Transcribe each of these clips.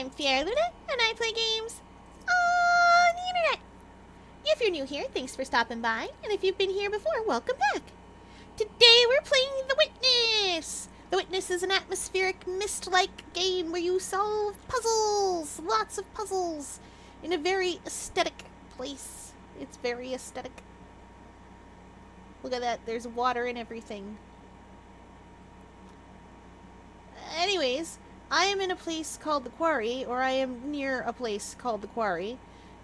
I'm Fiera Luna, and I play games on the internet. If you're new here, thanks for stopping by, and if you've been here before, welcome back. Today we're playing The Witness. The Witness is an atmospheric, mist-like game where you solve puzzles, lots of puzzles, in a very aesthetic place. It's very aesthetic. Look at that, there's water and everything. Anyways, I am in a place called the Quarry, or I am near a place called the Quarry,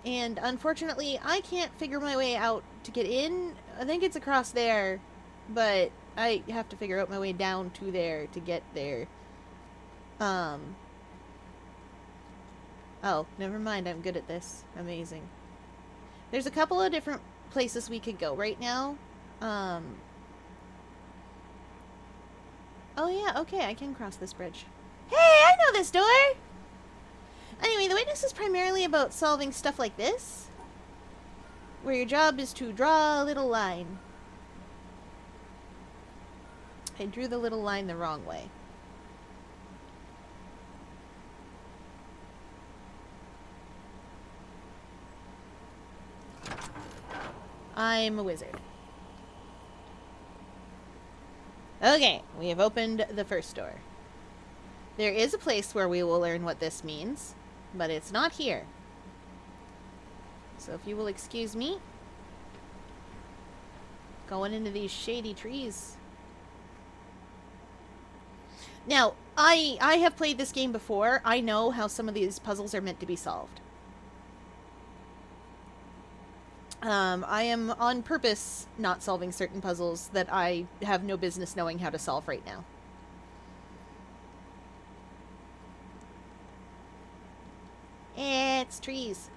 and unfortunately I can't figure my way out to get in. I think it's across there, but I have to figure out my way down to there to get there. Oh, never mind, I'm good at this. Amazing. There's a couple of different places we could go right now. Oh yeah, okay, I can cross this bridge. Hey, I know this door! Anyway, The Witness is primarily about solving stuff like this, where your job is to draw a little line. I drew the little line the wrong way. I'm a wizard. Okay, we have opened the first door. There is a place where we will learn what this means, but it's not here. So if you will excuse me, going into these shady trees. Now, I have played this game before. I know how some of these puzzles are meant to be solved. I am on purpose not solving certain puzzles that I have no business knowing how to solve right now. It's trees.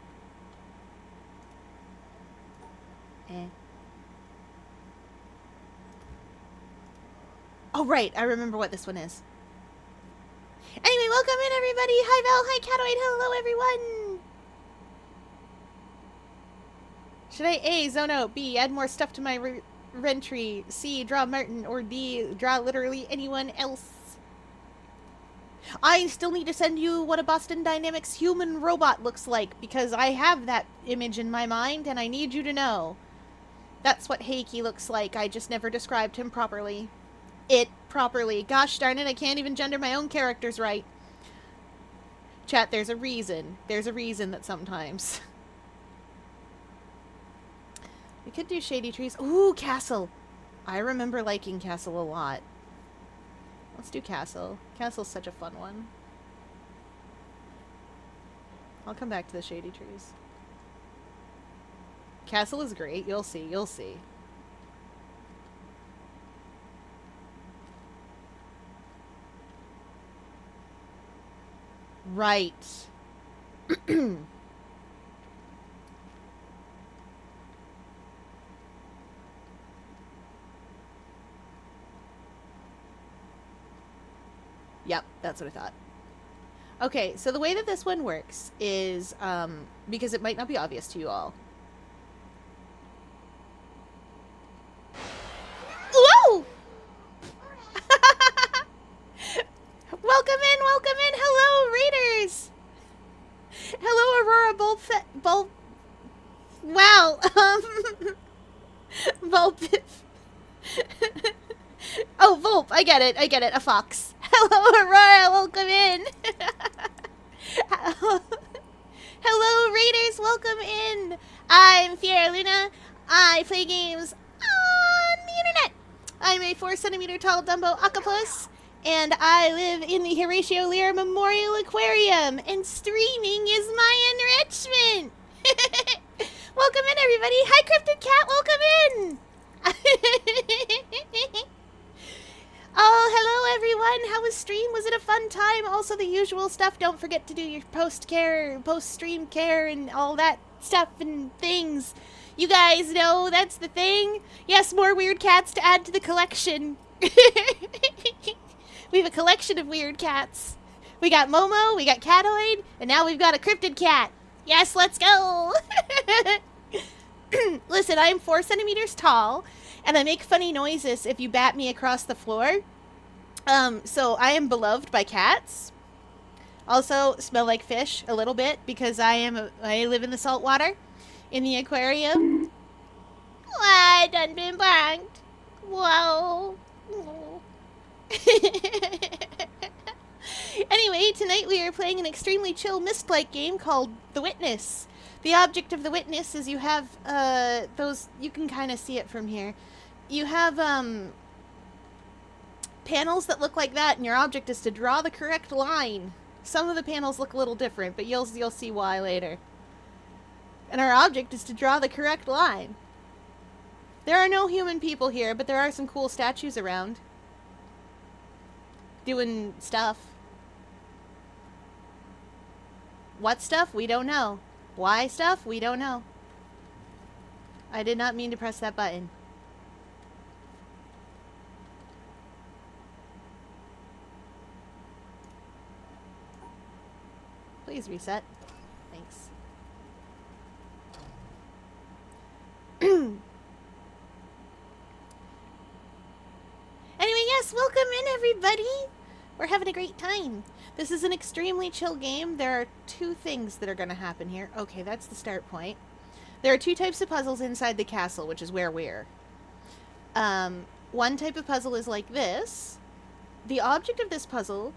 Oh, right. I remember what this one is. Anyway, welcome in, everybody. Hi, Val. Hi, Catoid. Hello, everyone. Should I A, zone out, B, add more stuff to my inventory, C, draw Martin, or D, draw literally anyone else? I still need to send you what a Boston Dynamics human robot looks like, because I have that image in my mind, and I need you to know. That's what Heike looks like. I just never described him properly. Properly. Gosh darn it, I can't even gender my own characters right. Chat, there's a reason. There's a reason that sometimes... We could do shady trees. Ooh, castle. I remember liking castle a lot. Let's do castle. Castle's such a fun one. I'll come back to the shady trees. Castle is great. You'll see. You'll see. Right. Yep, that's what I thought. Okay, so the way that this one works is, because it might not be obvious to you all. Whoa! Welcome in, welcome in! Hello, Raiders! Hello, Aurora Wow, Volp... Oh, Volp, I get it, a fox. Hello, Aurora, welcome in. Hello, Raiders, welcome in. I'm Fiera Luna. I play games on the internet. I'm a 4-centimeter tall Dumbo octopus, and I live in the Horatio Lear Memorial Aquarium, and streaming is my enrichment. Welcome in, everybody. Hi, Cryptid Cat, welcome in. Oh, hello everyone. How was stream? Was it a fun time? Also the usual stuff. Don't forget to do your post-stream care and all that stuff and things. You guys know that's the thing. Yes, more weird cats to add to the collection. We have a collection of weird cats. We got Momo, we got Catoid, and now we've got a cryptid cat. Yes, let's go. Listen, I'm 4 centimeters tall. And I make funny noises if you bat me across the floor. So I am beloved by cats. Also, smell like fish a little bit because I live in the salt water, in the aquarium. I done been pranked. Whoa. Anyway, tonight we are playing an extremely chill Myst-like game called The Witness. The object of The Witness is you have those. You can kind of see it from here. You have panels that look like that, and your object is to draw the correct line. Some of the panels look a little different, but you'll see why later. And our object is to draw the correct line. There are no human people here, but there are some cool statues around. Doing stuff. What stuff? We don't know. Why stuff? We don't know. I did not mean to press that button. Please reset. Thanks. Anyway, yes, welcome in everybody. We're having a great time. This is an extremely chill game. There are two things that are going to happen here. Okay, that's the start point. There are two types of puzzles inside the castle, which is where we're. One type of puzzle is like this. The object of this puzzle,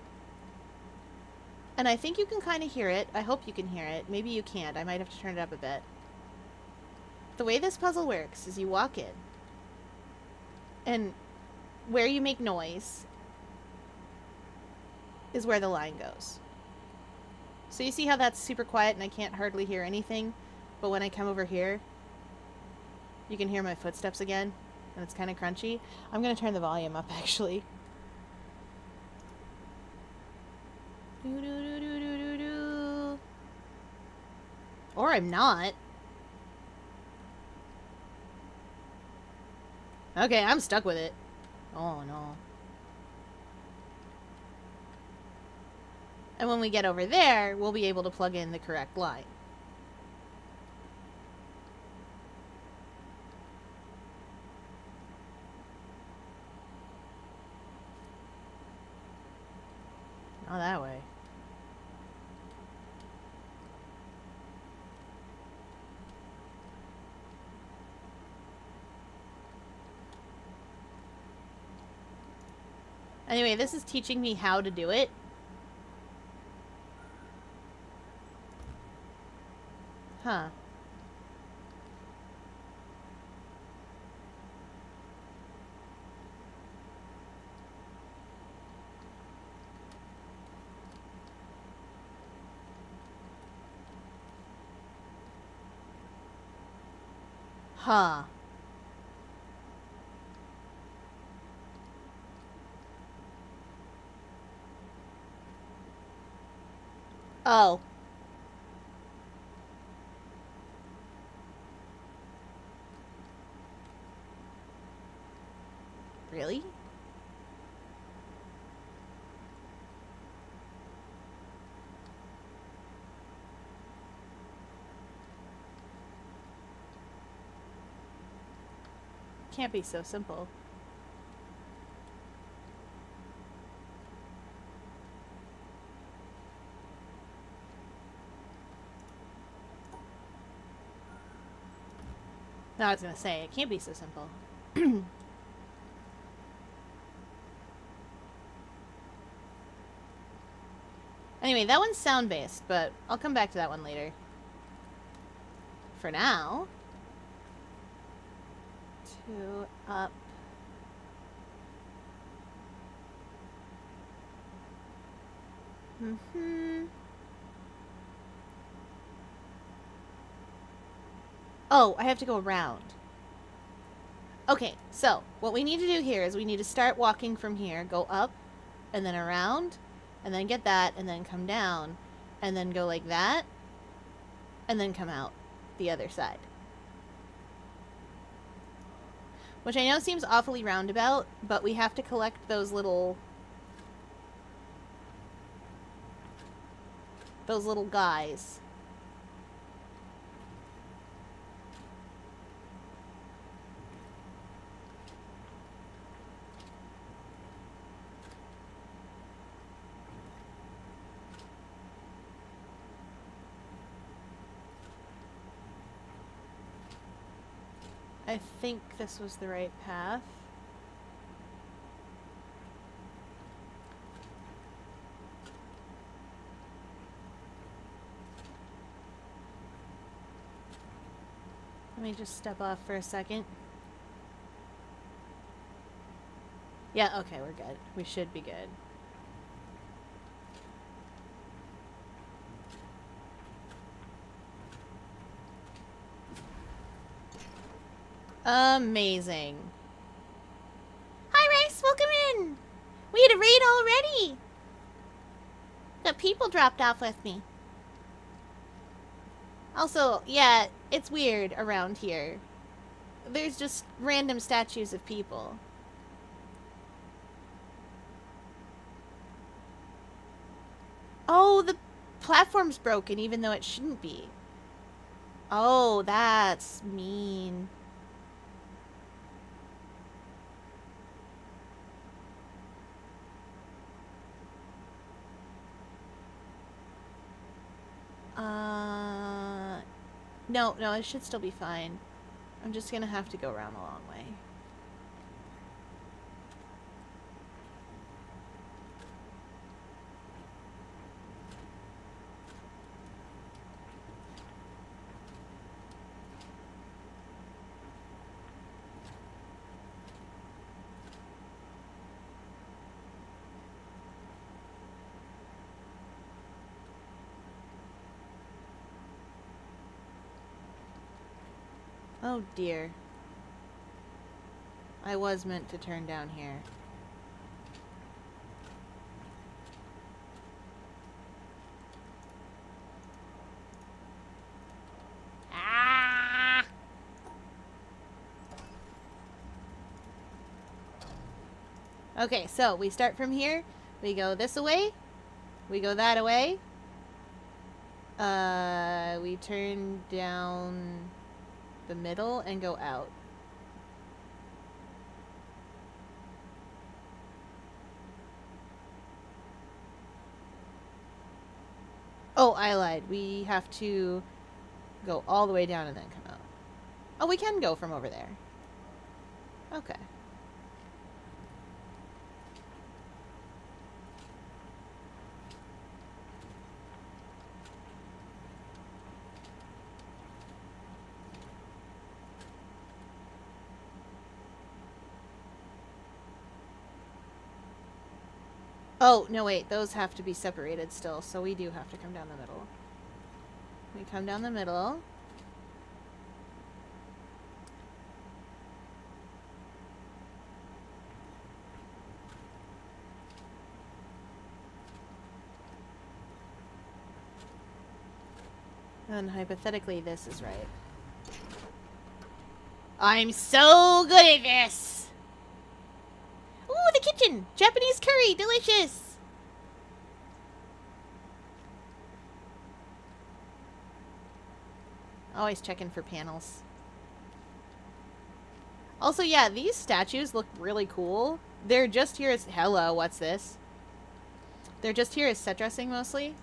and I think you can kind of hear it. I hope you can hear it. Maybe you can't. I might have to turn it up a bit. The way this puzzle works is you walk in, and where you make noise is where the line goes. So you see how that's super quiet and I can't hardly hear anything, but when I come over here, you can hear my footsteps again, and it's kind of crunchy. I'm going to turn the volume up, actually. Or I'm not. Okay, I'm stuck with it. Oh no. And when we get over there, we'll be able to plug in the correct line. Not that way. Anyway, this is teaching me how to do it. Huh. Huh. Oh. Really? Can't be so simple. No, I was gonna say, it can't be so simple. Anyway, that one's sound-based, but I'll come back to that one later. For now... 2 up. Oh, I have to go around. Okay, so what we need to do here is we need to start walking from here, go up, and then around, and then get that, and then come down, and then go like that, and then come out the other side. Which I know seems awfully roundabout, but we have to collect those little guys. I think this was the right path. Let me just step off for a second. Yeah, okay, we're good. We should be good. Amazing. Hi, Rice. Welcome in. We had a raid already. The people dropped off with me. Also, yeah, it's weird around here. There's just random statues of people. Oh, the platform's broken even though it shouldn't be. Oh, that's mean. No, it should still be fine. I'm just gonna have to go around a long way. Oh dear. I was meant to turn down here. Ah! Okay, so we start from here. We go this away. We go that away. We turn down the middle and go out. Oh, I lied. We have to go all the way down and then come out. Oh, we can go from over there. Okay. Oh, no, wait. Those have to be separated still, so we do have to come down the middle. We come down the middle. And hypothetically, this is right. I'm so good at this! Ooh, the kitchen! Japanese curry! Delicious! Always checking for panels. Also, yeah, these statues look really cool. They're just here as... Hello, what's this? They're just here as set dressing, mostly.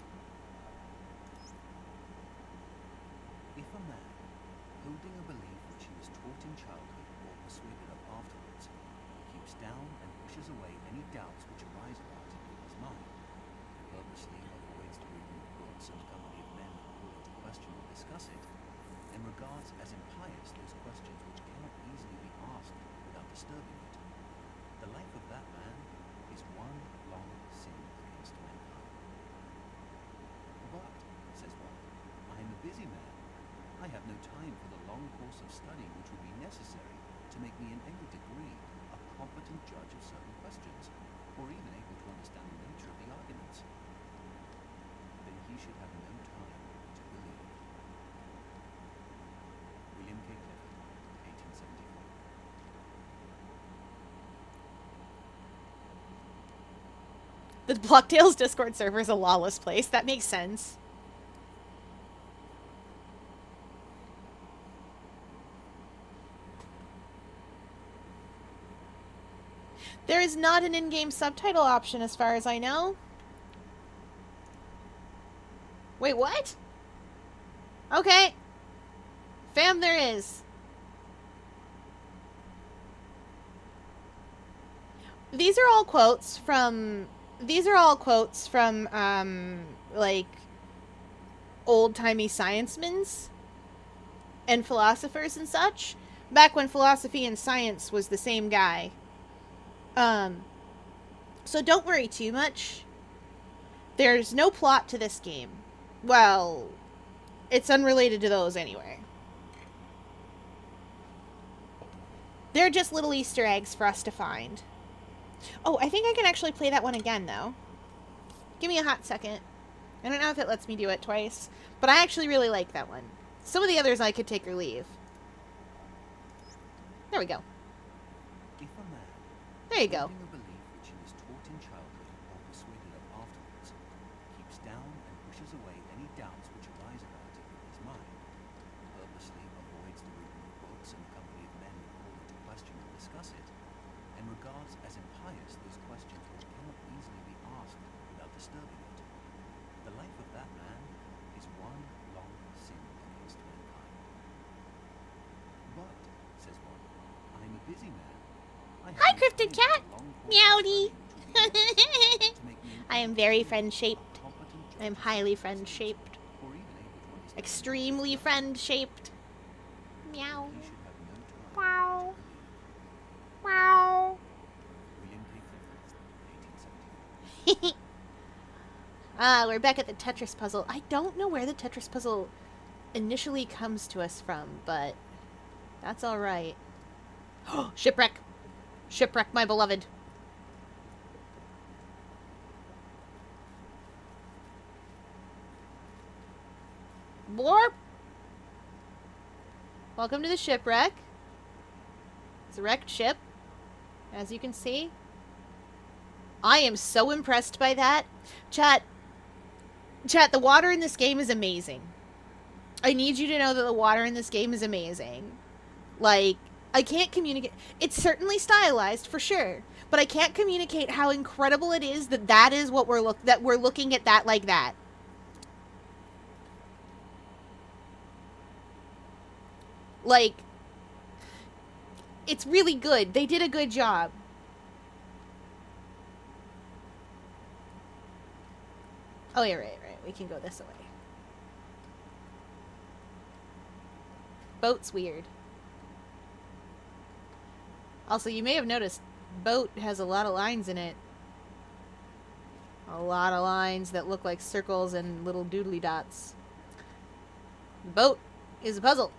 If a man, holding a belief which he was taught in childhood or persuaded of afterwards, keeps down and pushes away any doubts which arise about it in his mind, purposely avoids the reading of books and company of men who call into question or discuss it, and regards as impious those questions which cannot easily be asked without disturbing it, the life of that man is one long sin against mankind. But, says one, I am a busy man. I have no time for the long course of study which would be necessary to make me in any degree a competent judge of certain questions, or even able to understand the nature of the arguments. Then he should have no time to believe. William K. Clifford, 1874. The Blocktails Discord server is a lawless place. That makes sense. There is not an in-game subtitle option as far as I know. Wait, what? Okay. Fam, there is. these are all quotes from like old-timey sciencemen and philosophers and such, back when philosophy and science was the same guy. Um, so don't worry too much. There's no plot to this game. Well, it's unrelated to those anyway. They're just little Easter eggs for us to find. Oh, I think I can actually play that one again, though. Give me a hot second. I don't know if it lets me do it twice, but I actually really like that one. Some of the others I could take or leave. There we go. If a man, There you go. holding a belief which he was taught in childhood or persuaded of afterwards, keeps down and pushes away any doubts which arise about it in his mind, purposely avoids the reading of books and the company of men who call it to question and discuss it, and regards as impious those questions which cannot easily be asked without disturbing it, the life of that man is one long sin against mankind. But, says one, I am a busy man. Hi, Cryptid Cat! Meowdy! I am very friend-shaped. I am highly friend-shaped. Extremely friend-shaped. Meow. Wow. Wow. We're back at the Tetris puzzle. I don't know where the Tetris puzzle initially comes to us from, but that's alright. Shipwreck! Shipwreck, my beloved. Blorp! Welcome to the shipwreck. It's a wrecked ship, as you can see. I am so impressed by that. Chat, the water in this game is amazing. I need you to know that the water in this game is amazing. Like, I can't communicate. It's certainly stylized for sure, but I can't communicate how incredible it is that that is what we're looking at that like that. Like, it's really good. They did a good job. Oh yeah, right. We can go this way. Boat's weird. Also, you may have noticed, boat has a lot of lines in it. A lot of lines that look like circles and little doodly dots. The boat is a puzzle.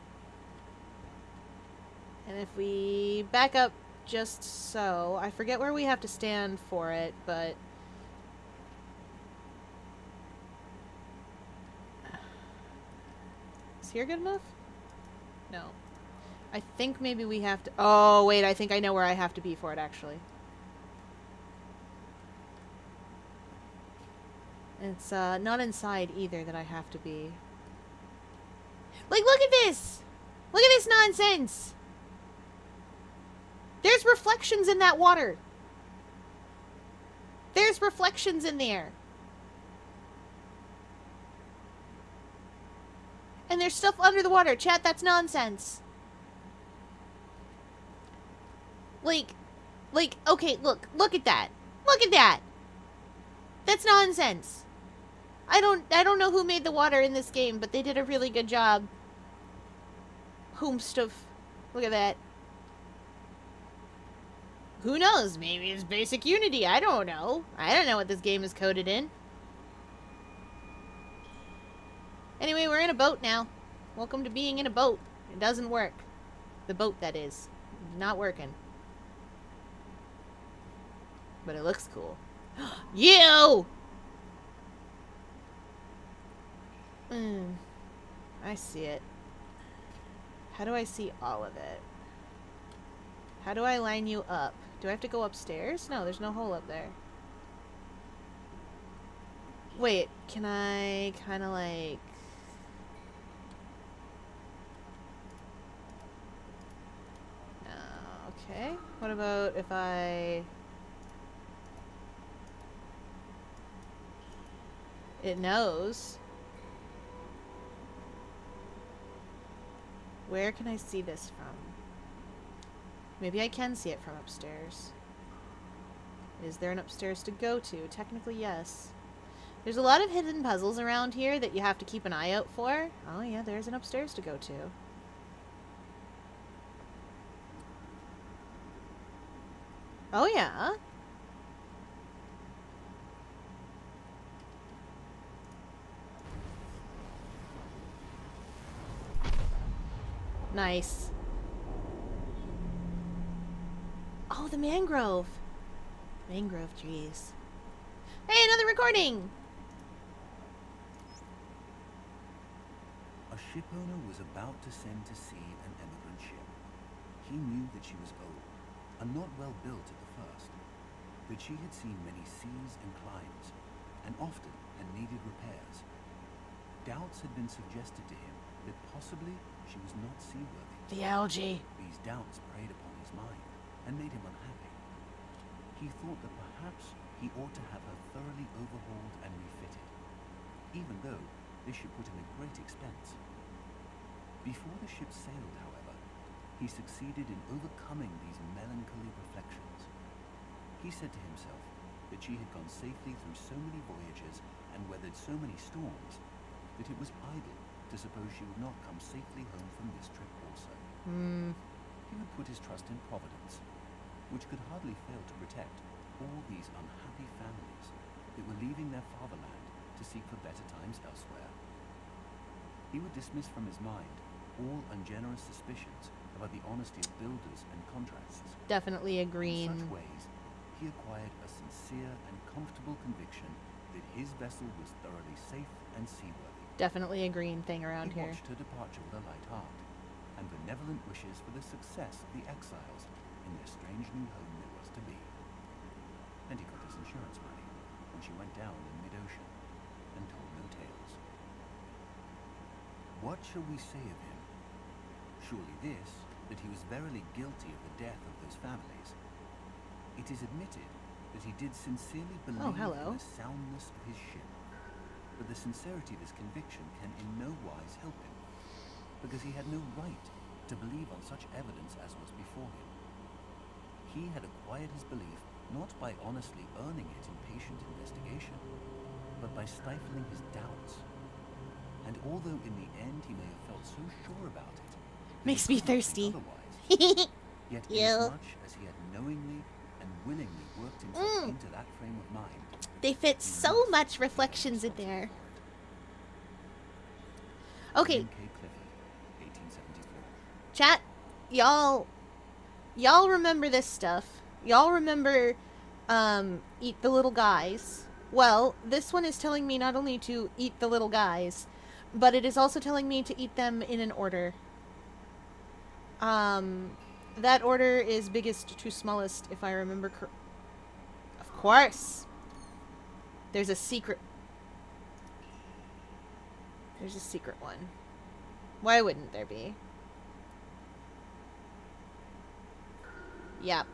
And if we back up just so, I forget where we have to stand for it, but... Is here good enough? No. I think maybe we have to... Oh, wait, I think I know where I have to be for it, actually. It's not inside either that I have to be. Like, look at this! Look at this nonsense! There's reflections in that water. There's reflections in there. And there's stuff under the water. Chat, that's nonsense. Like, okay, look at that. Look at that. That's nonsense. I don't know who made the water in this game, but they did a really good job. Whomstuff. Look at that. Who knows? Maybe it's basic Unity. I don't know. I don't know what this game is coded in. Anyway, we're in a boat now. Welcome to being in a boat. It doesn't work. The boat, that is. Not working. But it looks cool. You! I see it. How do I see all of it? How do I line you up? Do I have to go upstairs? No, there's no hole up there. Wait, can I kind of like... Okay. What about if I... It knows. Where can I see this from? Maybe I can see it from upstairs. Is there an upstairs to go to? Technically, yes. There's a lot of hidden puzzles around here that you have to keep an eye out for. Oh yeah, there's an upstairs to go to. Oh yeah. Nice. Oh, the mangrove. Mangrove trees. Hey, another recording! A shipowner was about to send to sea an emigrant ship. He knew that she was old and not well built at the first, that she had seen many seas and climes, and often had needed repairs. Doubts had been suggested to him that possibly she was not seaworthy. The algae. These doubts preyed upon his mind and made him unhappy. He thought that perhaps he ought to have her thoroughly overhauled and refitted, even though this should put him at great expense. Before the ship sailed, however, he succeeded in overcoming these melancholy reflections. He said to himself that she had gone safely through so many voyages and weathered so many storms that it was idle to suppose she would not come safely home from this trip also. He would put his trust in Providence, which could hardly fail to protect all these unhappy families that were leaving their fatherland to seek for better times elsewhere. He would dismiss from his mind all ungenerous suspicions about the honesty of builders and contractors. Definitely a In green. such ways, he acquired a sincere and comfortable conviction that his vessel was thoroughly safe and seaworthy. Definitely a green thing around He here. watched her departure with a light heart, and benevolent wishes for the success of the exiles in their strange new home that was to be. And he got his insurance money when she went down in mid-ocean and told no tales. What shall we say of him? Surely this, that he was verily guilty of the death of those families. It is admitted that he did sincerely believe hello. in the soundness of his ship, but the sincerity of his conviction can in no wise help him, because he had no right to believe on such evidence as was before him. He had acquired his belief not by honestly earning it in patient investigation, but by stifling his doubts. And although in the end he may have felt so sure about it, that Makes he me could not think thirsty. otherwise, yet Yeah. inasmuch as he had knowingly and willingly worked himself into that frame of mind, They fit so much reflections in there. Okay, William K. Clifford, 1874. chat, y'all remember this stuff. Y'all remember eat the little guys. Well, this one is telling me not only to eat the little guys, but it is also telling me to eat them in an order. That order is biggest to smallest, if I remember Of course. There's a secret. There's a secret one. Why wouldn't there be? Yep.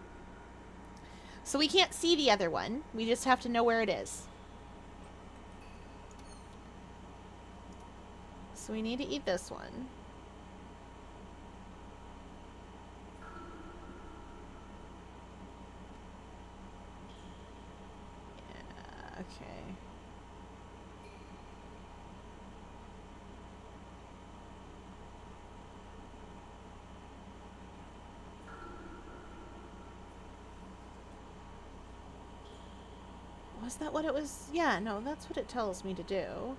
So we can't see the other one. We just have to know where it is. So we need to eat this one. Yeah, okay. Was that what it was? Yeah, no, that's what it tells me to do.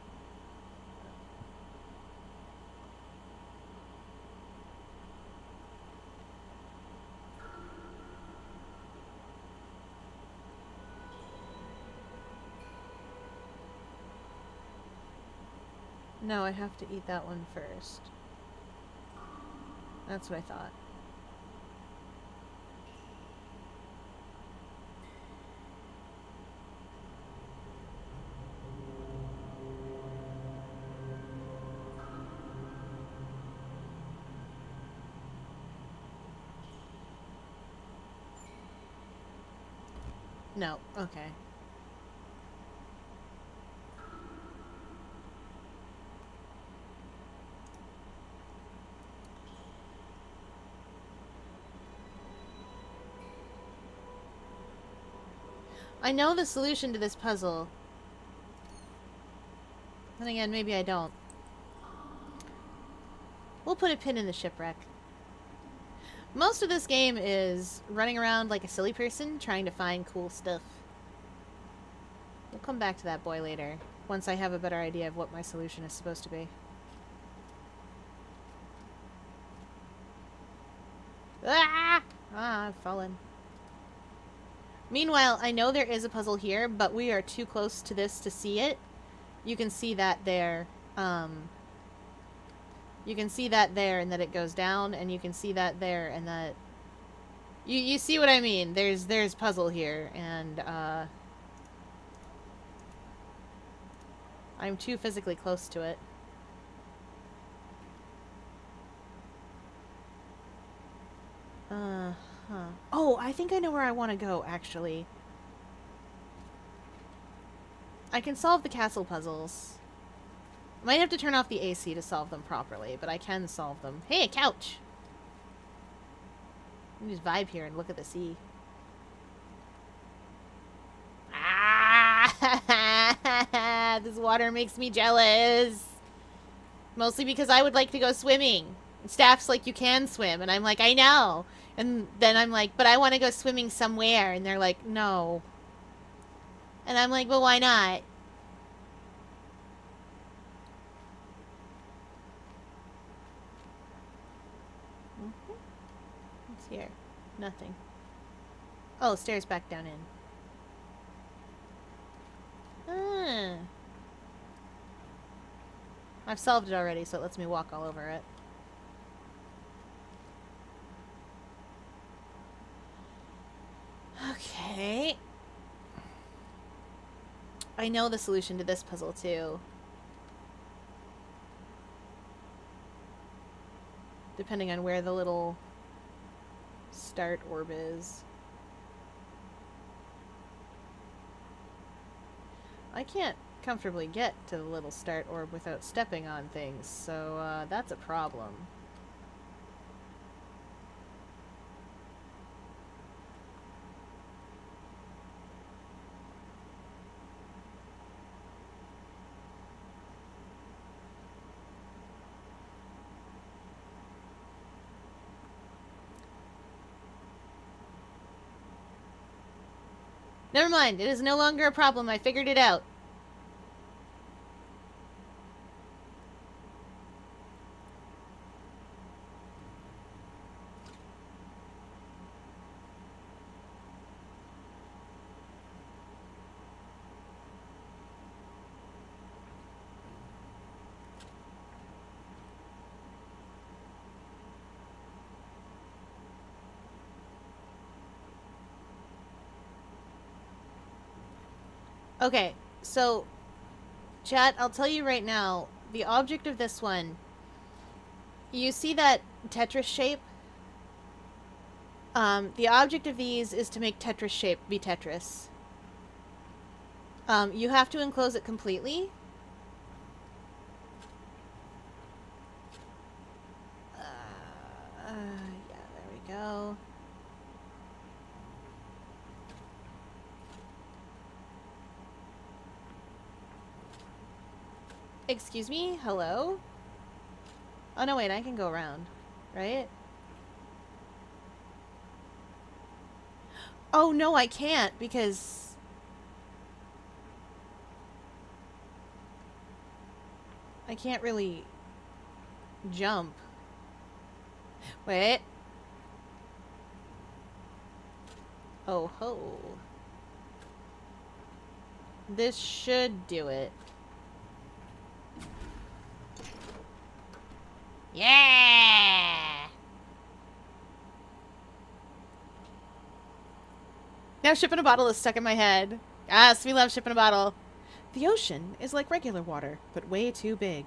No, I have to eat that one first. That's what I thought. No, okay. I know the solution to this puzzle. Then again, maybe I don't. We'll put a pin in the shipwreck. Most of this game is running around like a silly person trying to find cool stuff. We'll come back to that boy later, once I have a better idea of what my solution is supposed to be. Ah! Ah, I've fallen. Meanwhile, I know there is a puzzle here, but we are too close to this to see it. You can see that there. You can see that there and that it goes down, and you can see that there and that... You see what I mean? There's puzzle here, and, I'm too physically close to it. Oh, I think I know where I want to go, actually. I can solve the castle puzzles. I might have to turn off the AC to solve them properly, but I can solve them. Hey, a couch! Let me just vibe here and look at the sea. Ah! This water makes me jealous. Mostly because I would like to go swimming. And staff's like, you can swim. And I'm like, I know. And then I'm like, but I want to go swimming somewhere. And they're like, no. And I'm like, well, why not? What's here? Nothing. Oh, stairs back down in. I've solved it already, so it lets me walk all over it. Okay. I know the solution to this puzzle, too. Depending on where the little start orb is. I can't comfortably get to the little start orb without stepping on things, so that's a problem. Never mind, it is no longer a problem. I figured it out. Okay, so, chat, I'll tell you right now, the object of this one, you see that Tetris shape? The object of these is to make Tetris shape be Tetris. You have to enclose it completely. Yeah, there we go. Excuse me? Hello? Oh, no, wait, I can go around. Right? Oh, no, I can't, because... I can't really... jump. Wait. Oh, ho. This should do it. Yeah! Now Ship in a Bottle is stuck in my head. Yes, we love Ship in a Bottle. The ocean is like regular water, but way too big.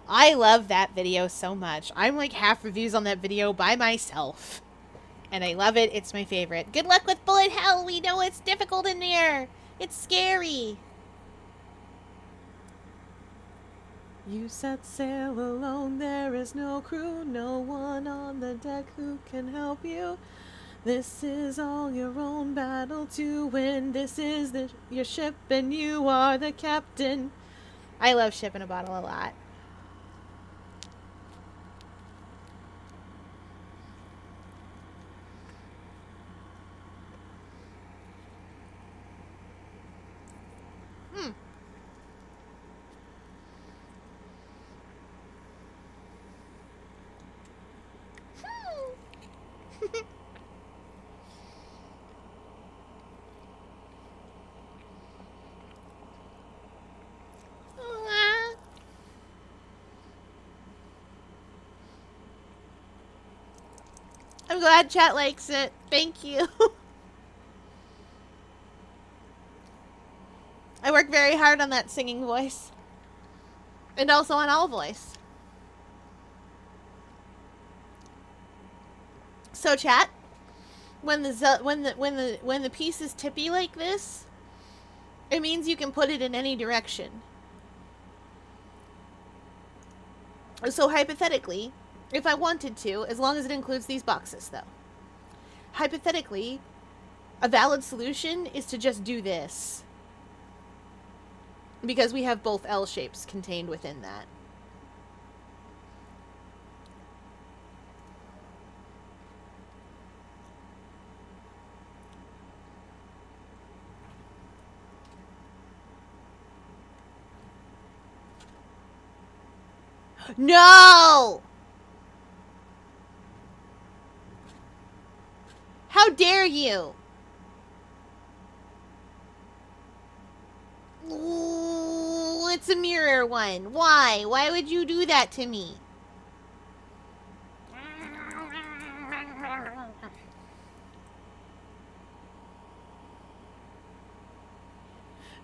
I love that video so much. I'm like half reviews on that video by myself. And I love it. It's my favorite. Good luck with Bullet Hell. We know it's difficult in there. It's scary. You set sail alone. There is no crew. No one on the deck who can help you. This is all your own battle to win. This is your ship and you are the captain. I love Ship in a Bottle a lot. I'm glad chat likes it. Thank you. I work very hard on that singing voice. And also on all voice. So chat, when the piece is tippy like this, it means you can put it in any direction. So hypothetically, if I wanted to, as long as it includes these boxes though. Hypothetically, a valid solution is to just do this. Because we have both L shapes contained within that. No! How dare you? Ooh, it's a mirror one. Why? Why would you do that to me?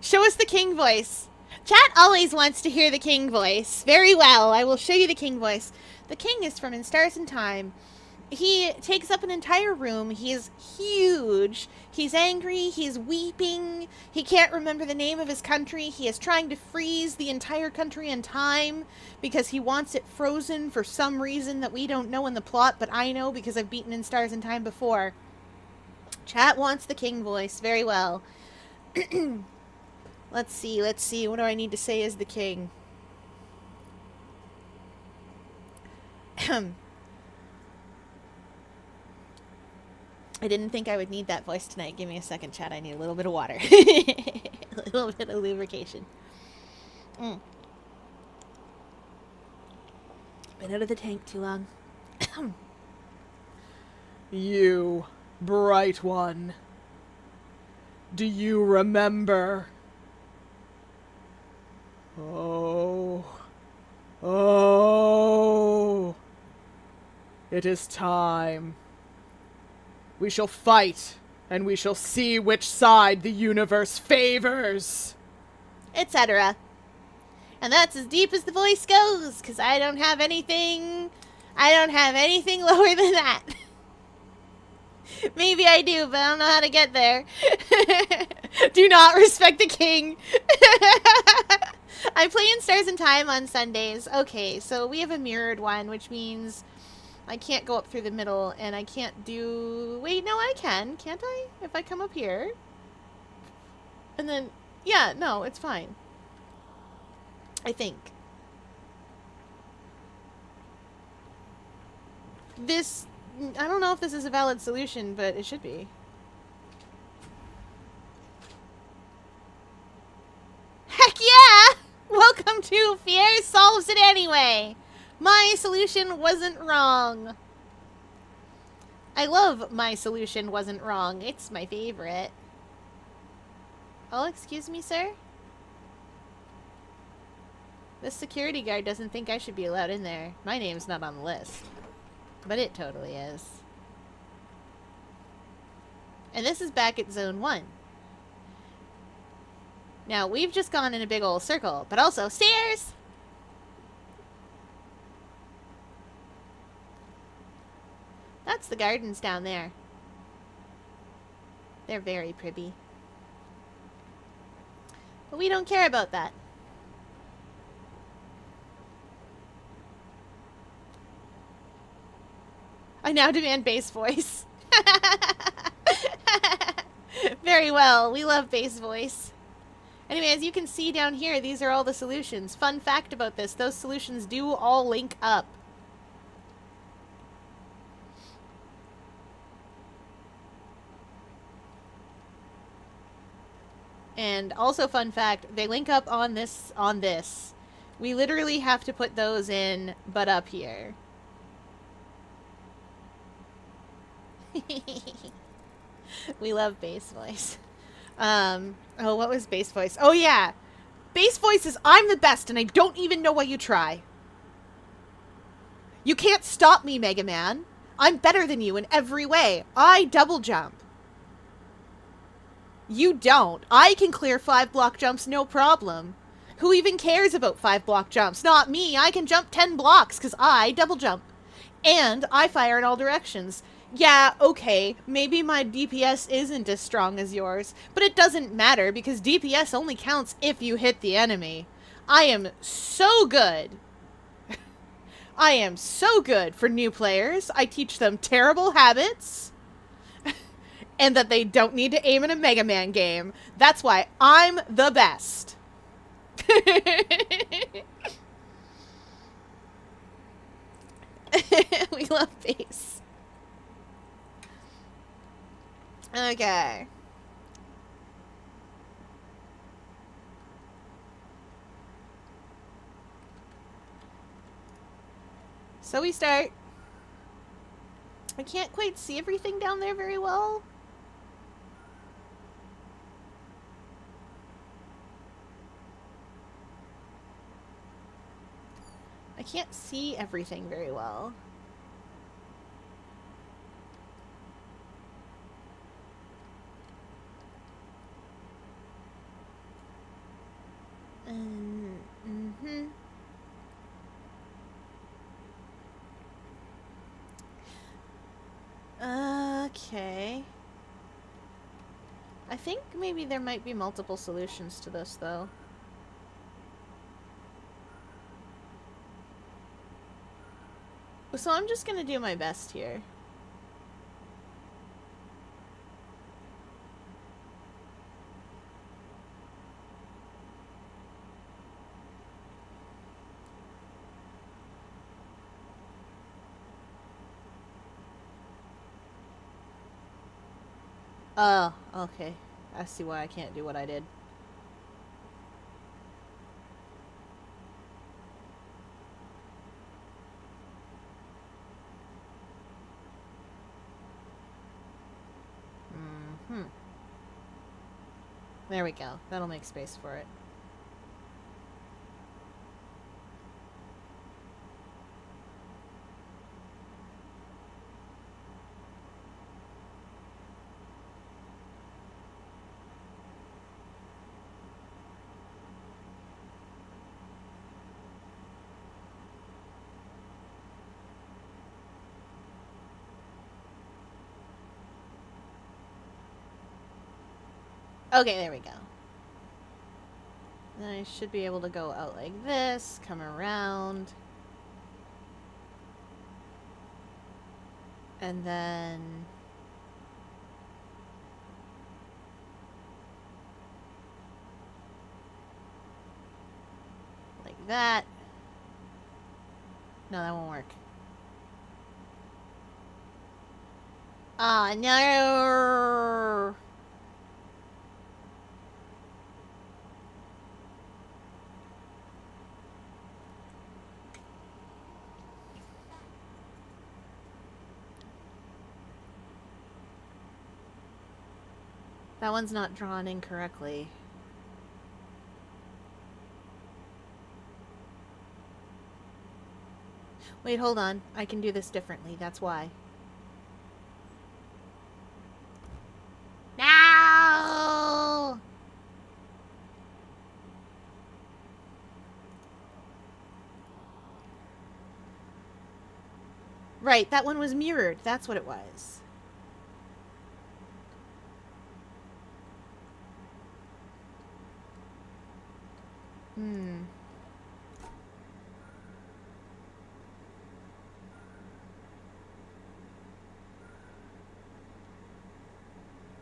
Show us the king voice. Chat always wants to hear the king voice. Very well, I will show you the king voice. The king is from In Stars in Time. He takes up an entire room. He is huge. He's angry. He's weeping. He can't remember the name of his country. He is trying to freeze the entire country in time because he wants it frozen for some reason that we don't know in the plot, but I know because I've beaten In Stars in Time before. Chat wants the king voice. Very well. Let's see. What do I need to say as the king? I didn't think I would need that voice tonight. Give me a second, chat. I need a little bit of water. A little bit of lubrication. Been out of the tank too long. You, bright one. Do you remember? Oh. Oh. It is time. We shall fight, and we shall see which side the universe favors. Etc. And that's as deep as the voice goes, because I don't have anything lower than that. Maybe I do, but I don't know how to get there. Do not respect the king. I play In Stars in Time on Sundays. Okay, so we have a mirrored one, which means I can't go up through the middle, and I can't do... Wait, no, I can. Can't I? If I come up here. And then... Yeah, no, it's fine. I think. This... I don't know if this is a valid solution, but it should be. Heck yeah! Welcome to Fier Solves It Anyway! My solution wasn't wrong. I love My Solution Wasn't Wrong. It's my favorite. Oh, excuse me, sir? This security guard doesn't think I should be allowed in there. My name's not on the list. But it totally is. And this is back at Zone 1. Now, we've just gone in a big old circle, but also stairs! That's the gardens down there. They're very pretty. But we don't care about that. I now demand bass voice. Very well. We love bass voice. Anyway, as you can see down here, these are all the solutions. Fun fact about this, those solutions do all link up. And also fun fact, they link up on this. We literally have to put those in, but up here. We love bass voice. Oh, what was bass voice? Oh, yeah. Bass voice is I'm the best, and I don't even know why you try. You can't stop me, Mega Man. I'm better than you in every way. I double jump. You don't. I can clear 5 block jumps no problem. Who even cares about 5 block jumps? Not me. I can jump 10 blocks because I double jump. And I fire in all directions. Yeah, okay, maybe my DPS isn't as strong as yours, but it doesn't matter because DPS only counts if you hit the enemy. I am so good. I am so good for new players. I teach them terrible habits and that they don't need to aim in a Mega Man game. That's why I'm the best. We love bass. Okay. So we start. I can't quite see everything down there very well. I can't see everything very well. Mm-hmm. Okay. I think maybe there might be multiple solutions to this, though. So I'm just gonna do my best here. Oh, okay. I see why I can't do what I did. Mm-hmm. There we go. That'll make space for it. Okay, there we go. Then I should be able to go out like this, come around. And then... like that. No, that won't work. Ah, no! That one's not drawn incorrectly. Wait, hold on. I can do this differently. That's why. No! Right, that one was mirrored. That's what it was.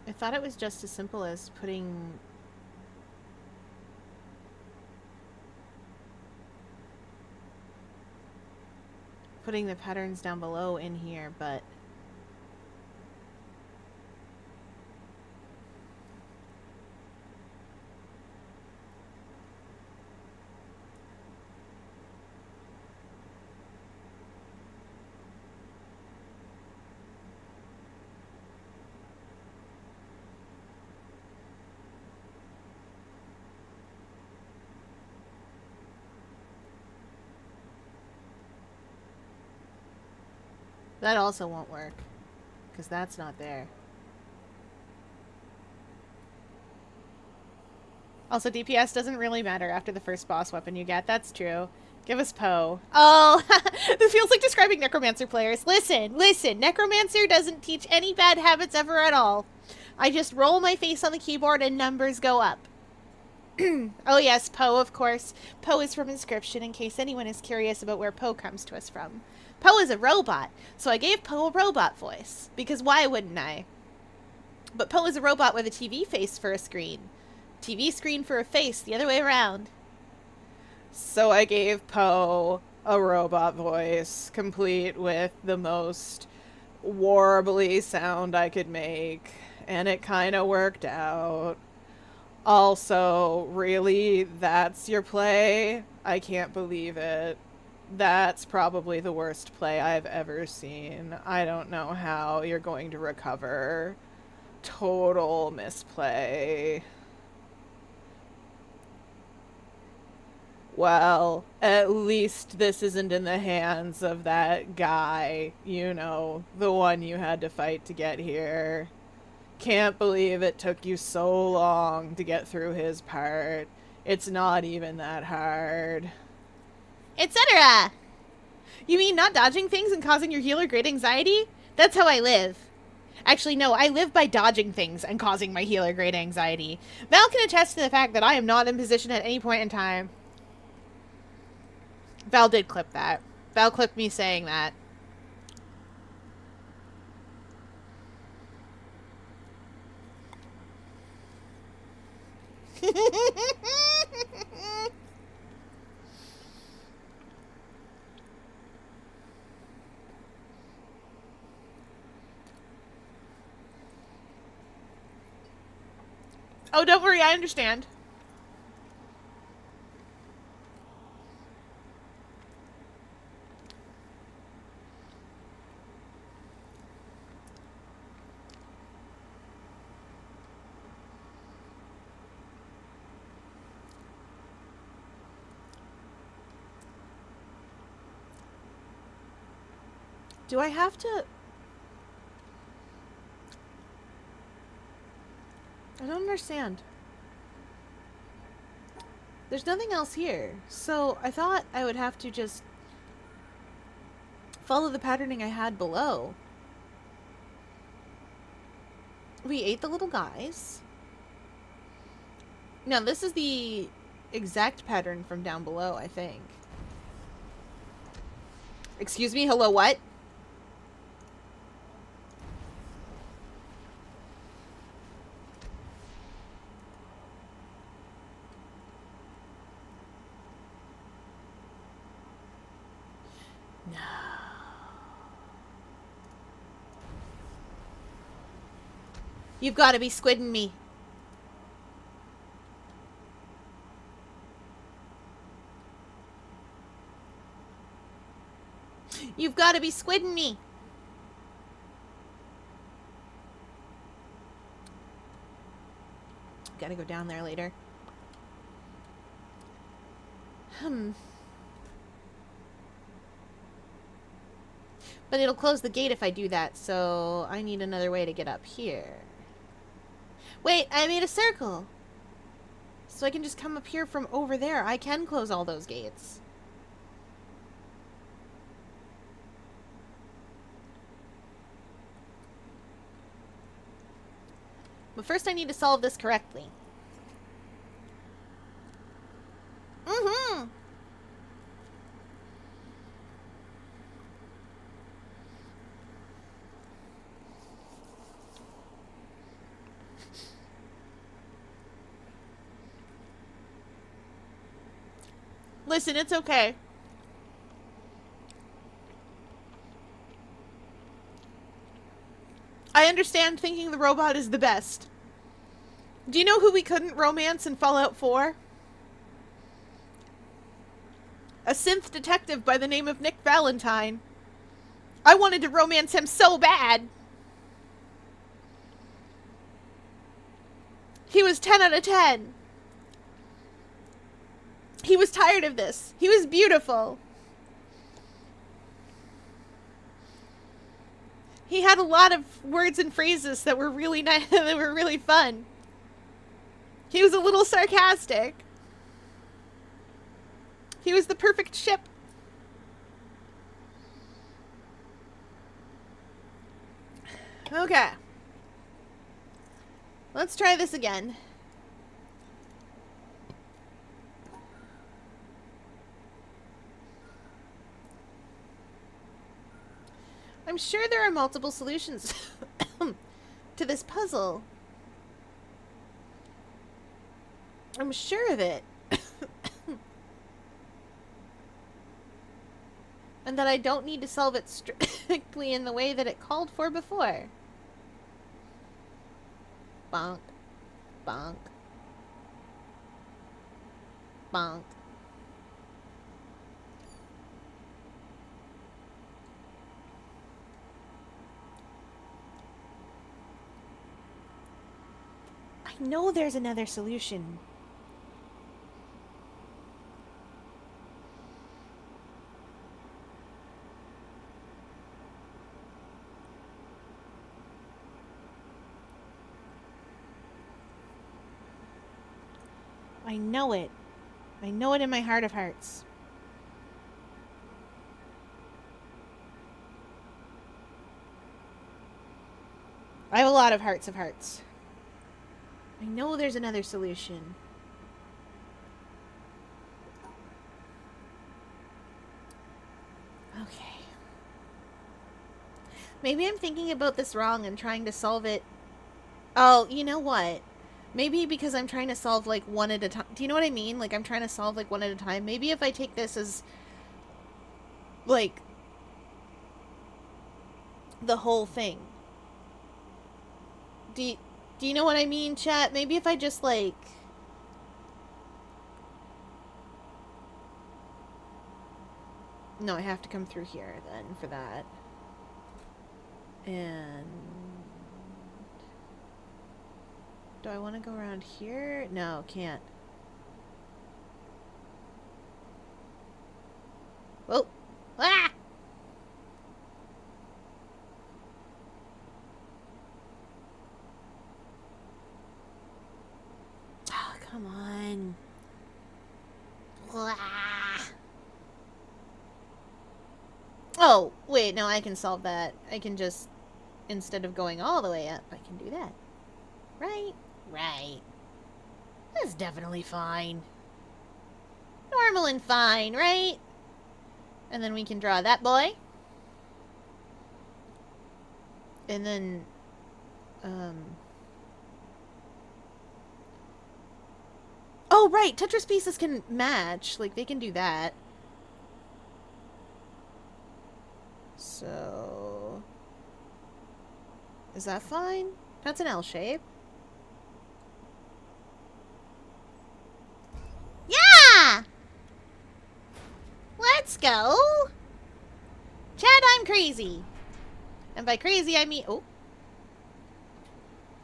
I thought it was just as simple as putting the patterns down below in here, but that also won't work, because that's not there. Also, DPS doesn't really matter after the first boss weapon you get. That's true. Give us Poe. Oh, this feels like describing Necromancer players. Listen. Necromancer doesn't teach any bad habits ever at all. I just roll my face on the keyboard and numbers go up. Oh yes, Poe, of course. Poe is from Inscription, in case anyone is curious about where Poe comes to us from. Poe is a robot, so I gave Poe a robot voice, because why wouldn't I? But Poe is a robot with a TV face for a screen. TV screen for a face, the other way around. So I gave Poe a robot voice, complete with the most warbly sound I could make, and it kind of worked out. Also, really, that's your play? I can't believe it. That's probably the worst play I've ever seen. I don't know how you're going to recover. Total misplay. Well, at least this isn't in the hands of that guy, you know, the one you had to fight to get here. Can't believe it took you so long to get through his part. It's not even that hard. Etc. You mean not dodging things and causing your healer great anxiety? That's how I live. Actually, no, I live by dodging things and causing my healer great anxiety. Val can attest to the fact that I am not in position at any point in time. Val did clip that. Val clipped me saying that. Oh, don't worry, I understand. Do I have to... I don't understand. There's nothing else here, so I thought I would have to just follow the patterning I had below. We ate the little guys. Now, this is the exact pattern from down below, I think. Excuse me? Hello, what? No. You've got to be squidding me. You've got to be squidding me. Gotta go down there later. But it'll close the gate if I do that, so I need another way to get up here. Wait, I made a circle! So I can just come up here from over there. I can close all those gates. But first I need to solve this correctly. Mm-hmm! Listen, it's okay. I understand thinking the robot is the best. Do you know who we couldn't romance in Fallout 4? A synth detective by the name of Nick Valentine. I wanted to romance him so bad. He was 10 out of 10. He was tired of this. He was beautiful. He had a lot of words and phrases that were really nice, that were really fun. He was a little sarcastic. He was the perfect ship. Okay. Let's try this again. I'm sure there are multiple solutions to this puzzle. I'm sure of it. And that I don't need to solve it strictly in the way that it called for before. Bonk. Bonk. Bonk. I know there's another solution. I know it. I know it in my heart of hearts. I have a lot of hearts of hearts. I know there's another solution. Okay. Maybe I'm thinking about this wrong and trying to solve it. Oh, you know what? Maybe because I'm trying to solve, like, one at a time. Do you know what I mean? Like, I'm trying to solve, like, one at a time. Maybe if I take this as, like, the whole thing. Do you know what I mean, chat? Maybe if I just, like... No, I have to come through here, then, for that. And... Do I want to go around here? No, can't. Whoa! Ah! Oh, come on. Ah! Oh, wait, no, I can solve that. I can just, instead of going all the way up, I can do that. Right? Right. That's definitely fine. Normal and fine, right? And then we can draw that boy. And then, oh, right! Tetris pieces can match. Like, they can do that. So... Is that fine? That's an L shape. Yeah! Let's go! Chad, I'm crazy. And by crazy, I mean... Oh.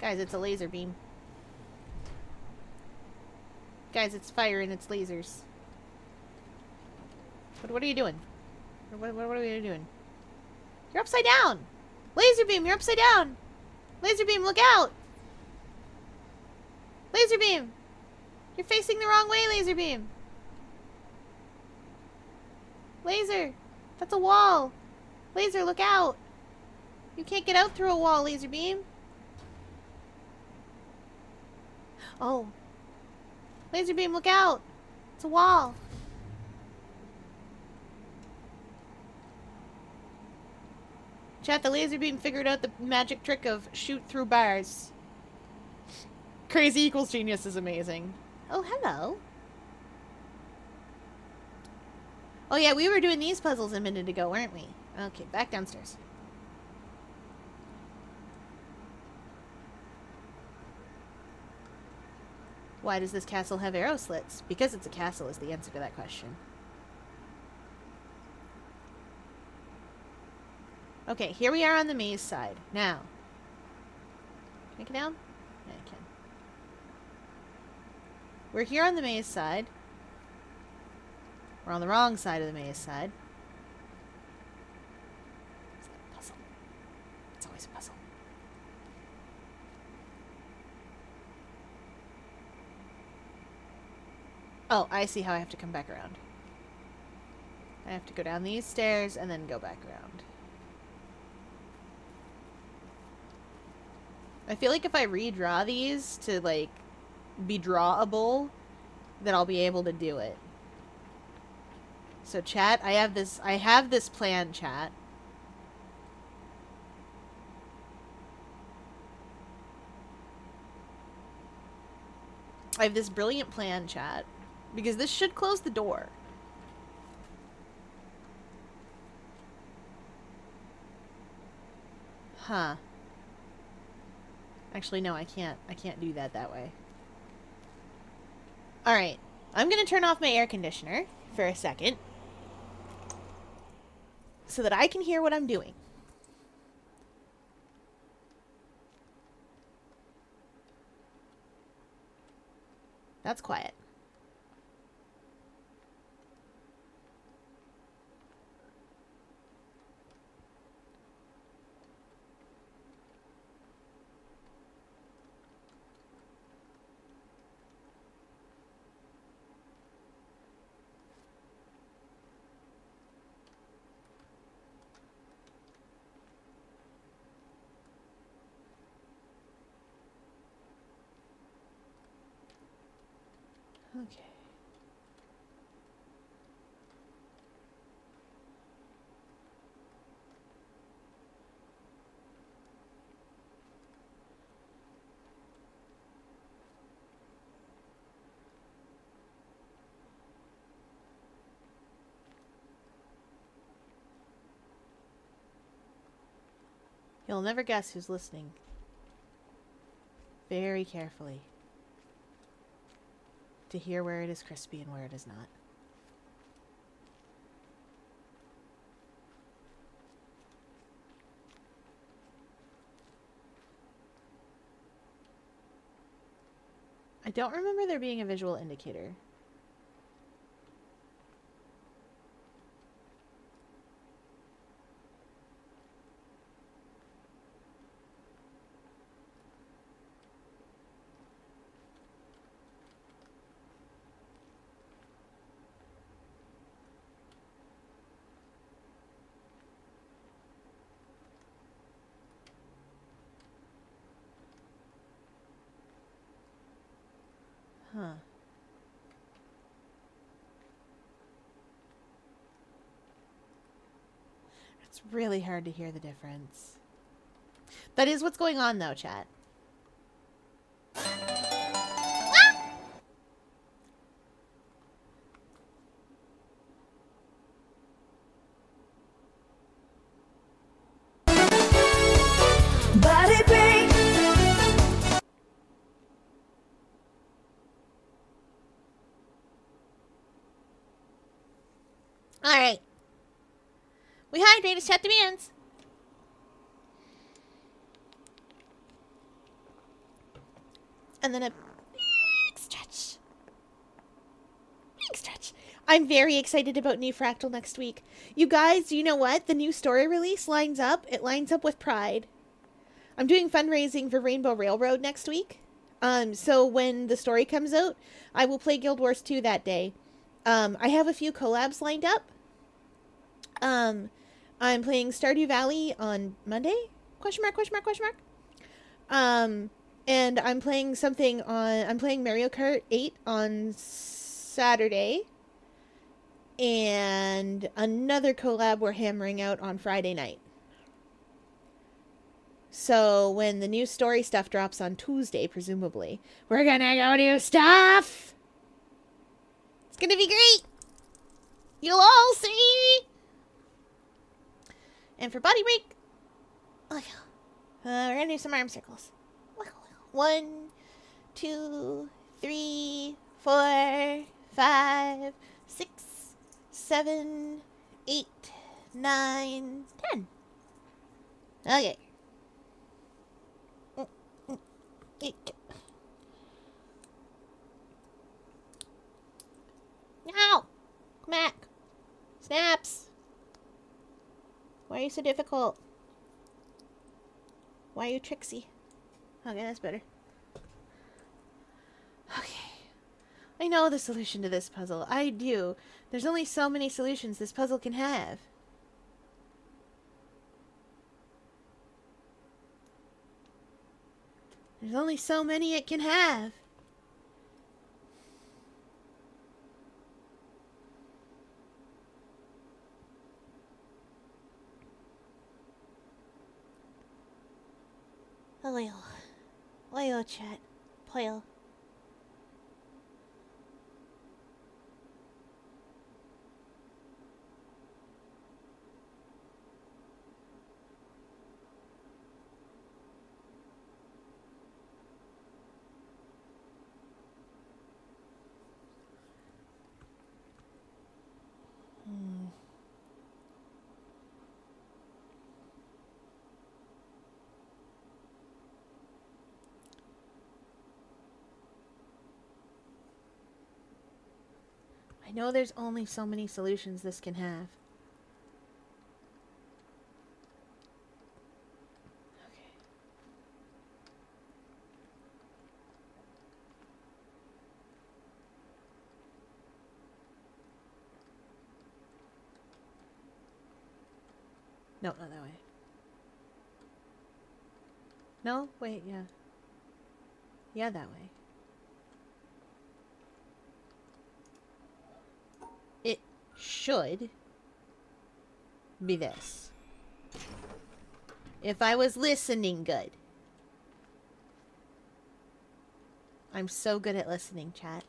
Guys, it's a laser beam. Guys, it's fire and it's lasers. What are you doing? What are you doing? You're upside down! Laser beam, you're upside down! Laser beam, look out! Laser beam! You're facing the wrong way, laser beam! Laser! That's a wall! Laser, look out! You can't get out through a wall, laser beam! Oh. Laser beam, look out! It's a wall! Chat, the laser beam figured out the magic trick of shoot through bars. Crazy equals genius is amazing. Oh, hello. Oh yeah, we were doing these puzzles a minute ago, weren't we? Okay, back downstairs. Why does this castle have arrow slits? Because it's a castle is the answer to that question. Okay, here we are on the maze side. Now. Can I get down? Yeah, I can. We're here on the maze side. We're on the wrong side of the maze side. It's a puzzle. It's always a puzzle. Oh, I see how I have to come back around. I have to go down these stairs and then go back around. I feel like if I redraw these to, like, be drawable, then I'll be able to do it. So chat, I have this plan, chat. I have this brilliant plan, chat. Because this should close the door. Huh. Actually, no, I can't. I can't do that way. Alright. I'm gonna turn off my air conditioner for a second. So that I can hear what I'm doing. That's quiet. Okay. You'll never guess who's listening. Very carefully. To hear where it is crispy and where it is not. I don't remember there being a visual indicator. Huh. It's really hard to hear the difference. That is what's going on though, chat. Body break. Alright. We hydrate as chat demands. And then a big stretch. Big stretch. I'm very excited about New Fractal next week. You guys, you know what? The new story release lines up. It lines up with Pride. I'm doing fundraising for Rainbow Railroad next week. So when the story comes out, I will play Guild Wars 2 that day. I have a few collabs lined up. I'm playing Stardew Valley on Monday? Question mark, question mark, question mark. And I'm playing I'm playing Mario Kart 8 on Saturday. And another collab we're hammering out on Friday night. So when the new story stuff drops on Tuesday, presumably, we're gonna go do stuff! It's gonna be great! You'll all And for body break, we're gonna do some arm circles. 1, 2, 3, 4, 5, 6, 7, 8, 9, 10. Okay. Now, come back. Snaps. Why are you so difficult? Why are you tricksy? Okay, that's better. Okay. I know the solution to this puzzle. I do. There's only so many solutions this puzzle can have. There's only so many it can have. Oil chat. Oil. I know there's only so many solutions this can have. Okay. No, not that way. No? Wait, yeah. Yeah, that way. It should be this. If I was listening good. I'm so good at listening, chat.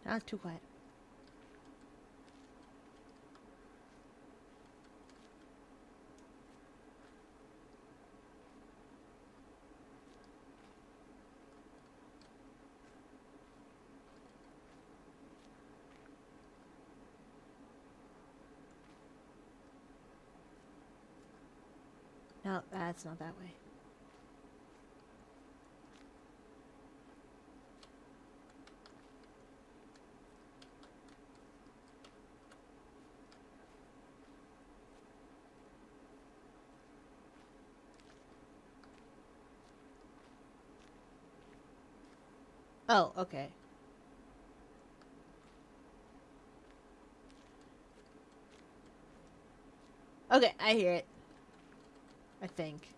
Not too quiet. No, that's not that way. Oh, okay. Okay, I hear it. I think.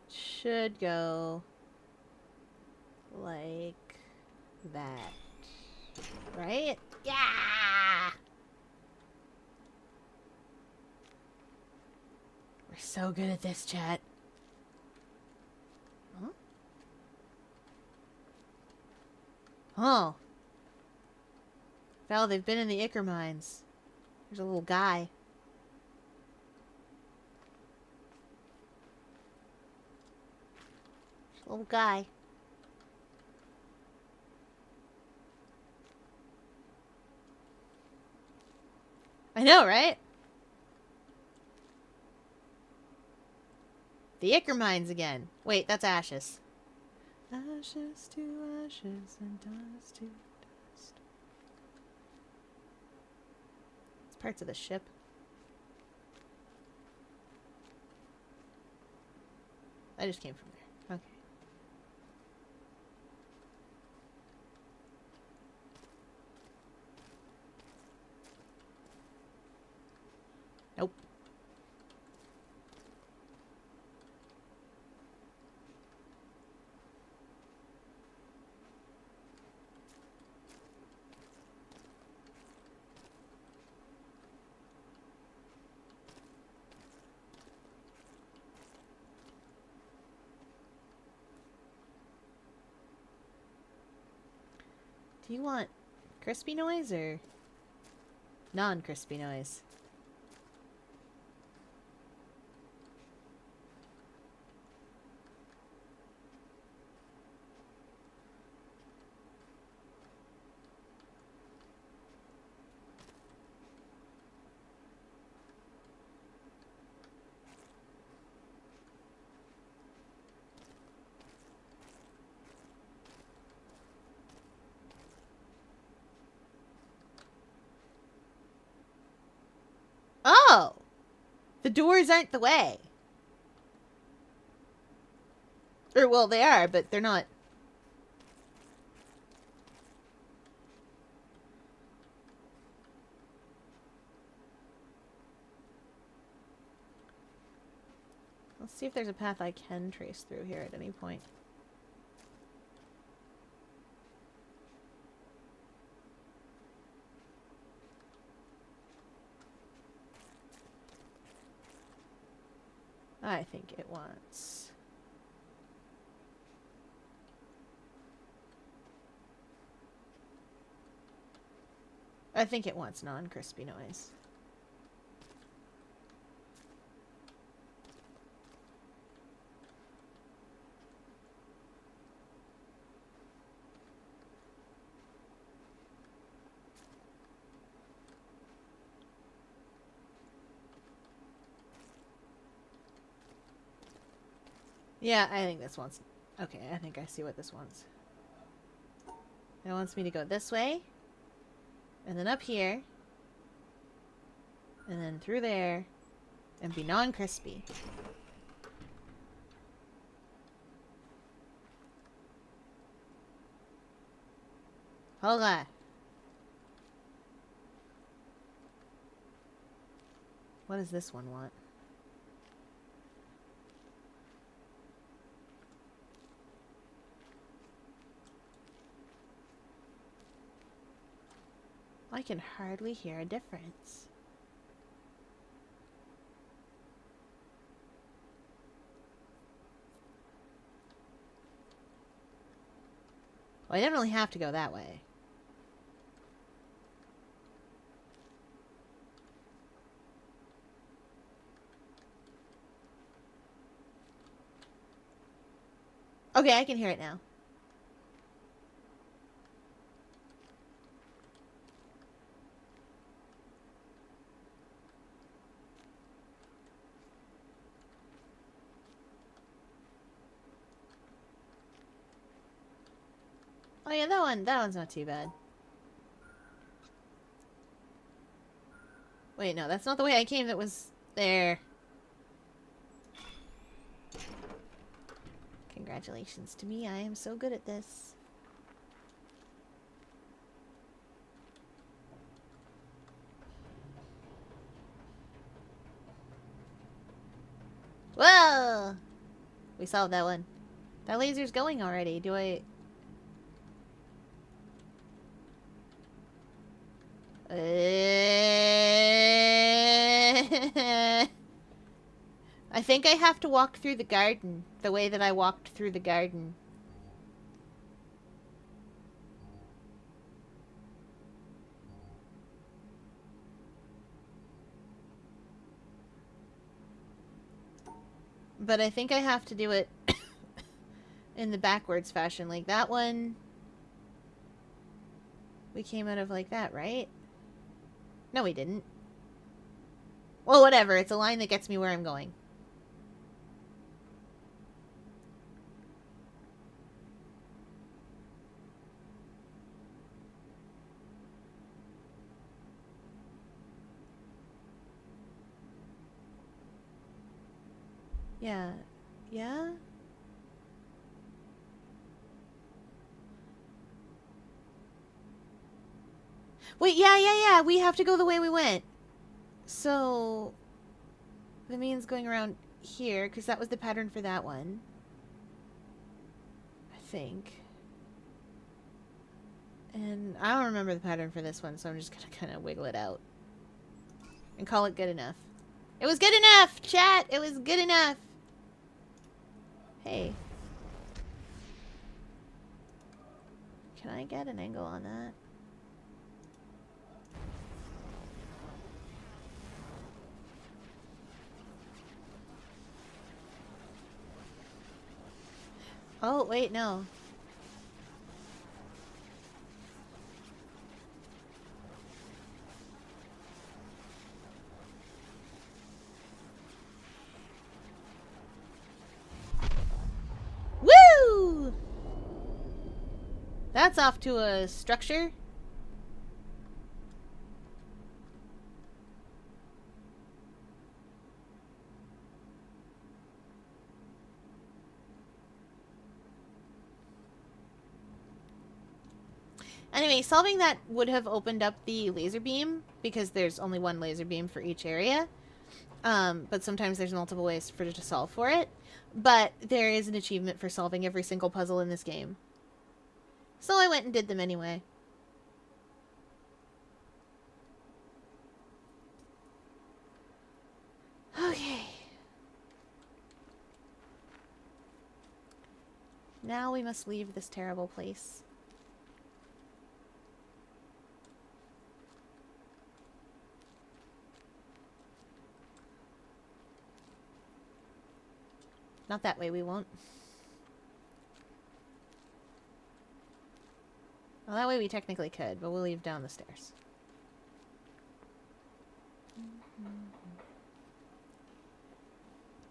Should go like that. Right? Yeah! We're so good at this, chat. Huh? Oh. Val, they've been in the Ichor mines. There's a little guy. There's a little guy. I know, right? The Ichor mines again. Wait, that's ashes. Ashes to ashes and dust to dust. It's parts of the ship. I just came from there. Okay. Nope. Do you want crispy noise or non-crispy noise? Oh! The doors aren't the way. Or, well, they are, but they're not. Let's see if there's a path I can trace through here at any point. I think it wants... I think it wants non-crispy noise. Yeah, I think this wants... Okay, I think I see what this wants. It wants me to go this way. And then up here. And then through there. And be non-crispy. Hold on. What does this one want? I can hardly hear a difference. Well, I definitely have to go that way. Okay, I can hear it now. Oh yeah, that one's not too bad. Wait, no, that's not the way I came. That was there. Congratulations to me. I am so good at this. Whoa! We solved that one. That laser's going already. Do I... I think I have to walk through the garden the way that I walked through the garden. But I think I have to do it in the backwards fashion. Like that one, we came out of like that, right? No, we didn't. Well, whatever. It's a line that gets me where I'm going. Yeah. Yeah? Wait, yeah. We have to go the way we went. So... that means going around here, because that was the pattern for that one. I think. And I don't remember the pattern for this one, so I'm just gonna kind of wiggle it out. And call it good enough. It was good enough, chat! It was good enough! Hey. Can I get an angle on that? Oh, wait, no. Woo! That's off to a structure. Anyway, solving that would have opened up the laser beam, because there's only one laser beam for each area. But sometimes there's multiple ways to solve for it. But there is an achievement for solving every single puzzle in this game. So I went and did them anyway. Okay. Now we must leave this terrible place. Not that way, we won't. Well, that way we technically could, but we'll leave down the stairs.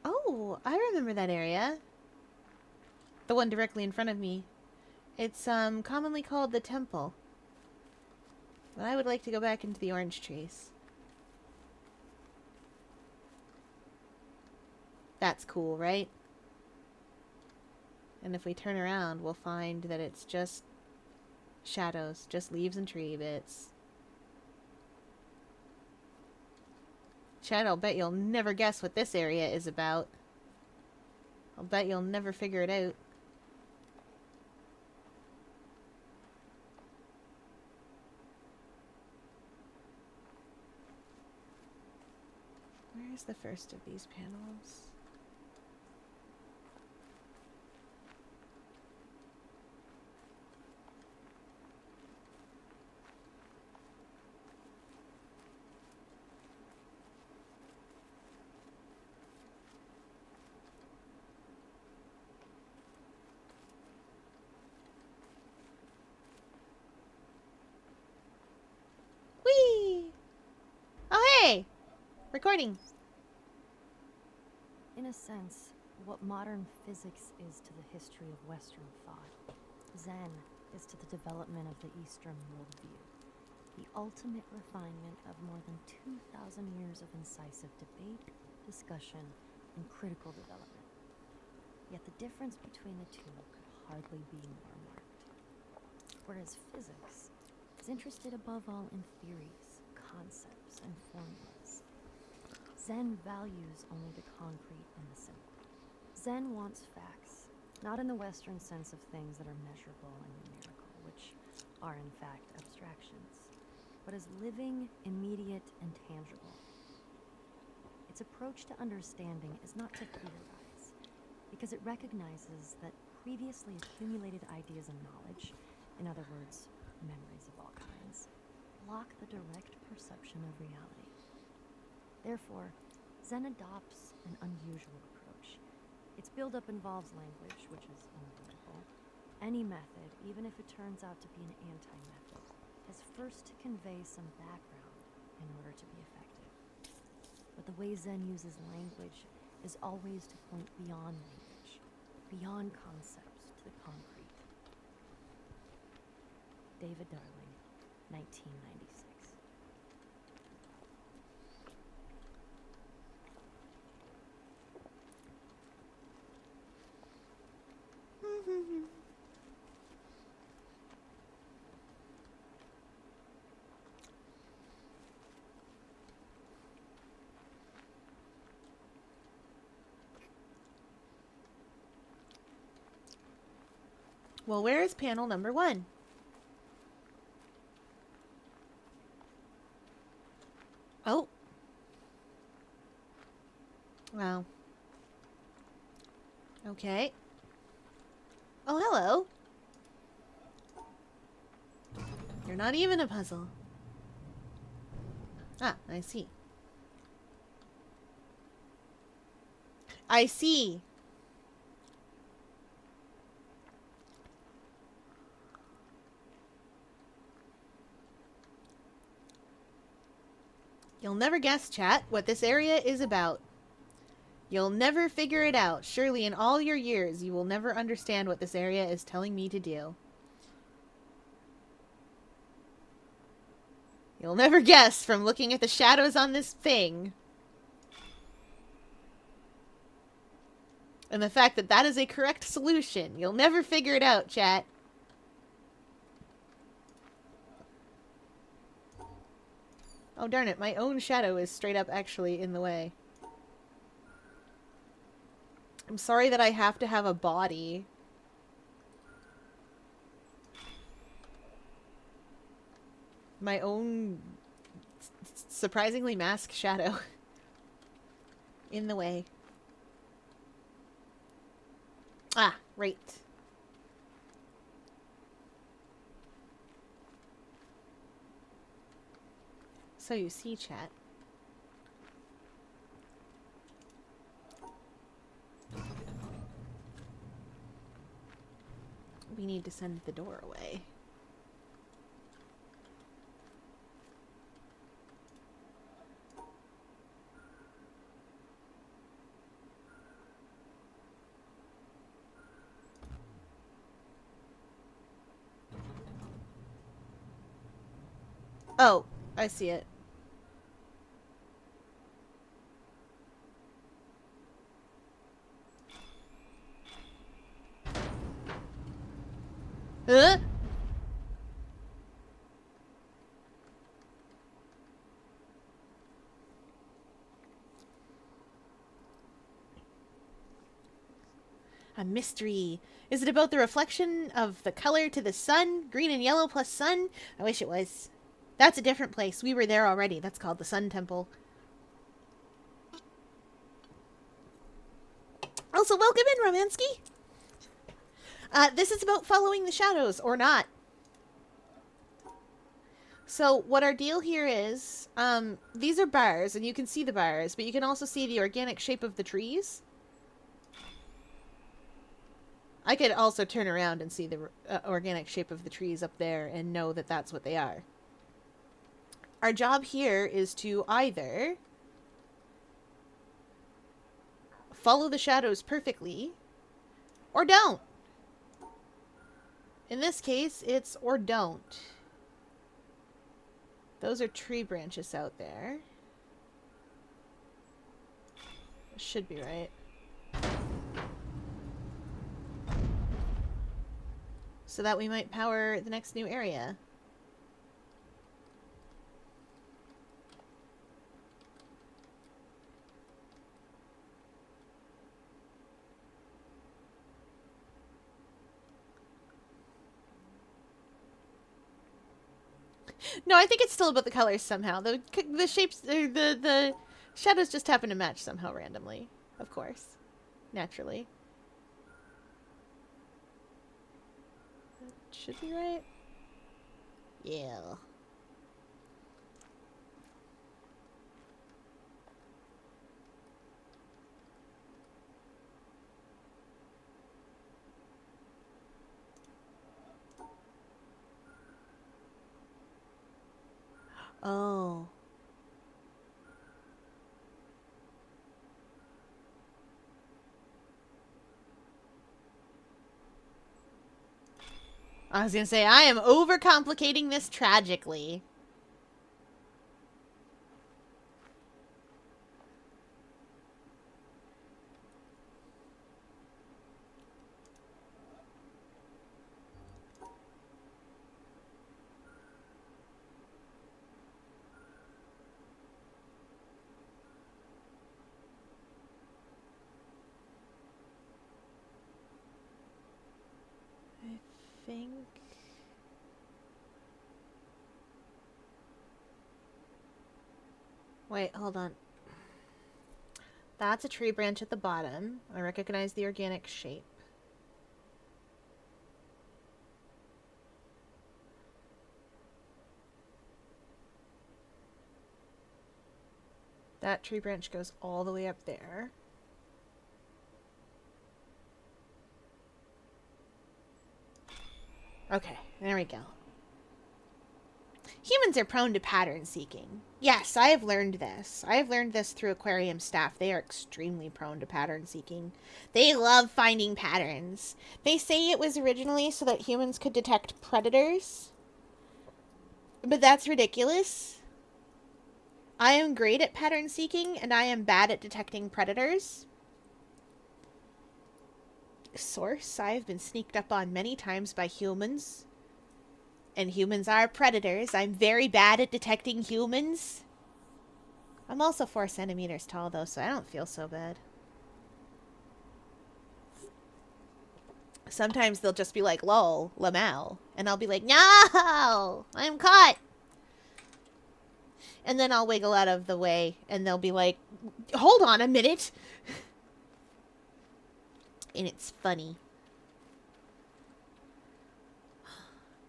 Oh, I remember that area. The one directly in front of me. It's commonly called the temple. But I would like to go back into the orange trees. That's cool, right? And if we turn around, we'll find that it's just shadows, just leaves and tree bits. Chad, I'll bet you'll never guess what this area is about. I'll bet you'll never figure it out. Where's the first of these panels? Whee! Oh, hey! Recording. In a sense, what modern physics is to the history of Western thought, Zen is to the development of the Eastern worldview, the ultimate refinement of more than 2,000 years of incisive debate, discussion, and critical development. Yet the difference between the two could hardly be more marked. Whereas physics is interested above all in theories, concepts, and formulas, Zen values only the concrete and the simple. Zen wants facts, not in the Western sense of things that are measurable and numerical, which are in fact abstractions, but as living, immediate, and tangible. Its approach to understanding is not to theorize, because it recognizes that previously accumulated ideas and knowledge, in other words, memories of all kinds, block the direct perception of reality. Therefore, Zen adopts an unusual approach. Its build-up involves language, which is unavoidable. Any method, even if it turns out to be an anti-method, has first to convey some background in order to be effective. But the way Zen uses language is always to point beyond language, beyond concepts to the concrete. David Darling, 1996. Well, where is panel number 1? Oh. Wow. Okay. Oh, hello. not even a puzzle. Ah, I see. I see. You'll never guess, chat, what this area is about. You'll never figure it out. Surely in all your years, you will never understand what this area is telling me to do. You'll never guess from looking at the shadows on this thing. And the fact that that is a correct solution. You'll never figure it out, chat. Oh, darn it. My own shadow is straight up actually in the way. I'm sorry that I have to have a body. My own surprisingly masked shadow in the way. Ah, right. So you see, chat. We need to send the door away. Oh, I see it. Huh? A mystery. Is it about the reflection of the color to the sun? Green and yellow plus sun? I wish it was. That's a different place. We were there already. That's called the Sun Temple. Also, welcome in, Romansky. This is about following the shadows, or not. So, what our deal here is, these are bars, and you can see the bars, but you can also see the organic shape of the trees. I could also turn around and see the organic shape of the trees up there and know that that's what they are. Our job here is to either follow the shadows perfectly, or don't. In this case, it's or don't. Those are tree branches out there. Should be right. So that we might power the next new area. No, I think it's still about the colors somehow. The shapes, the shadows just happen to match somehow randomly. Of course. Naturally. That should be right. Yeah. Oh. I was gonna say, I am overcomplicating this tragically. Think. Wait, hold on. That's a tree branch at the bottom. I recognize the organic shape. That tree branch goes all the way up there. Okay, there we go. Humans are prone to pattern seeking. Yes, I have learned this. I have learned this through aquarium staff. They are extremely prone to pattern seeking. They love finding patterns. They say it was originally so that humans could detect predators. But that's ridiculous. I am great at pattern seeking, and I am bad at detecting predators. Source, I have been sneaked up on many times by humans. And humans are predators. I'm very bad at detecting humans. I'm also 4 centimeters tall, though, so I don't feel so bad. Sometimes they'll just be like, lol, Lamel. And I'll be like, no! I'm caught! And then I'll wiggle out of the way, and they'll be like, hold on a minute! And it's funny.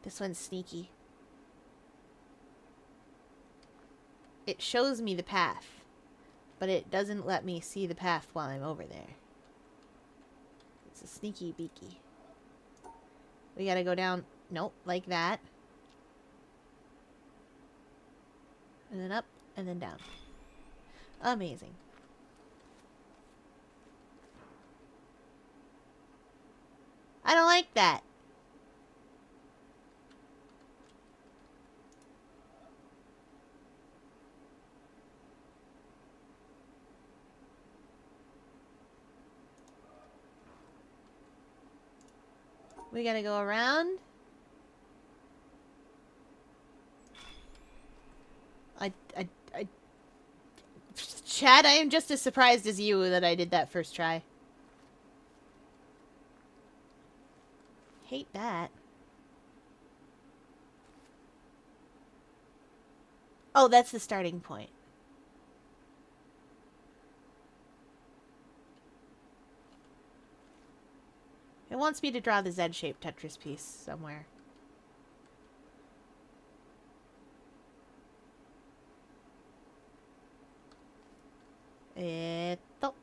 This one's sneaky. It shows me the path, but it doesn't let me see the path while I'm over there. It's a sneaky beaky. We gotta go down, nope, like that. And then up, and then down. Amazing. I don't like that. We gotta go around. Chad, I am just as surprised as you that I did that first try. Hate that. Oh, that's the starting point. It wants me to draw the Z-shaped Tetris piece somewhere. Eto.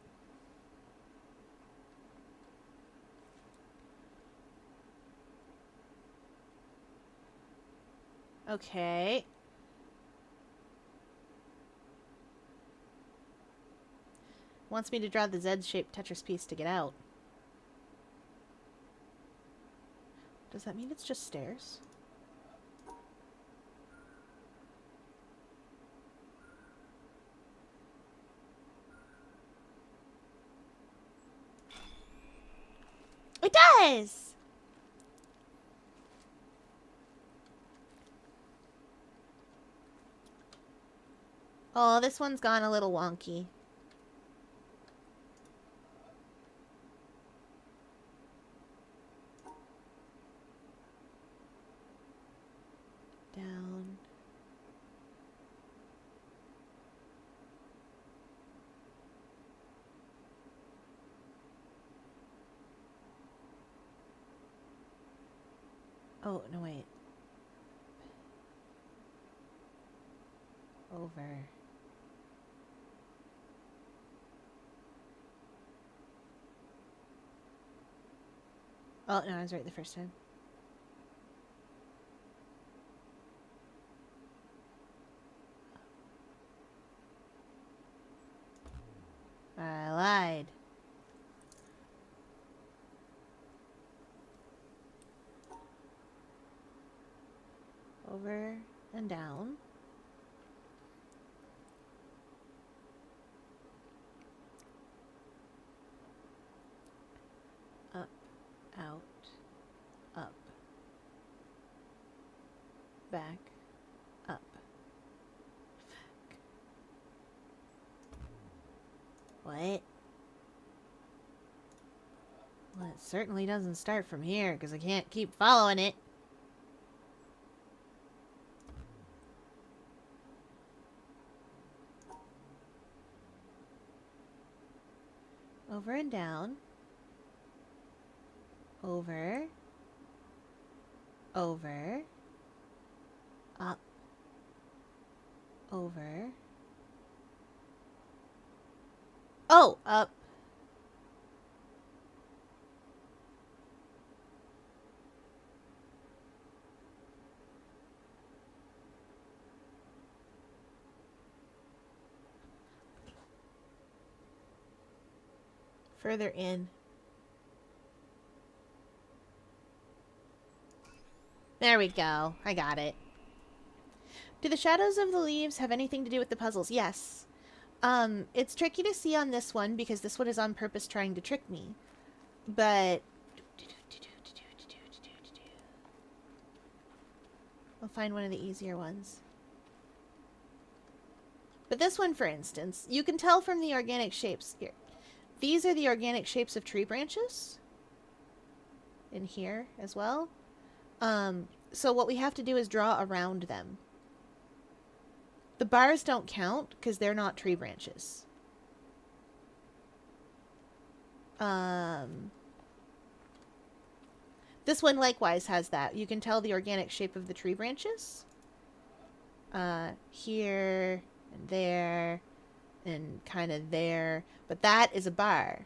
Okay. Wants me to draw the Z-shaped Tetris piece to get out. Does that mean it's just stairs? It does! Oh, this one's gone a little wonky. Down. Oh, no, wait. Over. Oh, no, I was right the first time. I lied. Over and down. Up, out, up. Back, up. Back. What? Well, it certainly doesn't start from here, because I can't keep following it. Over and down. Over. Over. Up. Over. Oh, further in. There we go. I got it. Do the shadows of the leaves have anything to do with the puzzles? Yes. It's tricky to see on this one because this one is on purpose trying to trick me. But I'll find one of the easier ones. But this one, for instance, you can tell from the organic shapes here. These are the organic shapes of tree branches. In here as well. So what we have to do is draw around them. The bars don't count because they're not tree branches. This one likewise has that. You can tell the organic shape of the tree branches. Here and there and kind of there. But that is a bar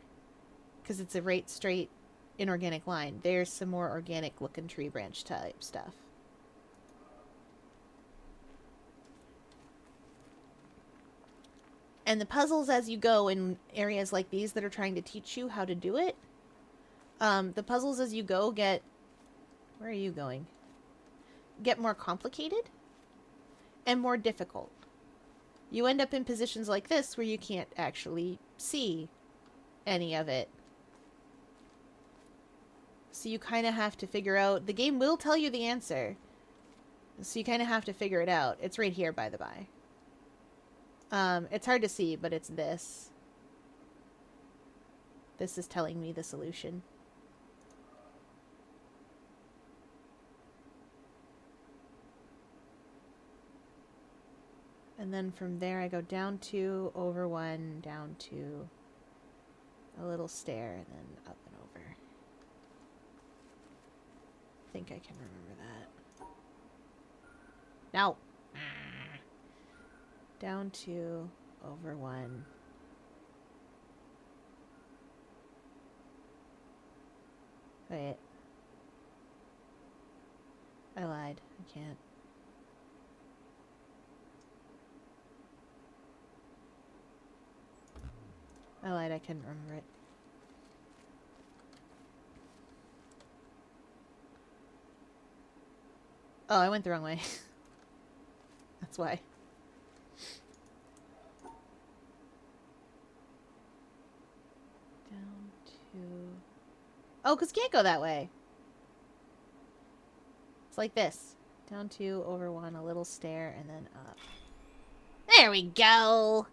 because it's a right straight inorganic line. There's some more organic looking tree branch type stuff. And the puzzles as you go in areas like these that are trying to teach you how to do it, the puzzles as you go get... Where are you going? Get more complicated and more difficult. You end up in positions like this where you can't actually see any of it. So you kind of have to figure out... The game will tell you the answer. So you kind of have to figure it out. It's right here, by the by. It's hard to see, but it's this. This is telling me the solution. And then from there I go down 2, over 1, down 2, a little stair, and then up and over. I think I can remember that. No! Down 2, over 1. Wait. I lied. I can't. I lied. I couldn't remember it. Oh, I went the wrong way. That's why. Down to... Oh, because can't go that way. It's like this. Down 2, over 1, a little stair, and then up. There we go!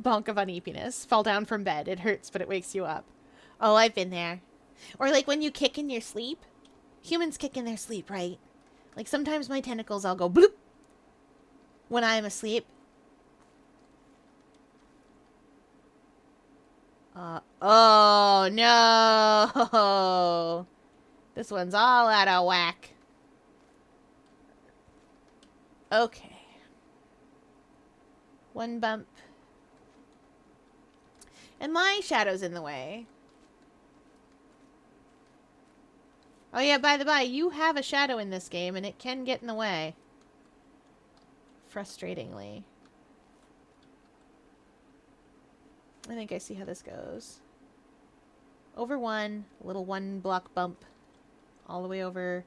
Bonk of uneepiness. Fall down from bed. It hurts, but it wakes you up. Oh, I've been there. Or like when you kick in your sleep. Humans kick in their sleep, right? Like sometimes my tentacles all go bloop when I'm asleep. Oh no! This one's all out of whack. Okay. One bump. And my shadow's in the way. Oh yeah, by the by, you have a shadow in this game, and it can get in the way. Frustratingly. I think I see how this goes. Over 1, a little 1 block bump. All the way over.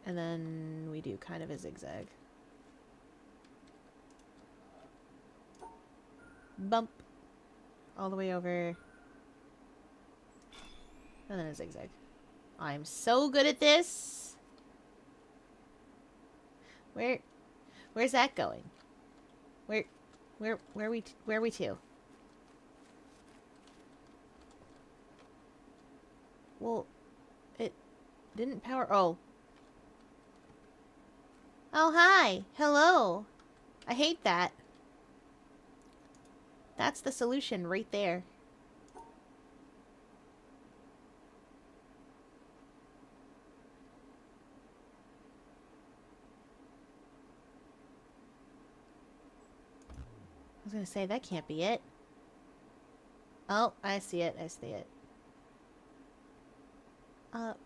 And then we do kind of a zigzag. Bump. All the way over. And then a zigzag. I'm so good at this. Where's that going? Where are we to? Well, it didn't power. Oh. Oh, hi. Hello. I hate that. That's the solution right there. was gonna say, that can't be it. Oh, I see it. I see it. Up.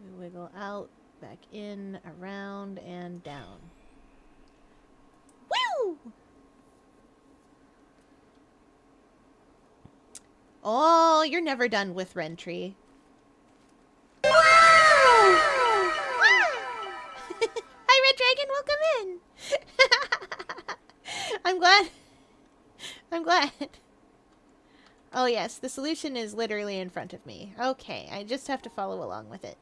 We wiggle out, back in, around, and down. Woo! Oh, you're never done with Rentree. Hi, Red Dragon. Welcome in. I'm glad. I'm glad. Oh, yes. The solution is literally in front of me. Okay. I just have to follow along with it.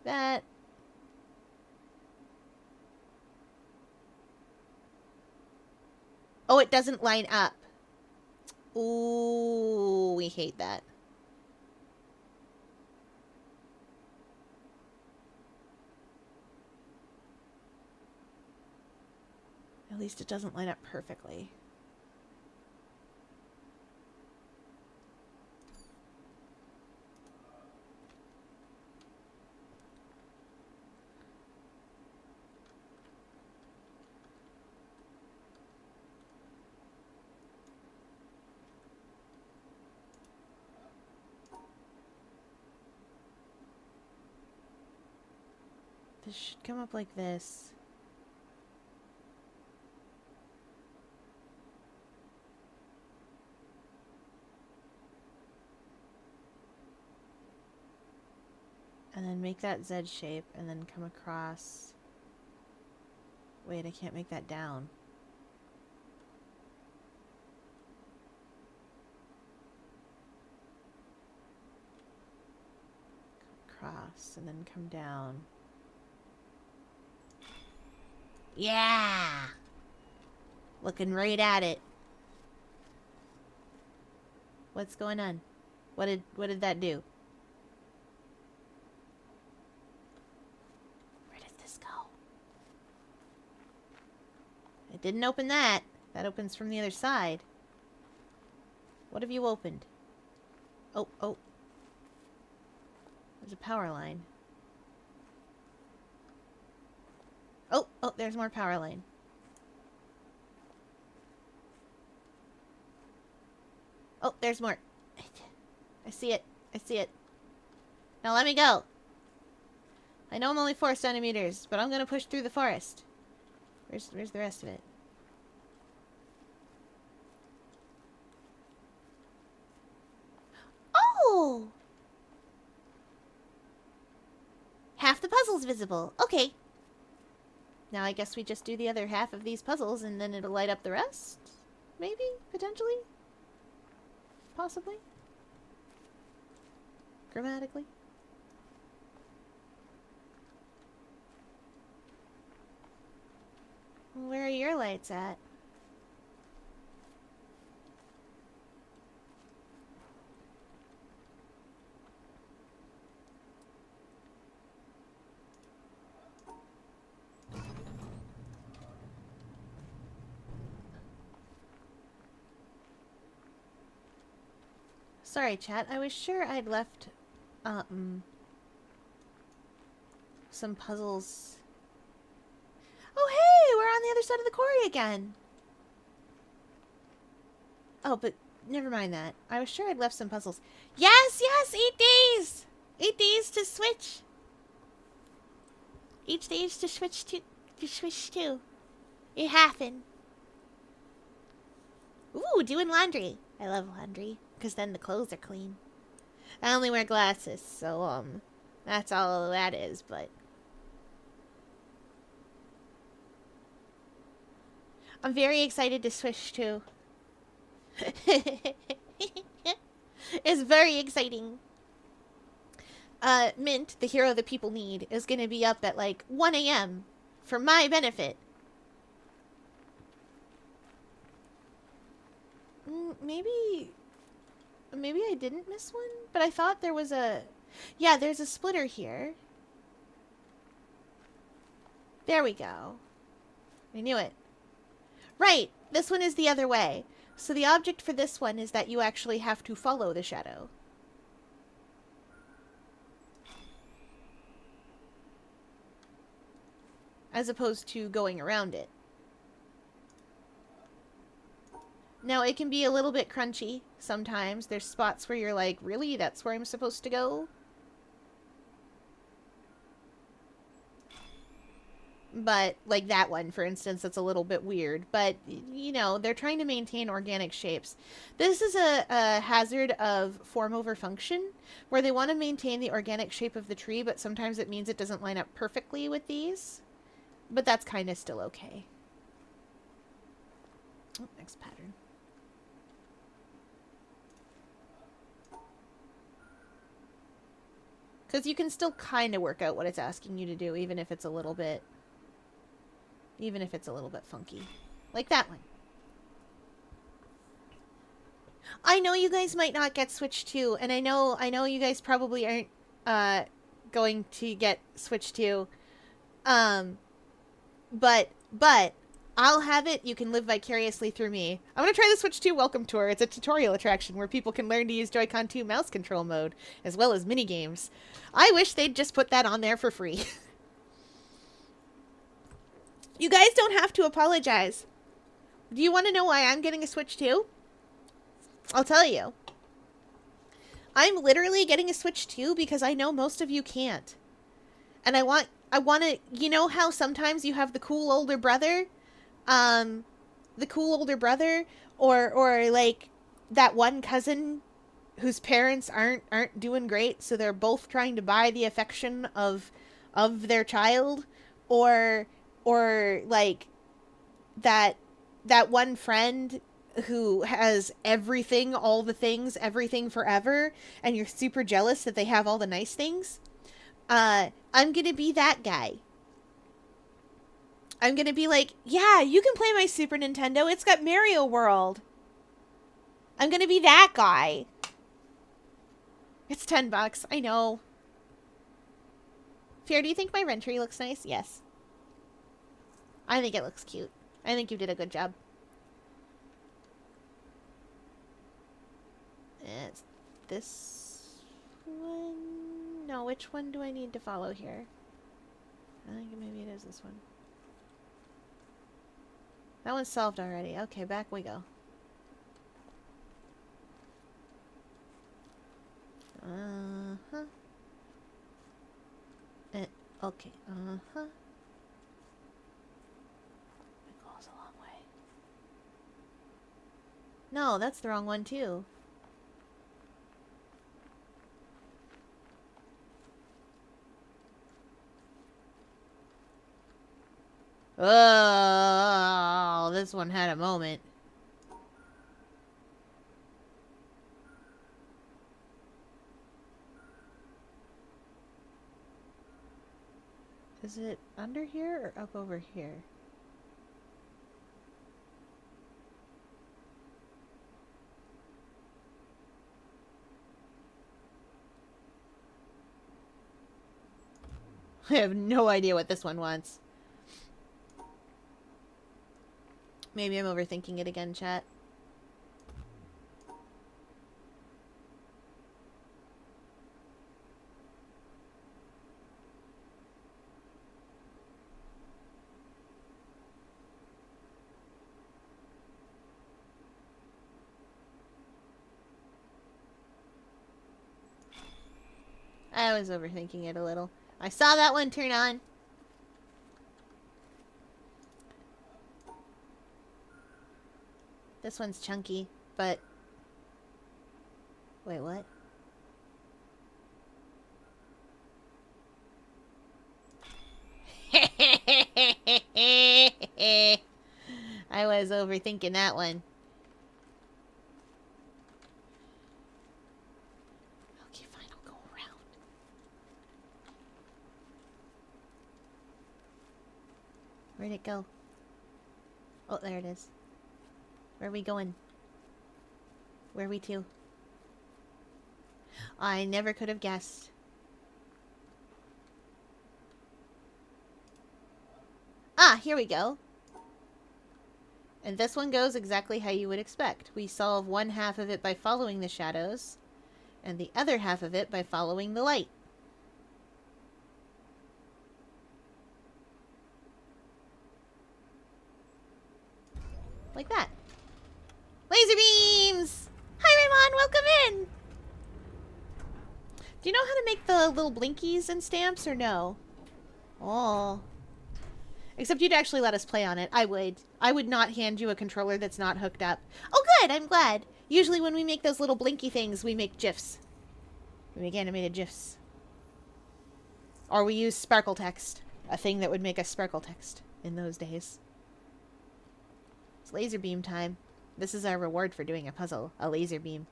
That. Oh, it doesn't line up. Ooh, we hate that. At least it doesn't line up perfectly. This should come up like this. And then make that Z shape and then come across. Wait, I can't make that down. Come across and then come down. Yeah! Looking right at it. What's going on? What did that do? Where did this go? It didn't open that. That opens from the other side. What have you opened? Oh, oh. There's a power line. Oh, oh, there's more power line. Oh, there's more. I see it. I see it. Now let me go. I know I'm only 4 centimeters, but I'm gonna push through the forest. Where's the rest of it? Oh! Half the puzzle's visible. Okay. Now I guess we just do the other half of these puzzles and then it'll light up the rest? Maybe? Potentially? Possibly? Grammatically? Where are your lights at? Sorry, chat. I was sure I'd left, some puzzles. Oh, hey! We're on the other side of the quarry again! Oh, but never mind that. I was sure I'd left some puzzles. Yes, yes! 8 days! 8 days to switch! 8 days to switch to. It happened. Ooh, doing laundry. I love laundry. Because then the clothes are clean. I only wear glasses, so, that's all that is, but... I'm very excited to switch to. It's very exciting. Mint, the hero that people need, is gonna be up at, like, 1 a.m. for my benefit. Maybe I didn't miss one, but I thought there was a... Yeah, there's a splitter here. There we go. I knew it. Right, this one is the other way. So the object for this one is that you actually have to follow the shadow. as opposed to going around it. Now, it can be a little bit crunchy sometimes. There's spots where you're like, really? That's where I'm supposed to go? But, like that one, for instance, that's a little bit weird. But, you know, they're trying to maintain organic shapes. This is a hazard of form over function, where they want to maintain the organic shape of the tree, but sometimes it means it doesn't line up perfectly with these. But that's kind of still okay. Oh, next pattern. Because you can still kind of work out what it's asking you to do, even if it's a little bit funky. Like that one. I know you guys might not get Switch 2, and I know you guys probably aren't going to get Switch 2. But I'll have it. You can live vicariously through me. I'm going to try the Switch 2 Welcome Tour. It's a tutorial attraction where people can learn to use Joy-Con 2 mouse control mode, as well as minigames. I wish they'd just put that on there for free. You guys don't have to apologize. Do you want to know why I'm getting a Switch 2? I'll tell you. I'm literally getting a Switch 2 because I know most of you can't. And I want to, you know how sometimes you have the cool older brother? Or like that one cousin whose parents aren't doing great, so they're both trying to buy the affection of their child, or like that one friend who has everything, all the things, everything forever, and you're super jealous that they have all the nice things. I'm gonna be that guy. I'm gonna be like, yeah, you can play my Super Nintendo. It's got Mario World. I'm gonna be that guy. It's $10. I know. Fear, do you think my Rentry looks nice? Yes. I think it looks cute. I think you did a good job. It's this one. No, which one do I need to follow here? I think maybe it is this one. That one's solved already. Okay, back we go. Uh-huh. Okay, uh-huh. It goes a long way. No, that's the wrong one too. Oh, this one had a moment. Is it under here or up over here? I have no idea what this one wants. Maybe I'm overthinking it again, chat. I was overthinking it a little. I saw that one turn on. This one's chunky, but... Wait, what? I was overthinking that one. Okay, fine, I'll go around. Where'd it go? Oh, there it is. Where are we going? Where are we to? I never could have guessed. Ah, here we go. And this one goes exactly how you would expect. We solve one half of it by following the shadows, and the other half of it by following the light. Like that. Laser beams! Hi, Raymond! Welcome in! Do you know how to make the little blinkies and stamps, or no? Oh. Except you'd actually let us play on it. I would. I would not hand you a controller that's not hooked up. Oh, good! I'm glad. Usually when we make those little blinky things, we make GIFs. We make animated GIFs. Or we use sparkle text. A thing that would make us sparkle text in those days. It's laser beam time. This is our reward for doing a puzzle. A laser beam.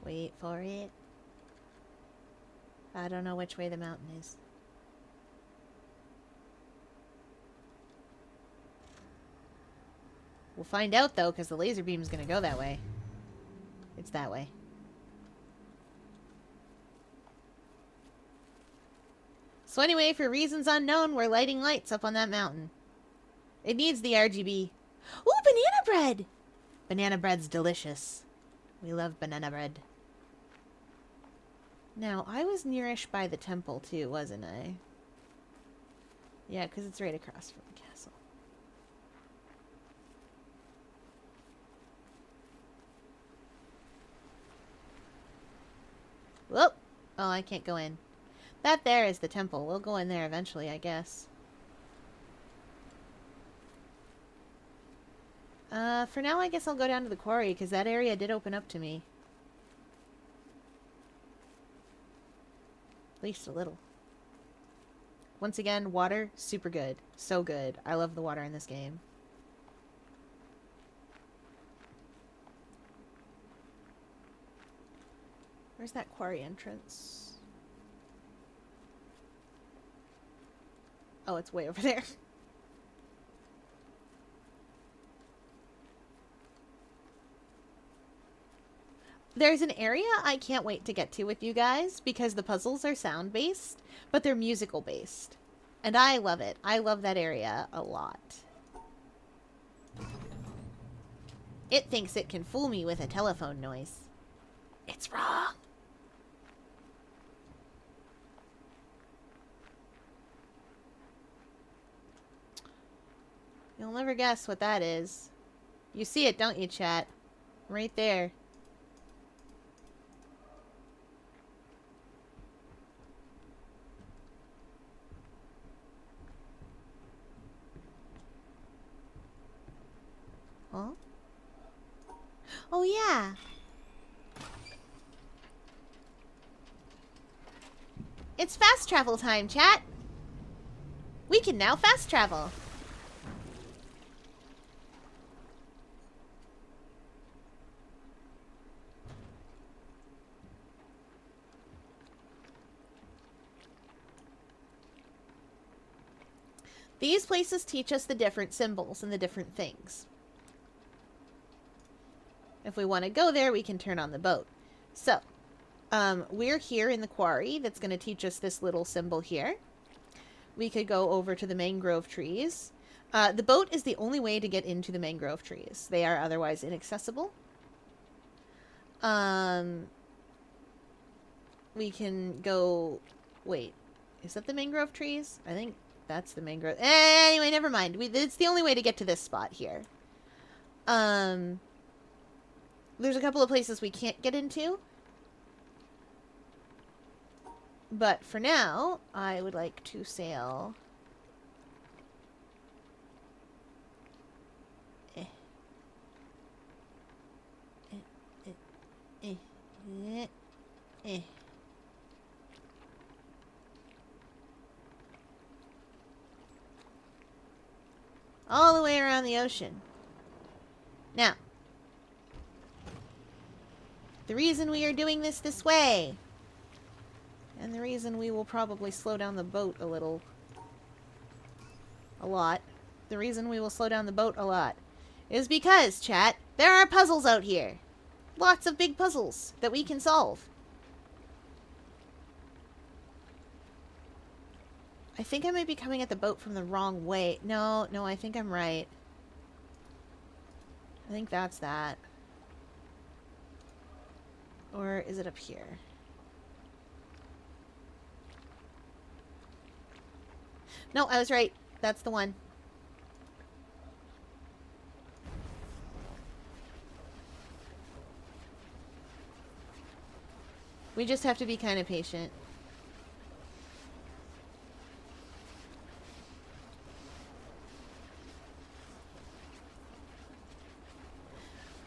Wait for it. I don't know which way the mountain is. We'll find out, though, because the laser beam is going to go that way. It's that way. So anyway, for reasons unknown, we're lighting lights up on that mountain. It needs the RGB. Ooh, banana bread! Banana bread's delicious. We love banana bread. Now, I was nearish by the temple, too, wasn't I? Yeah, because it's right across from the castle. Whoop! Oh, I can't go in. That there is the temple. We'll go in there eventually, I guess. For now, I guess I'll go down to the quarry, because that area did open up to me. At least a little. Once again, water, super good. So good. I love the water in this game. Where's that quarry entrance? Oh, it's way over there. There's an area I can't wait to get to with you guys because the puzzles are sound-based, but they're musical-based. And I love it. I love that area a lot. It thinks it can fool me with a telephone noise. It's wrong. You'll never guess what that is. You see it, don't you, chat? Right there. Huh? Oh, yeah. It's fast travel time, chat. We can now fast travel. These places teach us the different symbols and the different things. If we want to go there, we can turn on the boat. So, we're here in the quarry. That's going to teach us this little symbol here. We could go over to the mangrove trees. The boat is the only way to get into the mangrove trees. They are otherwise inaccessible. We can go... Wait. Is that the mangrove trees? I think that's the mangrove... Anyway, never mind. It's the only way to get to this spot here. There's a couple of places we can't get into. But for now, I would like to sail... all the way around the ocean. Now, the reason we are doing this way, and the reason we will probably slow down the boat a lot, the reason we will slow down the boat a lot, is because, chat, there are puzzles out here. Lots of big puzzles that we can solve. I think I might be coming at the boat from the wrong way. No, I think I'm right. I think that's that. Or is it up here? No, I was right. That's the one. We just have to be kind of patient.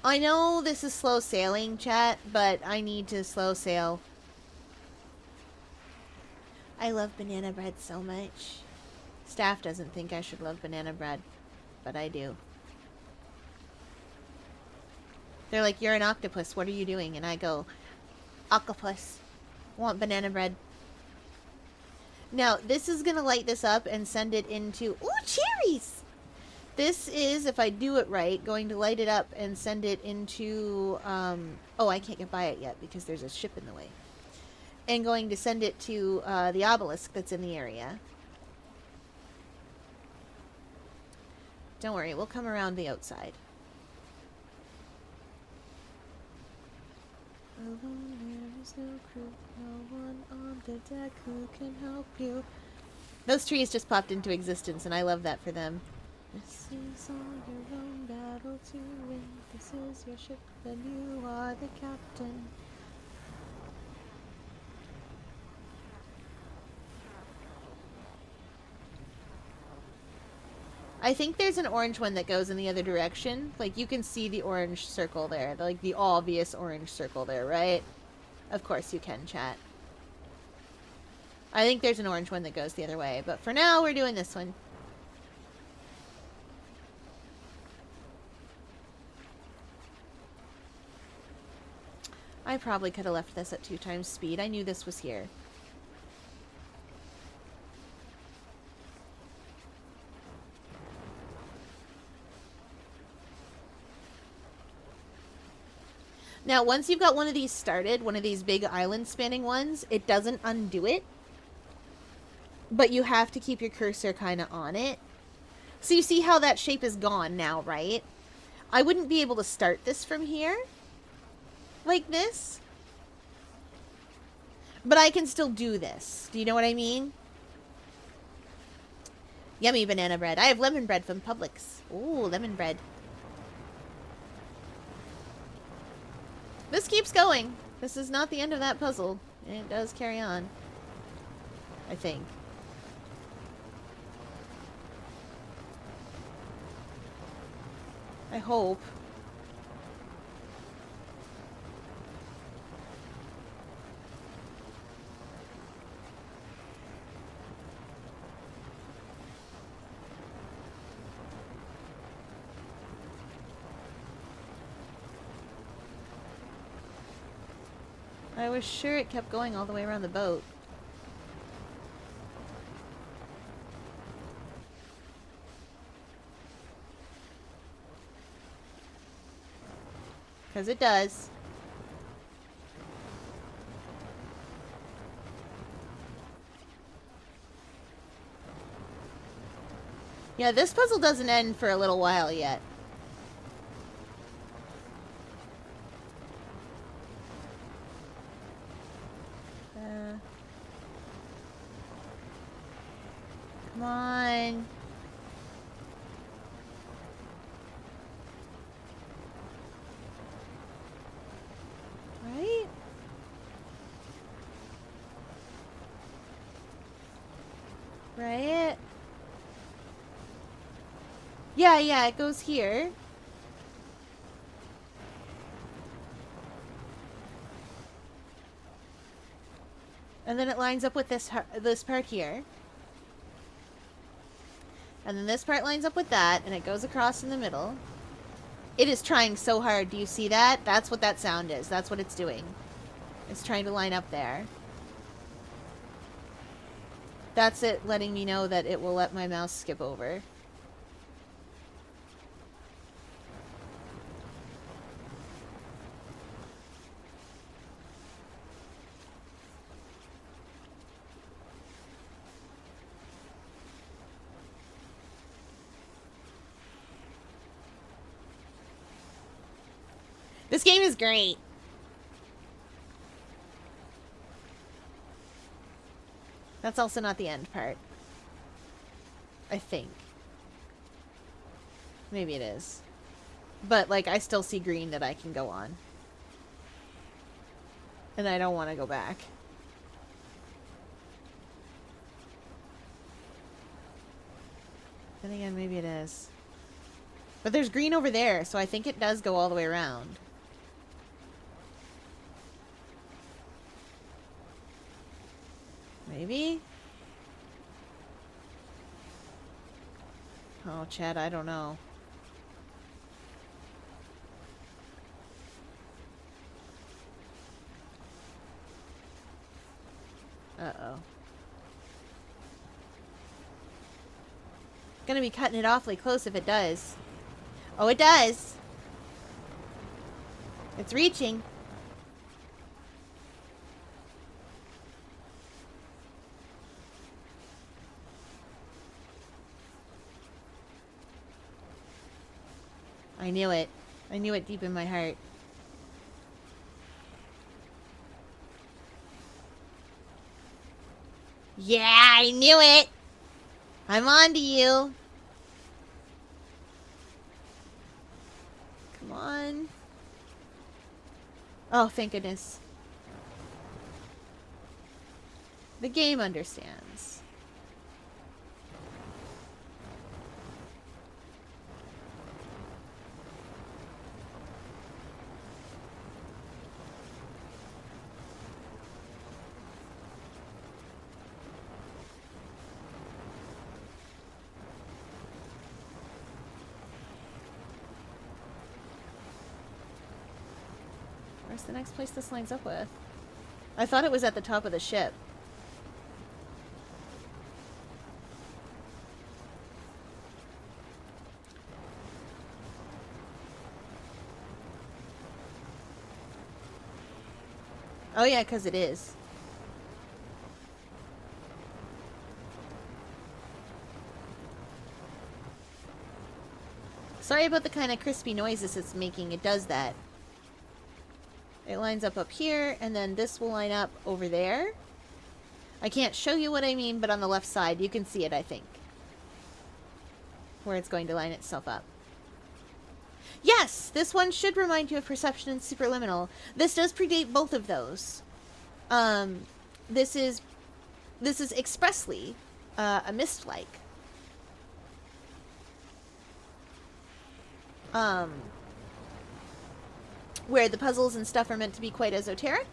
I know this is slow sailing, chat, but I need to slow sail. I love banana bread so much. Staff doesn't think I should love banana bread, but I do. They're like, you're an octopus, what are you doing? And I go, octopus. Want banana bread. Now, this is gonna light this up and send it into... Ooh, cherries! This is, if I do it right, going to light it up and send it into... oh, I can't get by it yet because there's a ship in the way. And going to send it to the obelisk that's in the area. Don't worry, we'll come around the outside. Alone, there is no crew, no one on the deck who can help you. Those trees just popped into existence, and I love that for them. This is all your own battle to win. This is your ship, and you are the captain. I think there's an orange one that goes in the other direction. Like, you can see the orange circle there. Like, the obvious orange circle there, right? Of course you can, chat. I think there's an orange one that goes the other way. But for now, we're doing this one. I probably could have left this at 2 times speed. I knew this was here. Now, once you've got one of these started, one of these big island spanning ones, it doesn't undo it. But you have to keep your cursor kind of on it. So you see how that shape is gone now, right? I wouldn't be able to start this from here. Like this. But I can still do this. Do you know what I mean? Yummy banana bread. I have lemon bread from Publix. Ooh, lemon bread. This keeps going. This is not the end of that puzzle. And it does carry on. I think. I hope. I was sure it kept going all the way around the boat. Because it does. Yeah, this puzzle doesn't end for a little while yet. Come on. Right? Right? Yeah, it goes here. And then it lines up with this part here. And then this part lines up with that, and it goes across in the middle. It is trying so hard. Do you see that? That's what that sound is. That's what it's doing. It's trying to line up there. That's it letting me know that it will let my mouse skip over. This game is great. That's also not the end part. I think. Maybe it is. But, like, I still see green that I can go on. And I don't want to go back. Then again, maybe it is. But there's green over there, so I think it does go all the way around. Maybe? Oh, Chad, I don't know. Uh-oh. Gonna be cutting it awfully close if it does. Oh, it does. It's reaching. I knew it. I knew it deep in my heart. Yeah, I knew it. I'm on to you. Come on. Oh, thank goodness. The game understands. Where's the next place this lines up with? I thought it was at the top of the ship. Oh yeah, 'cause it is. Sorry about the kind of crispy noises it's making. It does that. It lines up here, and then this will line up over there. I can't show you what I mean, but on the left side, you can see it, I think. Where it's going to line itself up. Yes! This one should remind you of Perception and Superliminal. This does predate both of those. This is expressly a Mist-like. Where the puzzles and stuff are meant to be quite esoteric.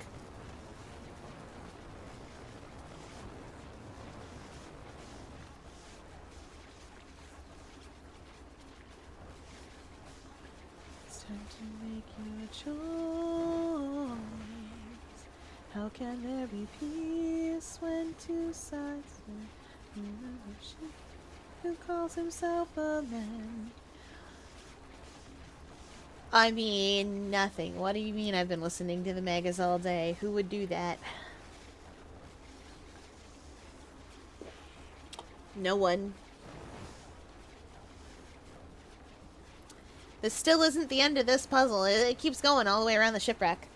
It's time to make you a choice. How can there be peace when two sides in a ship who calls himself a man? I mean, nothing. What do you mean I've been listening to the Magas all day? Who would do that? No one. This still isn't the end of this puzzle. It keeps going all the way around the shipwreck.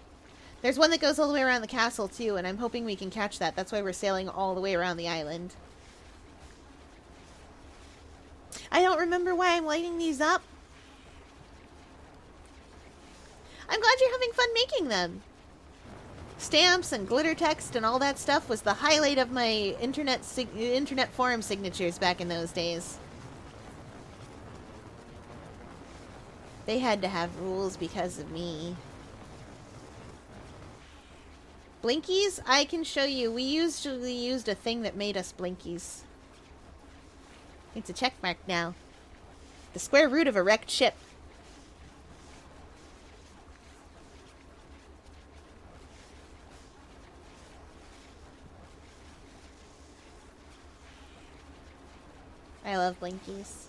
There's one that goes all the way around the castle, too, and I'm hoping we can catch that. That's why we're sailing all the way around the island. I don't remember why I'm lighting these up. I'm glad you're having fun making them. Stamps and glitter text and all that stuff was the highlight of my internet forum signatures back in those days. They had to have rules because of me. Blinkies? I can show you. We usually used a thing that made us blinkies. It's a check mark now. The square root of a wrecked ship. I love blinkies.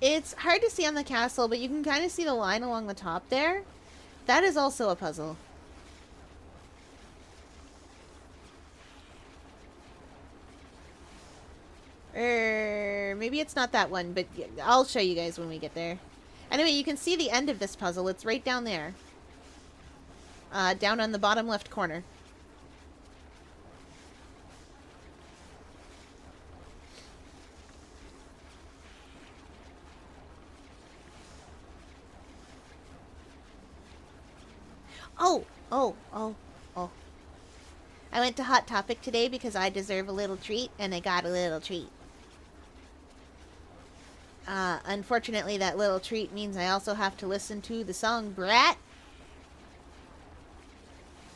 It's hard to see on the castle, but you can kind of see the line along the top there. That is also a puzzle. Maybe it's not that one, but I'll show you guys when we get there. Anyway, you can see the end of this puzzle. It's right down there. Down on the bottom left corner. Oh. I went to Hot Topic today because I deserve a little treat, and I got a little treat. Unfortunately, that little treat means I also have to listen to the song Brat.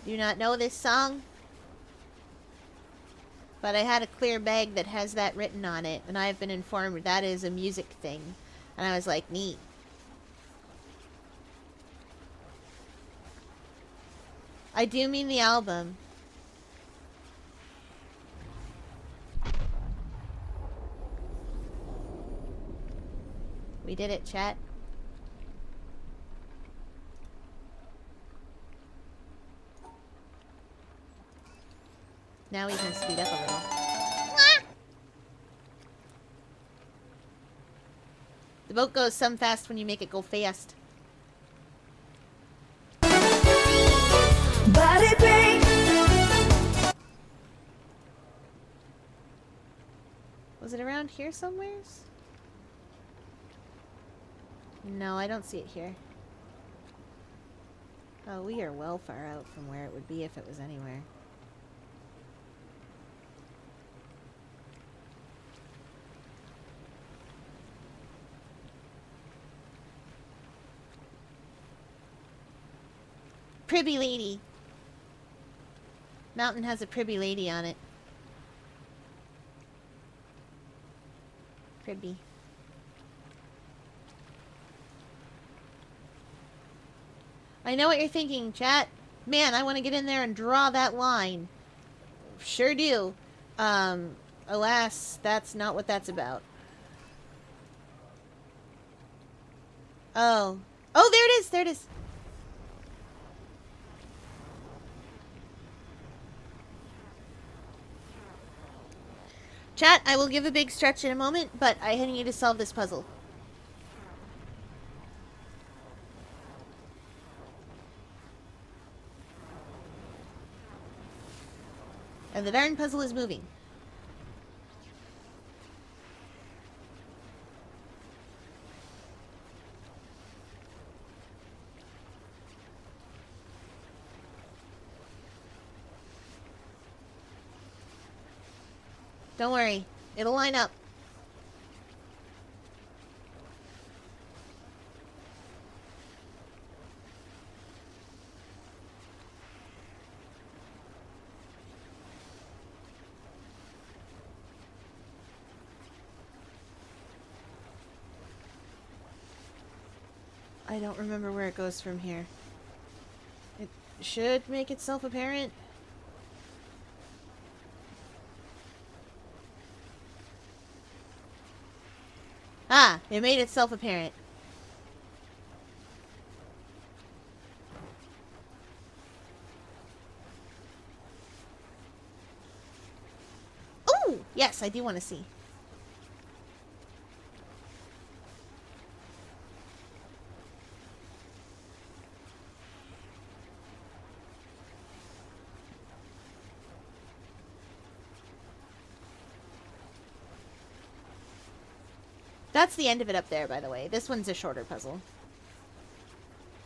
Do not know this song? But I had a clear bag that has that written on it, and I have been informed that is a music thing. And I was like, neat. I do mean the album. We did it, chat. Now we can speed up a little. The boat goes some fast when you make it go fast. Body bang. Was it around here somewheres? No, I don't see it here. Oh, we are well far out from where it would be if it was anywhere. Pribby lady. Mountain has a pribby lady on it. Pribby. I know what you're thinking, chat. Man, I want to get in there and draw that line. Sure do. Alas, that's not what that's about. Oh. Oh, there it is! There it is! Chat, I will give a big stretch in a moment, but I need to solve this puzzle. And the darn puzzle is moving. Don't worry, it'll line up. I don't remember where it goes from here. It should make itself apparent. Ah, it made itself apparent. Oh, yes, I do want to see. That's the end of it up there, by the way. This one's a shorter puzzle.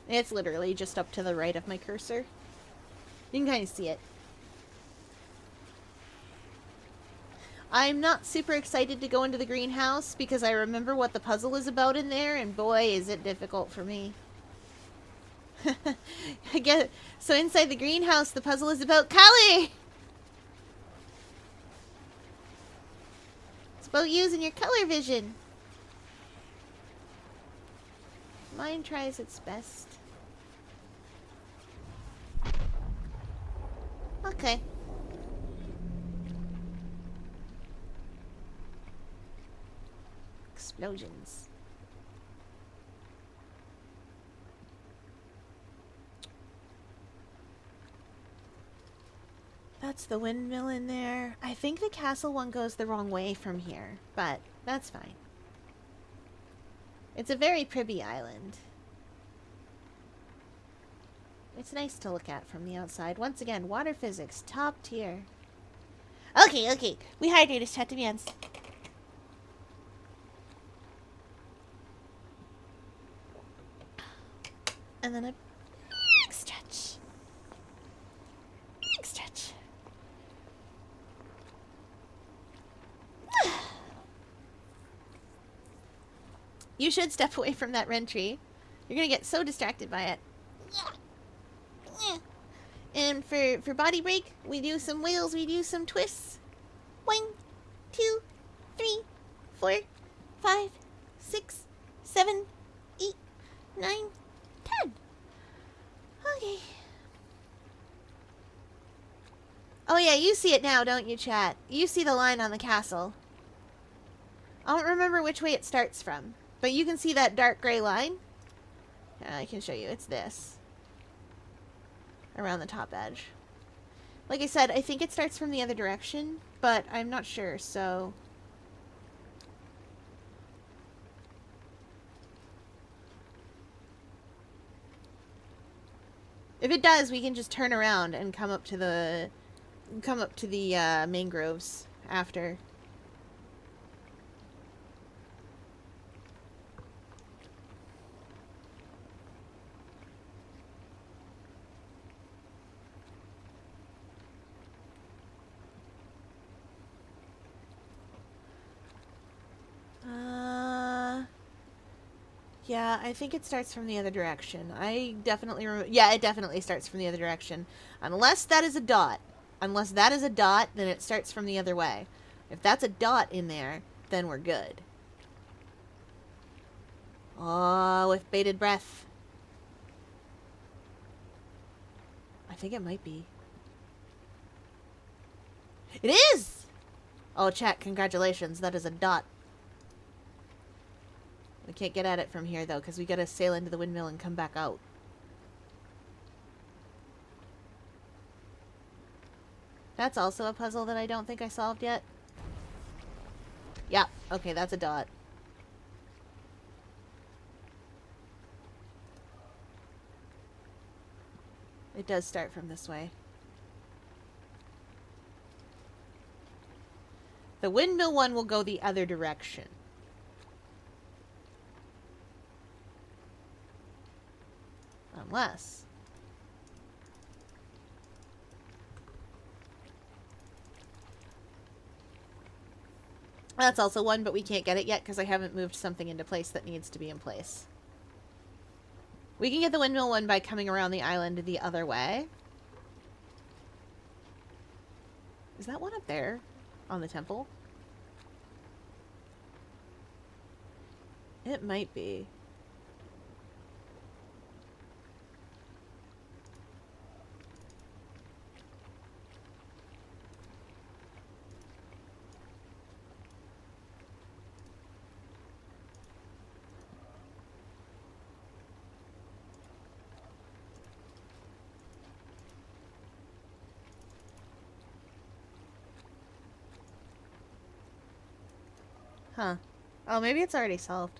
It's literally just up to the right of my cursor. You can kind of see it. I'm not super excited to go into the greenhouse because I remember what the puzzle is about in there, and boy, is it difficult for me. I get it. So inside the greenhouse, the puzzle is about color! It's about using your color vision. Mine tries its best. Okay. Explosions. That's the windmill in there. I think the castle one goes the wrong way from here, but that's fine. It's a very pretty island. It's nice to look at from the outside. Once again, water physics, top tier. Okay, okay. We hydrated, chat to be and then a big stretch. Big stretch. You should step away from that wren tree. You're gonna get so distracted by it. And for body break, we do some wheels, we do some twists. 1, 2, 3, 4, 5, 6, 7, 8, 9, 10. Okay. Oh yeah, you see it now, don't you, chat? You see the line on the castle. I don't remember which way it starts from, but you can see that dark gray line. I can show you. It's this. Around the top edge. Like I said, I think it starts from the other direction, but I'm not sure, so... If it does, we can just turn around and come up to the mangroves after. Yeah, I think it starts from the other direction. I definitely yeah, it definitely starts from the other direction. Unless that is a dot. Unless that is a dot, then it starts from the other way. If that's a dot in there, then we're good. Oh, with bated breath. I think it might be. It is! Oh, chat, congratulations. That is a dot. We can't get at it from here, though, because we gotta sail into the windmill and come back out. That's also a puzzle that I don't think I solved yet. Yeah, okay, that's a dot. It does start from this way. The windmill one will go the other direction. Unless... That's also one, but we can't get it yet because I haven't moved something into place that needs to be in place. We can get the windmill one by coming around the island the other way. Is that one up there on the temple? It might be. Huh. Oh, maybe it's already solved.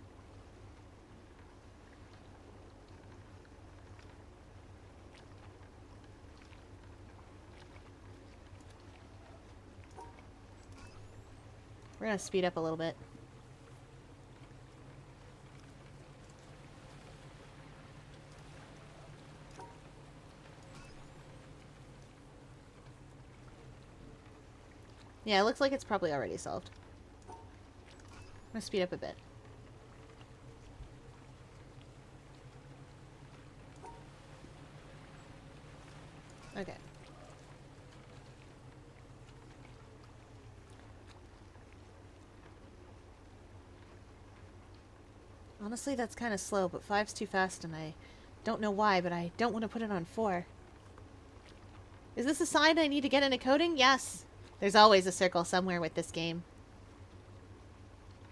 We're gonna speed up a little bit. Yeah, it looks like it's probably already solved. I'm gonna speed up a bit. Okay. Honestly, that's kind of slow, but 5's too fast, and I don't know why, but I don't want to put it on 4. Is this a sign I need to get into coding? Yes. There's always a circle somewhere with this game.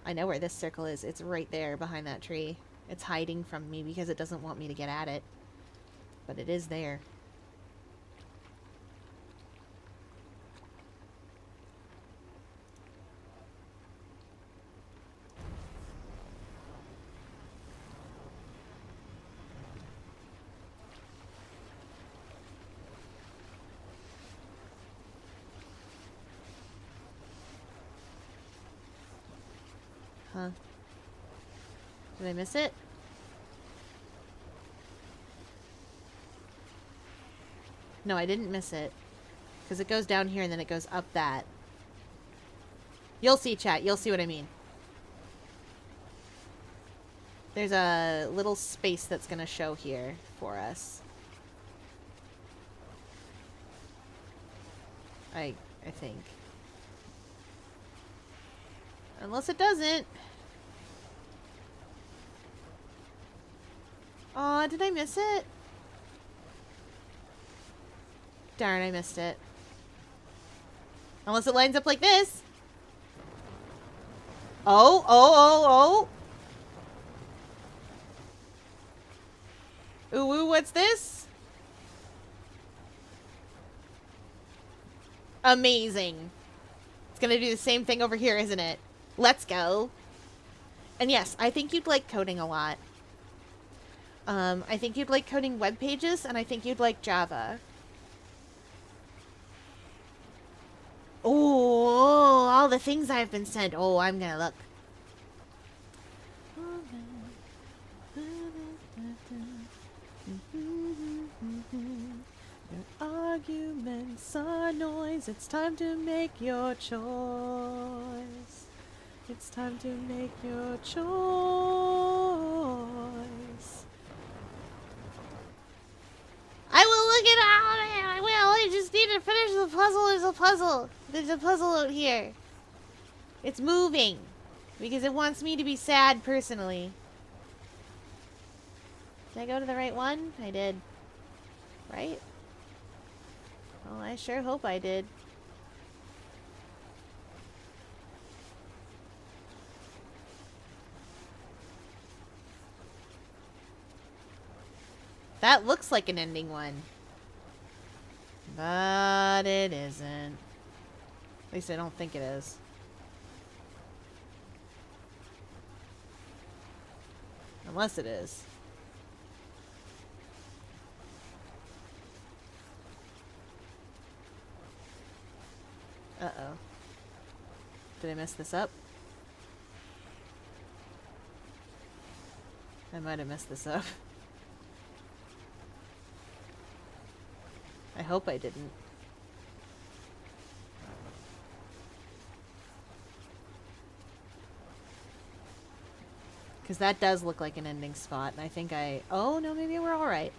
I know where this circle is. It's right there behind that tree. It's hiding from me because it doesn't want me to get at it. But it is there. Huh. Did I miss it? No, I didn't miss it. Because it goes down here and then it goes up that. You'll see, chat. You'll see what I mean. There's a little space that's going to show here for us. I think. Unless it doesn't. Aw, did I miss it? Darn, I missed it. Unless it lines up like this. Oh, oh, oh, oh. Ooh, what's this? Amazing. It's gonna do the same thing over here, isn't it? Let's go. And yes, I think you'd like coding a lot. I think you'd like coding web pages, and I think you'd like Java. Oh, all the things I've been sent. Oh, I'm gonna look. Your arguments are noise. It's time to make your choice. It's time to make your choice. I will look it out. I will. I just need to finish the puzzle. There's a puzzle. There's a puzzle out here. It's moving. Because it wants me to be sad personally. Did I go to the right one? I did. Right? Well, I sure hope I did. That looks like an ending one. But it isn't. At least I don't think it is. Unless it is. Uh-oh. Did I mess this up? I might have messed this up. I hope I didn't. Because that does look like an ending spot, and I think I... Oh, no, maybe we're alright.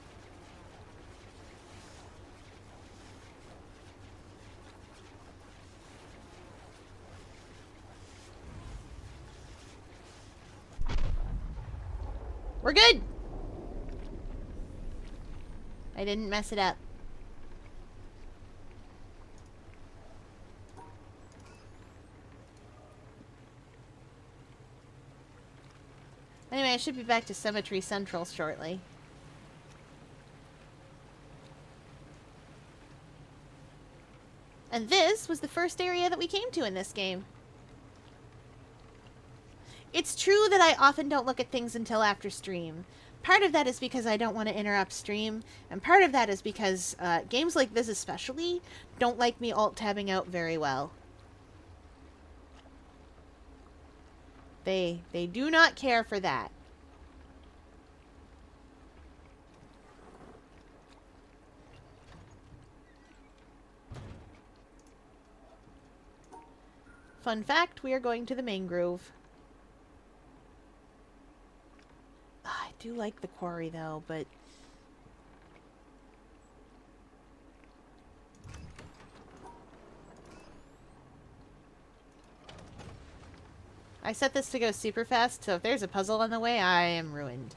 We're good! I didn't mess it up. Anyway, I should be back to Cemetery Central shortly. And this was the first area that we came to in this game. It's true that I often don't look at things until after stream. Part of that is because I don't want to interrupt stream, and part of that is because games like this especially don't like me alt-tabbing out very well. They do not care for that. Fun fact, we are going to the mangrove. I do like the quarry though, but... I set this to go super fast, so if there's a puzzle on the way, I am ruined.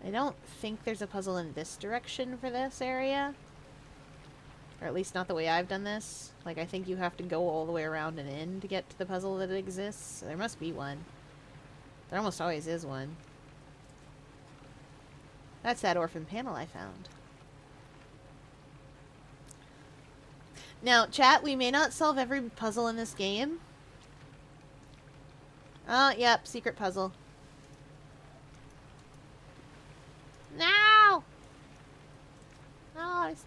I don't think there's a puzzle in this direction for this area. Or at least not the way I've done this. Like, I think you have to go all the way around and in to get to the puzzle that exists. So there must be one. There almost always is one. That's that orphan panel I found. Now, chat, we may not solve every puzzle in this game. Oh, yep, secret puzzle. No!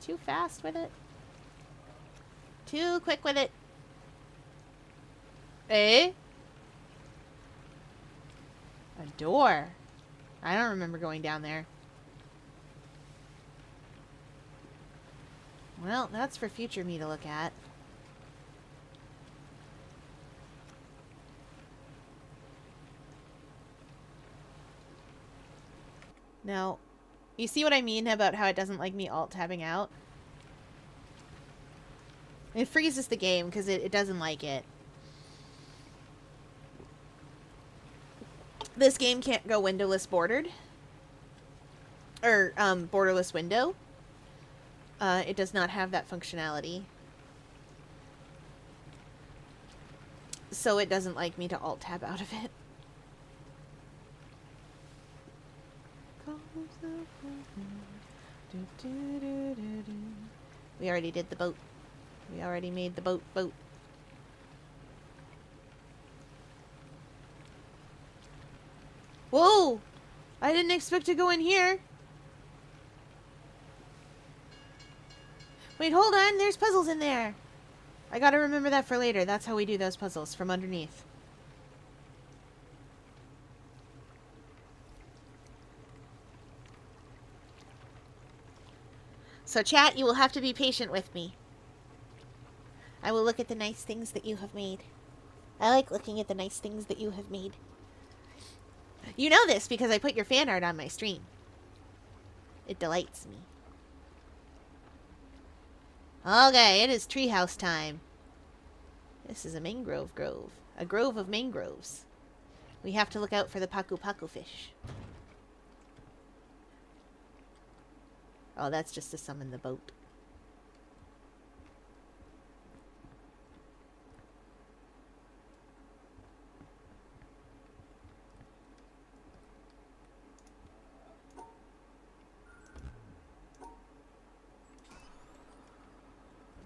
too fast with it. Too quick with it. Eh? A door. I don't remember going down there. Well, that's for future me to look at. Now, you see what I mean about how it doesn't like me alt-tabbing out? It freezes the game because it doesn't like it. This game can't go windowless bordered. Or, borderless window. It does not have that functionality. So it doesn't like me to alt-tab out of it. We already did the boat. We already made the boat. Whoa! I didn't expect to go in here. Wait, hold on. There's puzzles in there. I gotta remember that for later. That's how we do those puzzles, from underneath. So chat, you will have to be patient with me. I will look at the nice things that you have made. I like looking at the nice things that you have made. You know this because I put your fan art on my stream. It delights me. Okay, it is treehouse time. This is a mangrove grove. A grove of mangroves. We have to look out for the Paku Paku fish. Oh, that's just to summon the boat.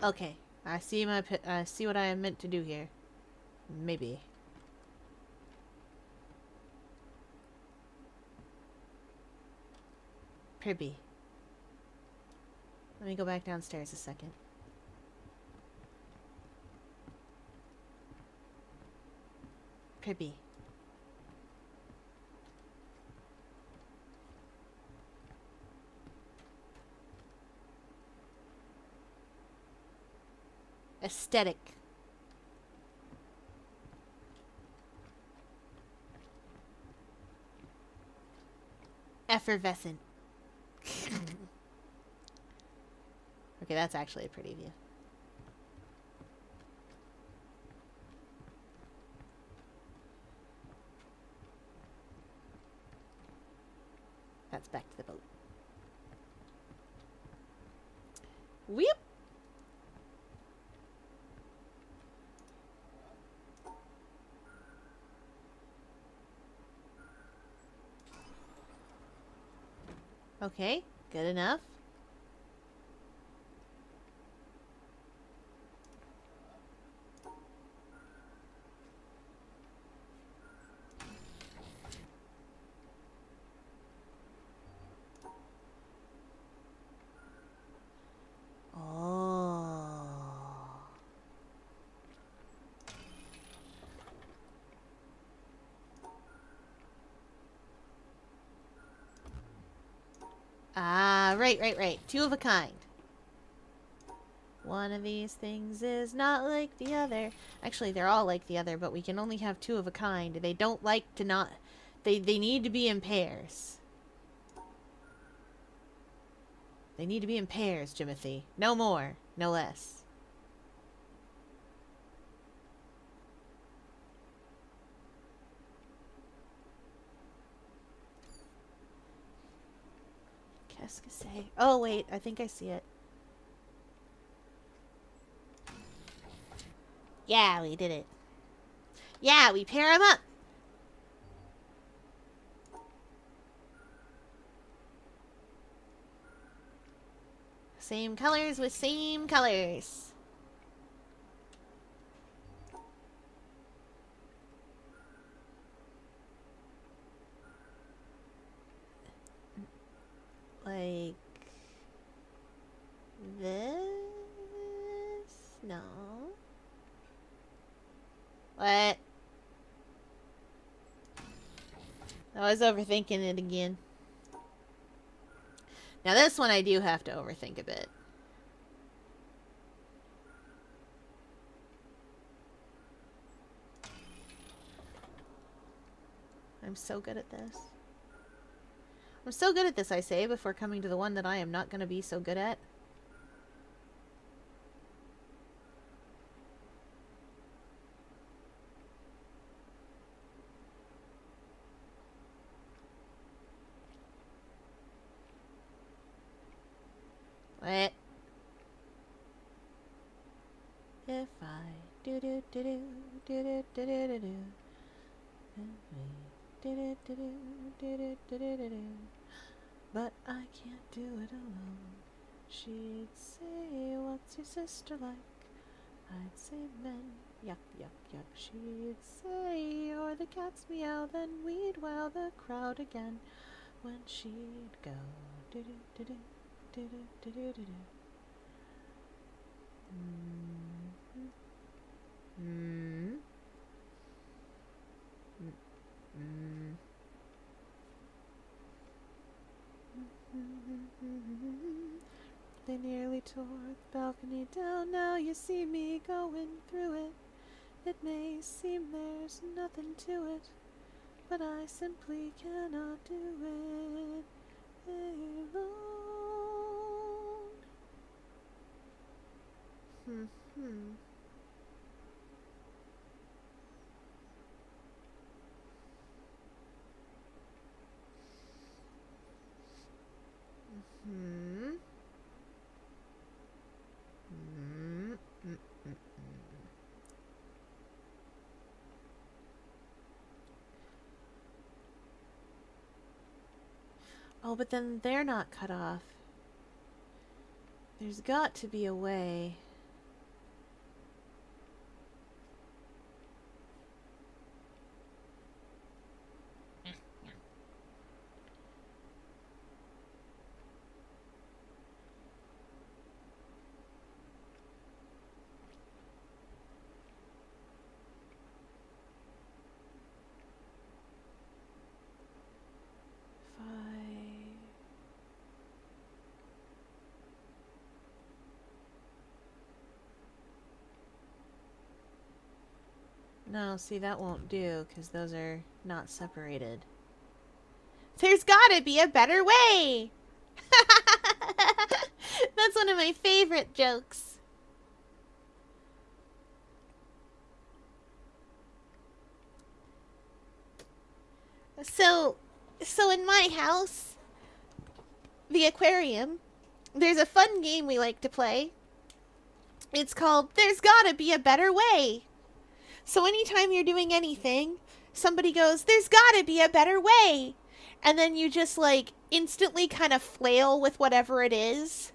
Okay, I see what I am meant to do here. Maybe. Pribby. Let me go back downstairs a second. Pribby. Aesthetic. Effervescent. Okay, that's actually a pretty view. That's back to the boat. Whoop! Okay, good enough. Oh. Ah, right. Two of a kind. One of these things is not like the other. Actually, they're all like the other, but we can only have two of a kind. They don't like to not... They need to be in pairs. They need to be in pairs, Jimothy. No more, no less. Qu'est-ce que c'est? Oh, wait, I think I see it. Yeah, we did it. Yeah, we pair them up. Same colors with same colors. Like this? No. What? I was overthinking it again. Now this one I do have to overthink a bit. I'm so good at this. I'm so good at this, I say, before coming to the one that I am not going to be so good at. What? If I do do do do do do do do do do. But I can't do it alone. She'd say, what's your sister like? I'd say, men, yuck, yuck, yuck. She'd say, you're the cat's meow. Then we'd wow the crowd again. When she'd go, do-do-do-do, do-do-do-do-do-do. They nearly tore the balcony down. Now you see me going through it. It may seem there's nothing to it, but I simply cannot do it alone. Oh, but then they're not cut off. There's got to be a way. No, see, that won't do, because those are not separated. There's gotta be a better way! That's one of my favorite jokes. So in my house, the aquarium, there's a fun game we like to play. It's called There's Gotta Be a Better Way. So anytime you're doing anything, somebody goes, there's gotta be a better way. And then you just like instantly kind of flail with whatever it is.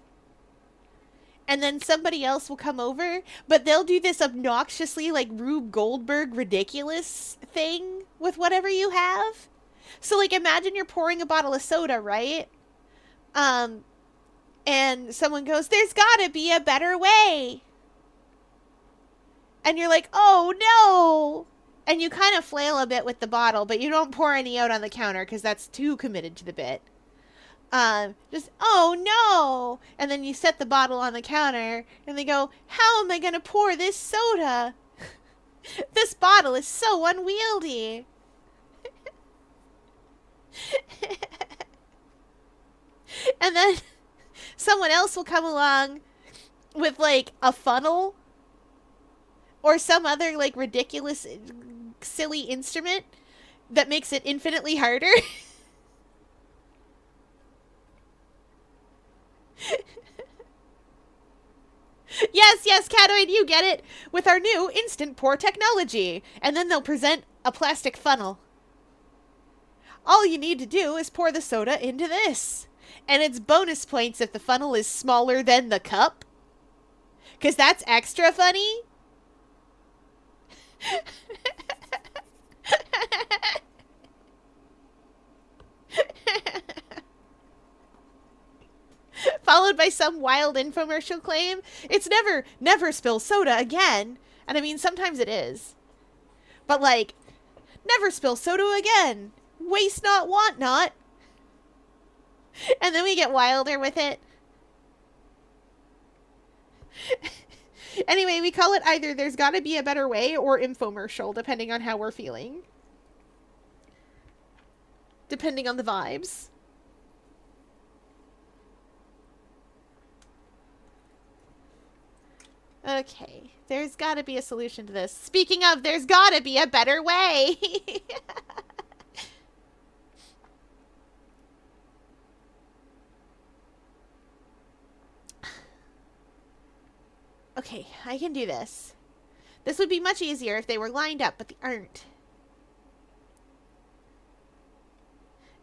And then somebody else will come over, but they'll do this obnoxiously like Rube Goldberg ridiculous thing with whatever you have. So like imagine you're pouring a bottle of soda, right? And someone goes, there's gotta be a better way. And you're like, oh no! And you kind of flail a bit with the bottle, but you don't pour any out on the counter because that's too committed to the bit. Just, oh no! And then you set the bottle on the counter, and they go, how am I going to pour this soda? This bottle is so unwieldy. And then someone else will come along with like a funnel or some other like ridiculous silly instrument that makes it infinitely harder. Yes, Catoid, you get it. With our new instant pour technology. And then they'll present a plastic funnel. All you need to do is pour the soda into this. And it's bonus points if the funnel is smaller than the cup. 'Cause that's extra funny. followed by some wild infomercial claim. It's never spill soda again. And I mean, sometimes it is. But like, never spill soda again. Waste not, want not. And then we get wilder with it. Anyway, we call it either There's Gotta Be a Better Way or infomercial, depending on how we're feeling. Depending on the vibes. Okay, there's gotta be a solution to this. Speaking of, there's gotta be a better way! Okay, I can do this. This would be much easier if they were lined up, but they aren't.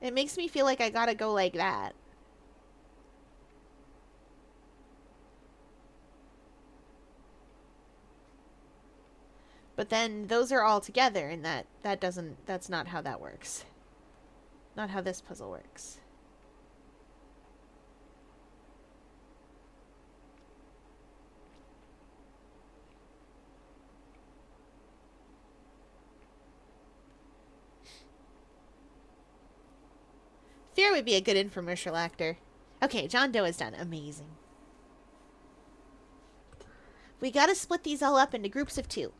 It makes me feel like I gotta go like that. But then those are all together, and that's not how that works. Not how this puzzle works. Fear would be a good infomercial actor. Okay, John Doe is done. Amazing. We gotta split these all up into groups of 2.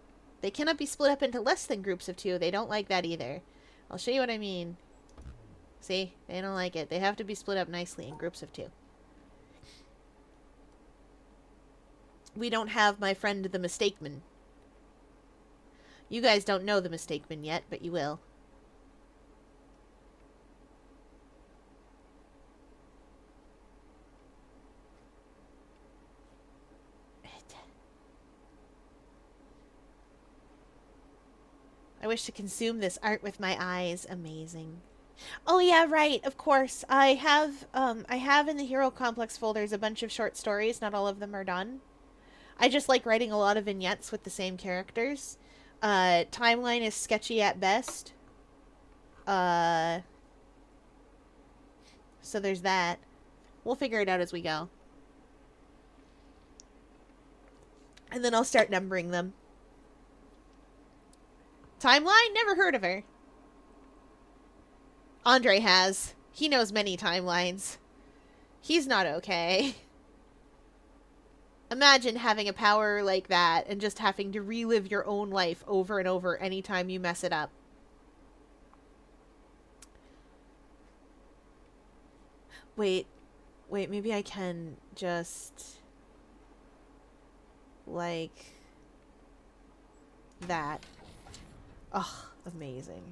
They cannot be split up into less than groups of 2. They don't like that either. I'll show you what I mean. See? They don't like it. They have to be split up nicely in groups of 2. We don't have my friend the Mistakeman. You guys don't know the Mistakeman yet, but you will. I wish to consume this art with my eyes. Amazing. Oh yeah, right. Of course. I have in the Hero Complex folders a bunch of short stories. Not all of them are done. I just like writing a lot of vignettes with the same characters. Timeline is sketchy at best. So there's that. We'll figure it out as we go. And then I'll start numbering them. Timeline? Never heard of her. Andre has. He knows many timelines. He's not okay. Imagine having a power like that and just having to relive your own life over and over anytime you mess it up. Wait, maybe I can just... like... that. Oh, amazing.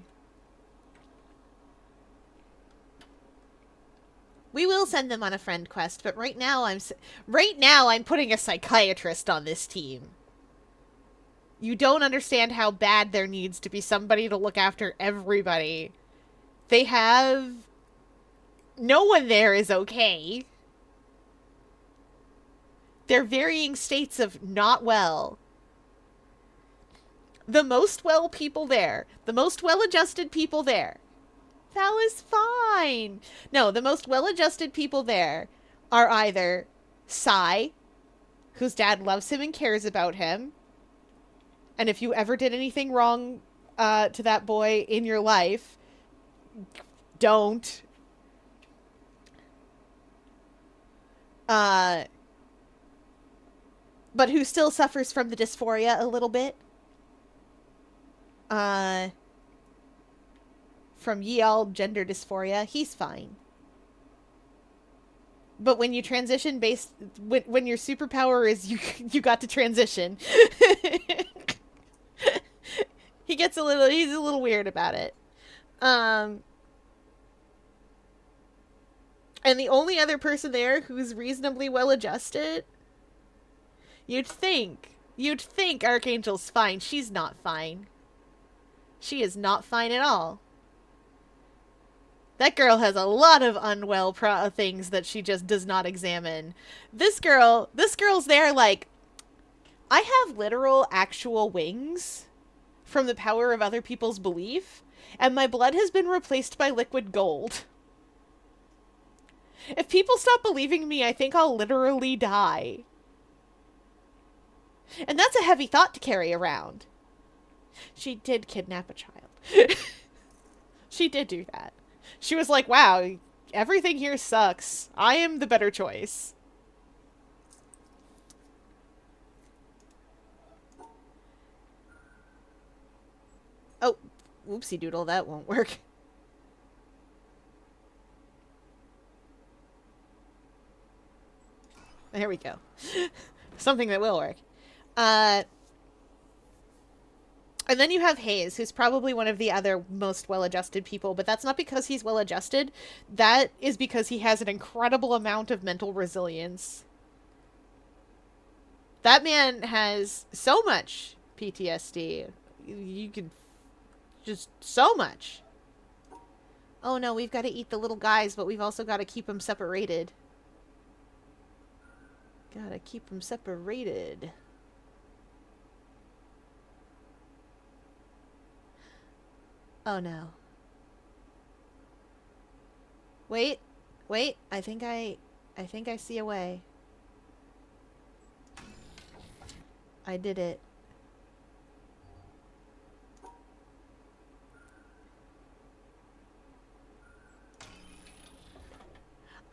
We will send them on a friend quest, but right now I'm putting a psychiatrist on this team. You don't understand how bad there needs to be somebody to look after everybody. They have... no one there is okay. They're varying states of not well. The most well people there, the most well-adjusted people there. That was fine. No, the most well-adjusted people there are either Sai, whose dad loves him and cares about him. And if you ever did anything wrong to that boy in your life, don't. But who still suffers from the dysphoria a little bit. From ye olde gender dysphoria, he's fine. But when you transition based... when your superpower is you got to transition. He's a little weird about it. And the only other person there who's reasonably well adjusted... You'd think Archangel's fine. She's not fine. She is not fine at all. That girl has a lot of unwell things that she just does not examine. This girl's there like, I have literal actual wings from the power of other people's belief, and my blood has been replaced by liquid gold. If people stop believing me, I think I'll literally die. And that's a heavy thought to carry around. She did kidnap a child. She did do that. She was like, wow, everything here sucks. I am the better choice. Oh, whoopsie doodle, that won't work. There we go. Something that will work. And then you have Hayes, who's probably one of the other most well-adjusted people, but that's not because he's well-adjusted. That is because he has an incredible amount of mental resilience. That man has so much PTSD. You can... just so much. Oh no, we've got to eat the little guys, but we've also got to keep them separated. Gotta keep them separated. Oh no. Wait. I think I see a way. I did it.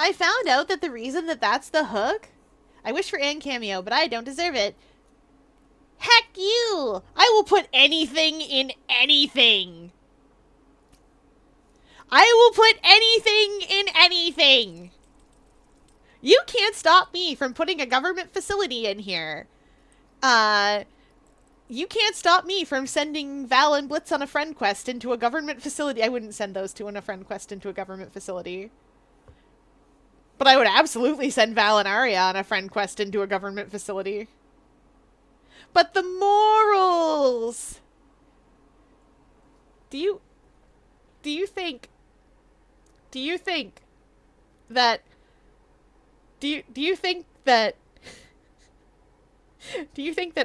I found out that the reason that that's the hook... I wish for Anne cameo, but I don't deserve it. Heck you! I will put anything in anything. I will put anything in anything. You can't stop me from putting a government facility in here. You can't stop me from sending Val and Blitz on a friend quest into a government facility. I wouldn't send those two on a friend quest into a government facility. But I would absolutely send Val and Arya on a friend quest into a government facility. But the morals! Do you think that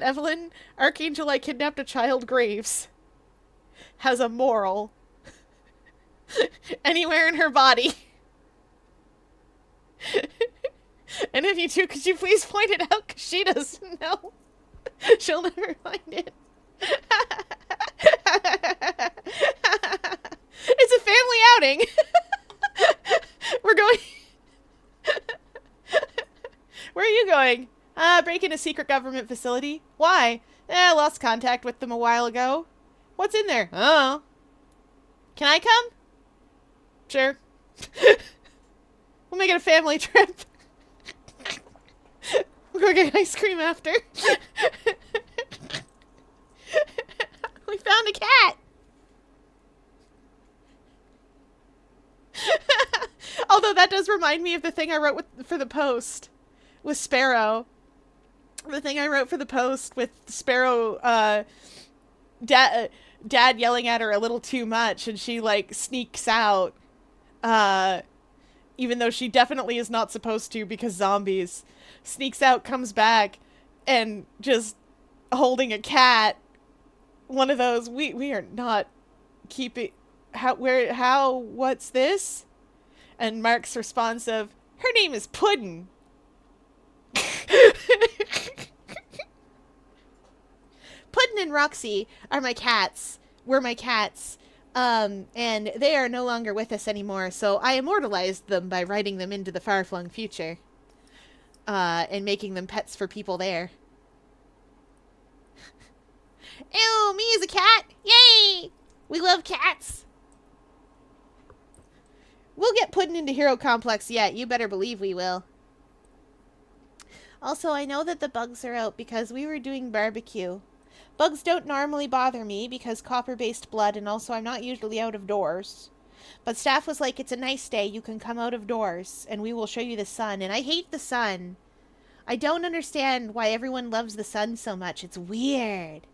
Evelyn, Archangel I Kidnapped a Child Graves, has a moral anywhere in her body? And if you do, could you please point it out? Because she doesn't know. She'll never find it. It's a family outing. We're going... Where are you going? Break in a secret government facility. Why? I lost contact with them a while ago. What's in there? Oh. Can I come? Sure. We'll make it a family trip. We'll go get ice cream after. We found a cat. Although that does remind me of the thing I wrote for the post with Sparrow. The thing I wrote for the post with Sparrow, dad yelling at her a little too much, and she like sneaks out. Even though she definitely is not supposed to because zombies. Sneaks out, comes back, and just holding a cat. One of those, we are not keeping... what's this? And Mark's response of, her name is Puddin'. Puddin' and Roxy are my cats. Were my cats. And they are no longer with us anymore, so I immortalized them by writing them into the far-flung future. And making them pets for people there. Ew, me as a cat! Yay! We love cats! We'll get Puddin' into Hero Complex yet, you better believe we will. Also, I know that the bugs are out because we were doing barbecue. Bugs don't normally bother me because copper-based blood, and also I'm not usually out of doors. But staff was like, it's a nice day, you can come out of doors, and we will show you the sun. And I hate the sun. I don't understand why everyone loves the sun so much. It's weird.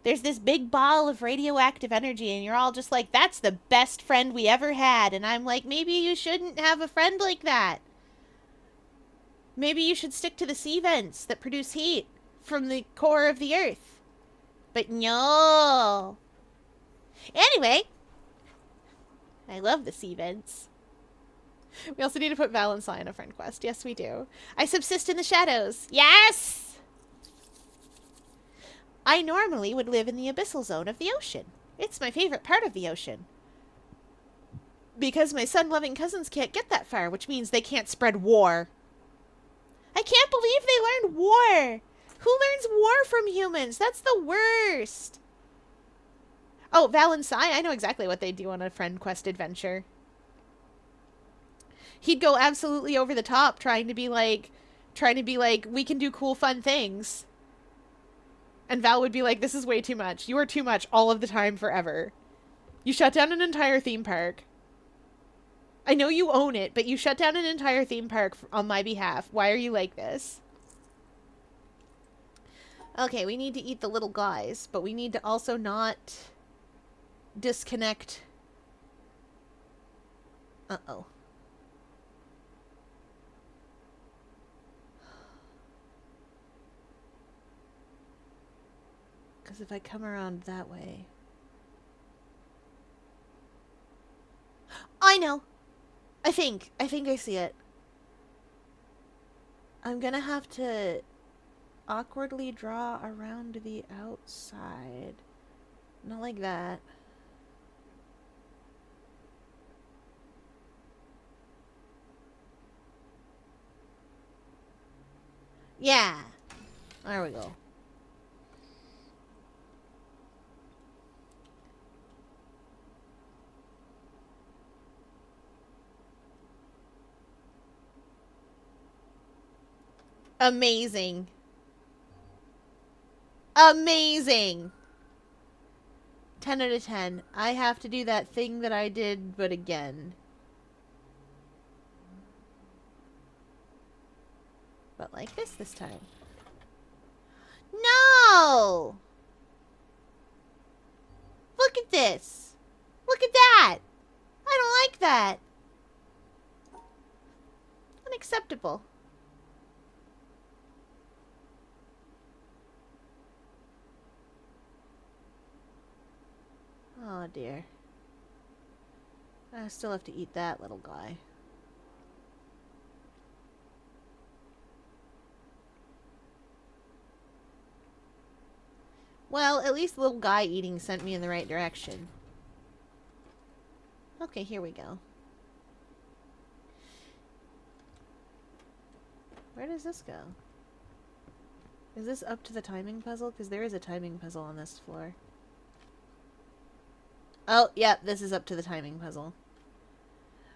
There's this big ball of radioactive energy, and you're all just like, that's the best friend we ever had. And I'm like, maybe you shouldn't have a friend like that. Maybe you should stick to the sea vents that produce heat from the core of the earth. But no. Anyway, I love the sea vents. We also need to put Val and Sai in a friend quest. Yes, we do. I subsist in the shadows. Yes! I normally would live in the abyssal zone of the ocean. It's my favorite part of the ocean. Because my sun-loving cousins can't get that far, which means they can't spread war. I can't believe they learned war! Who learns war from humans? That's the worst! Oh, Val and Sai, I know exactly what they'd do on a friend quest adventure. He'd go absolutely over the top trying to be like, we can do cool, fun things. And Val would be like, this is way too much. You are too much all of the time forever. You shut down an entire theme park. I know you own it, but you shut down an entire theme park on my behalf. Why are you like this? Okay, we need to eat the little guys, but we need to also not disconnect. Uh-oh. Because if I come around that way... I know! I think I see it. I'm gonna have to awkwardly draw around the outside. Not like that. Yeah! There we go. Amazing. Amazing. 10 out of 10. I have to do that thing that I did, but again. But like this time. No! Look at this. Look at that. I don't like that. Unacceptable. Oh dear. I still have to eat that little guy. Well, at least the little guy eating sent me in the right direction. Okay, here we go. Where does this go? Is this up to the timing puzzle? Because there is a timing puzzle on this floor. Oh, yeah, this is up to the timing puzzle.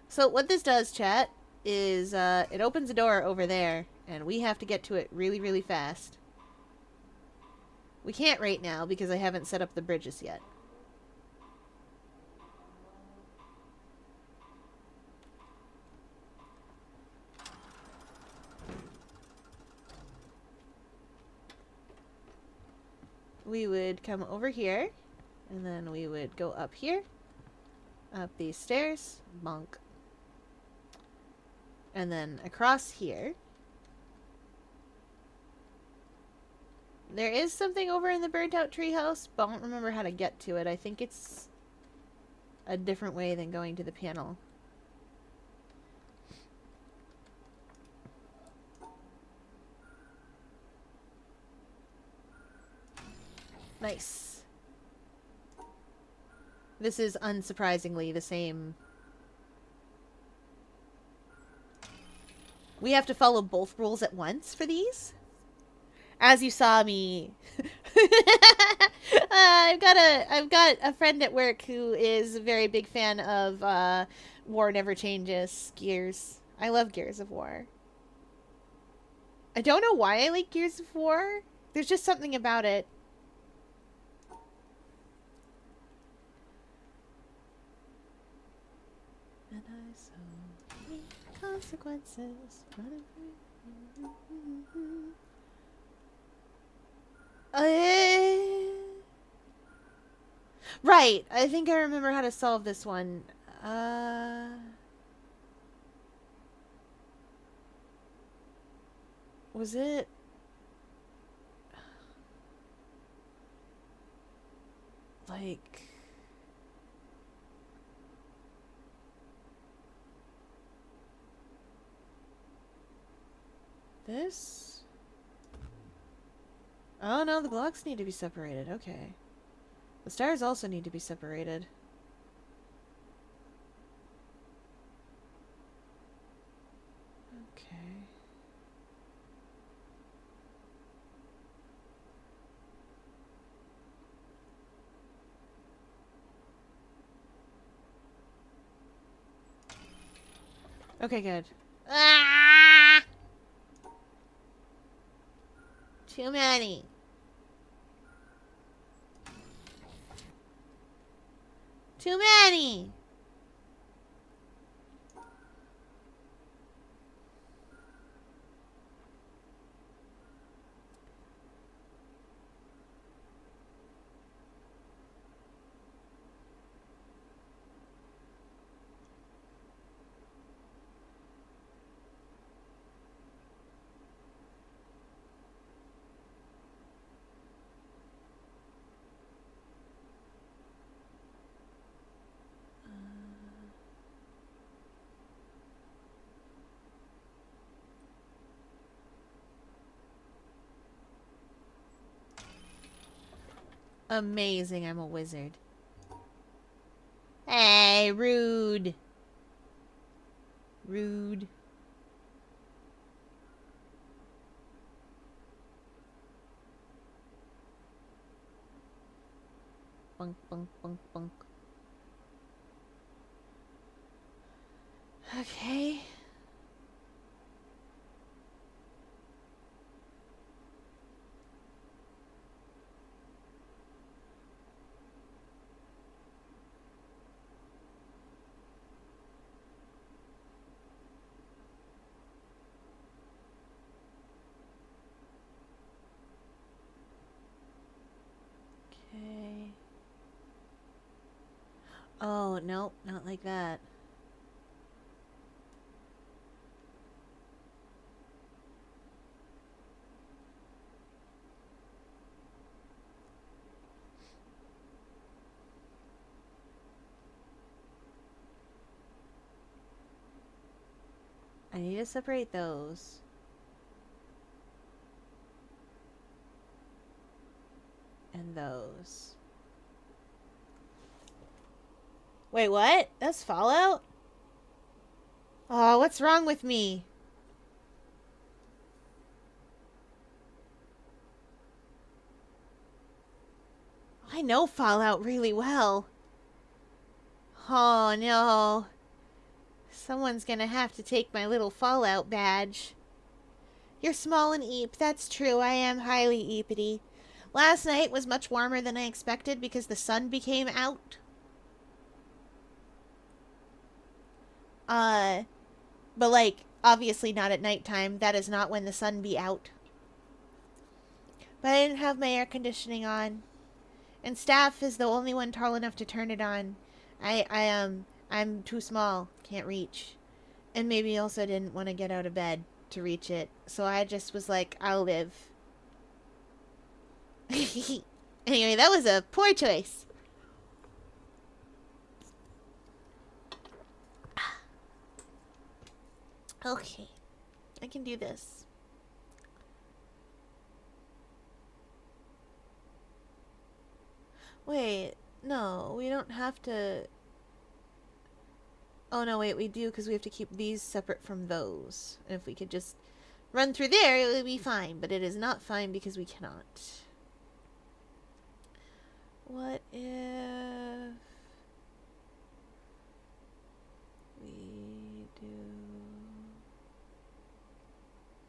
So what this does, chat, is it opens a door over there, and we have to get to it really, really fast. We can't right now because I haven't set up the bridges yet. We would come over here. And then we would go up here, up these stairs, bonk. And then across here. There is something over in the burnt out treehouse, but I don't remember how to get to it. I think it's a different way than going to the panel. Nice. This is unsurprisingly the same. We have to follow both rules at once for these. As you saw me, I've got a friend at work who is a very big fan of War Never Changes, Gears. I love Gears of War. I don't know why I like Gears of War. There's just something about it. And I saw the consequences. Right. I think I remember how to solve this one. Was it? Like... This? Oh no, the blocks need to be separated. Okay. The stars also need to be separated. Okay. Okay, good. Ah! Too many. Too many. Amazing, I'm a wizard. Hey, rude. Rude. Bunk, bunk, bunk, bunk. Okay. Okay. Oh, nope, not like that. I need to separate those. And those. Wait, what? That's Fallout? Oh, what's wrong with me? I know Fallout really well. Oh, no. Someone's gonna have to take my little Fallout badge. You're small and eep. That's true. I am highly eepity. Last night was much warmer than I expected because the sun became out. But like, obviously not at nighttime. That is not when the sun be out. But I didn't have my air conditioning on. And Staff is the only one tall enough to turn it on. I'm too small. Can't reach. And maybe also didn't want to get out of bed to reach it. So I just was like, I'll live. Anyway, that was a poor choice. Okay. I can do this. Wait, no, we don't have to... Oh, no, wait, we do, because we have to keep these separate from those. And if we could just run through there, it would be fine. But it is not fine because we cannot. What if... we do...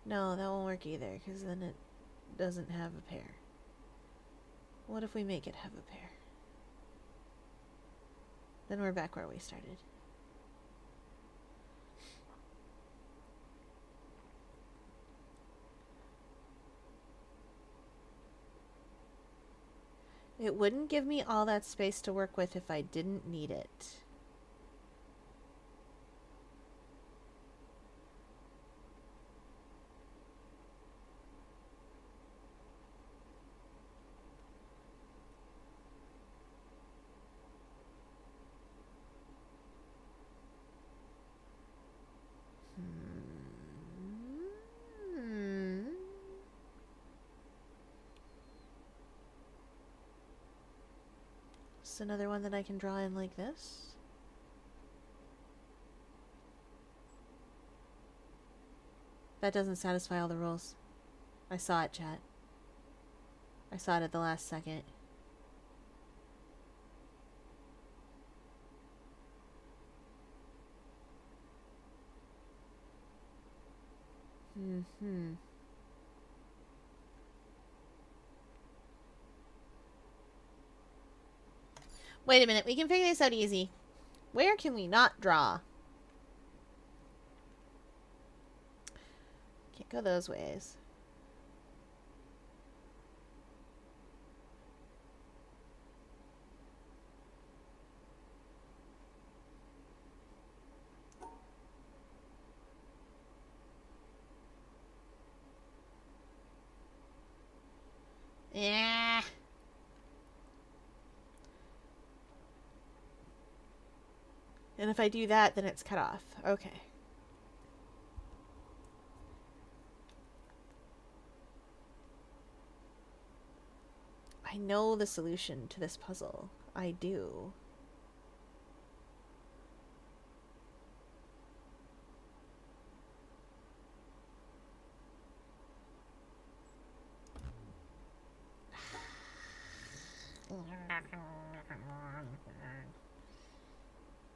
No, that won't work either, because then it doesn't have a pair. What if we make it have a pair? Then we're back where we started. It wouldn't give me all that space to work with if I didn't need it. another one that I can draw in like this. That doesn't satisfy all the rules. I saw it, chat. I saw it at the last second. Mm-hmm. Wait a minute, we can figure this out easy. Where can we not draw? Can't go those ways. Yeah. And if I do that, then it's cut off. Okay. I know the solution to this puzzle. I do.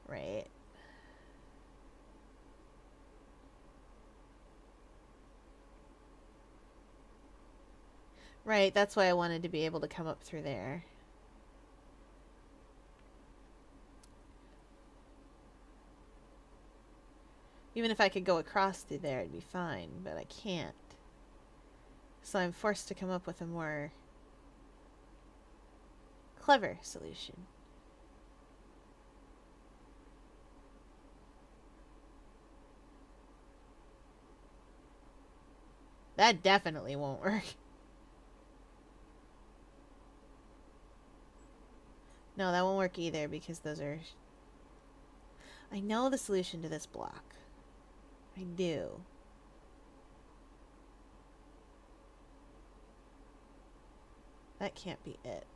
Right. Right, that's why I wanted to be able to come up through there. Even if I could go across through there, it'd be fine, but I can't. So I'm forced to come up with a more clever solution. That definitely won't work. No, that won't work either because those are... I know the solution to this block. I do. That can't be it.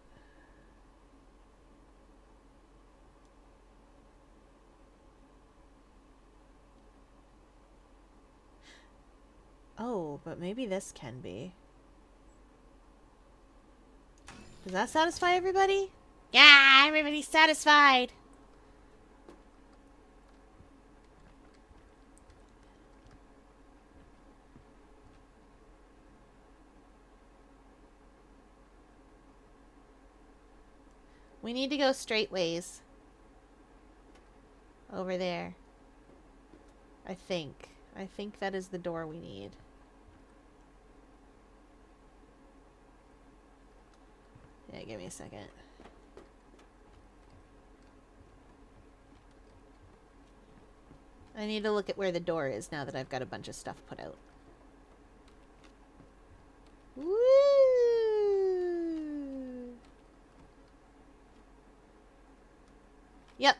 Oh, but maybe this can be. Does that satisfy everybody? Yeah, everybody's satisfied. We need to go straight ways. Over there. I think. I think that is the door we need. Yeah, give me a second. I need to look at where the door is now that I've got a bunch of stuff put out. Woo! Yep.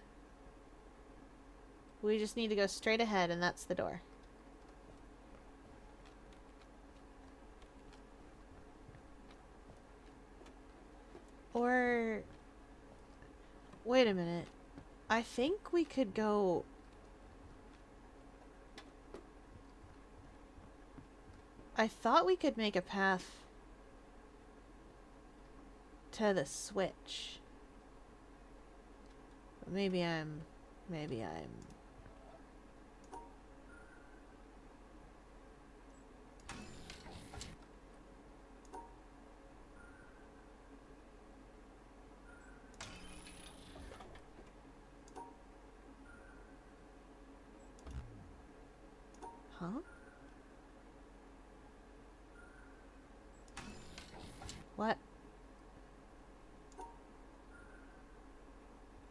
We just need to go straight ahead and that's the door. Or... wait a minute. I think we could go... I thought we could make a path to the switch. But maybe I'm... Huh? What?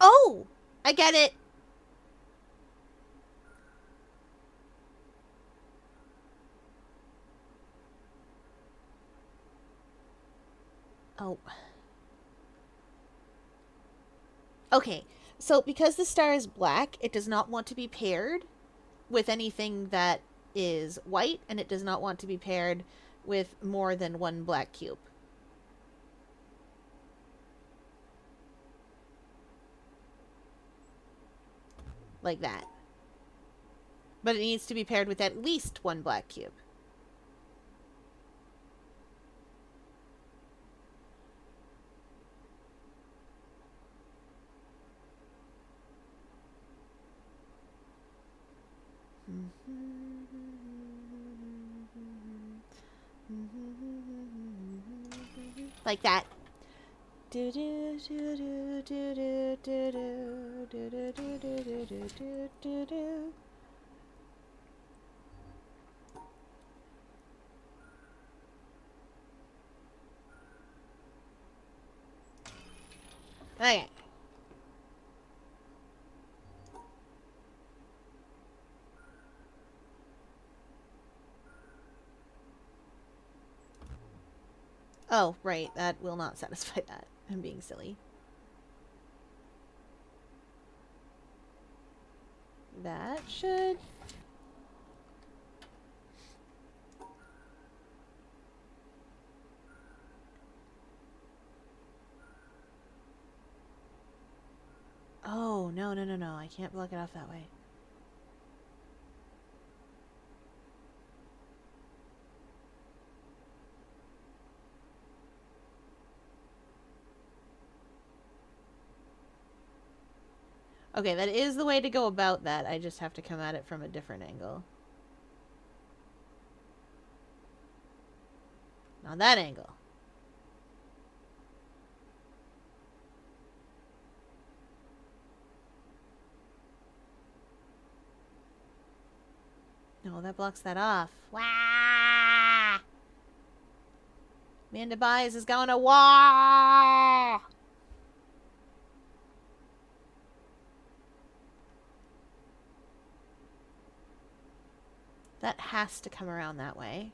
Oh! I get it! Oh. Okay, so because the star is black, it does not want to be paired with anything that is white, and it does not want to be paired with more than one black cube. Like that. But it needs to be paired with at least one black cube. Like that. Okay. Oh, right. That will not satisfy that. I'm being silly. That should... Oh, no, no, no, no. I can't block it off that way. Okay, that is the way to go about that. I just have to come at it from a different angle. Not that angle. No, that blocks that off. Wah! Amanda Byes is going to wah! That has to come around that way.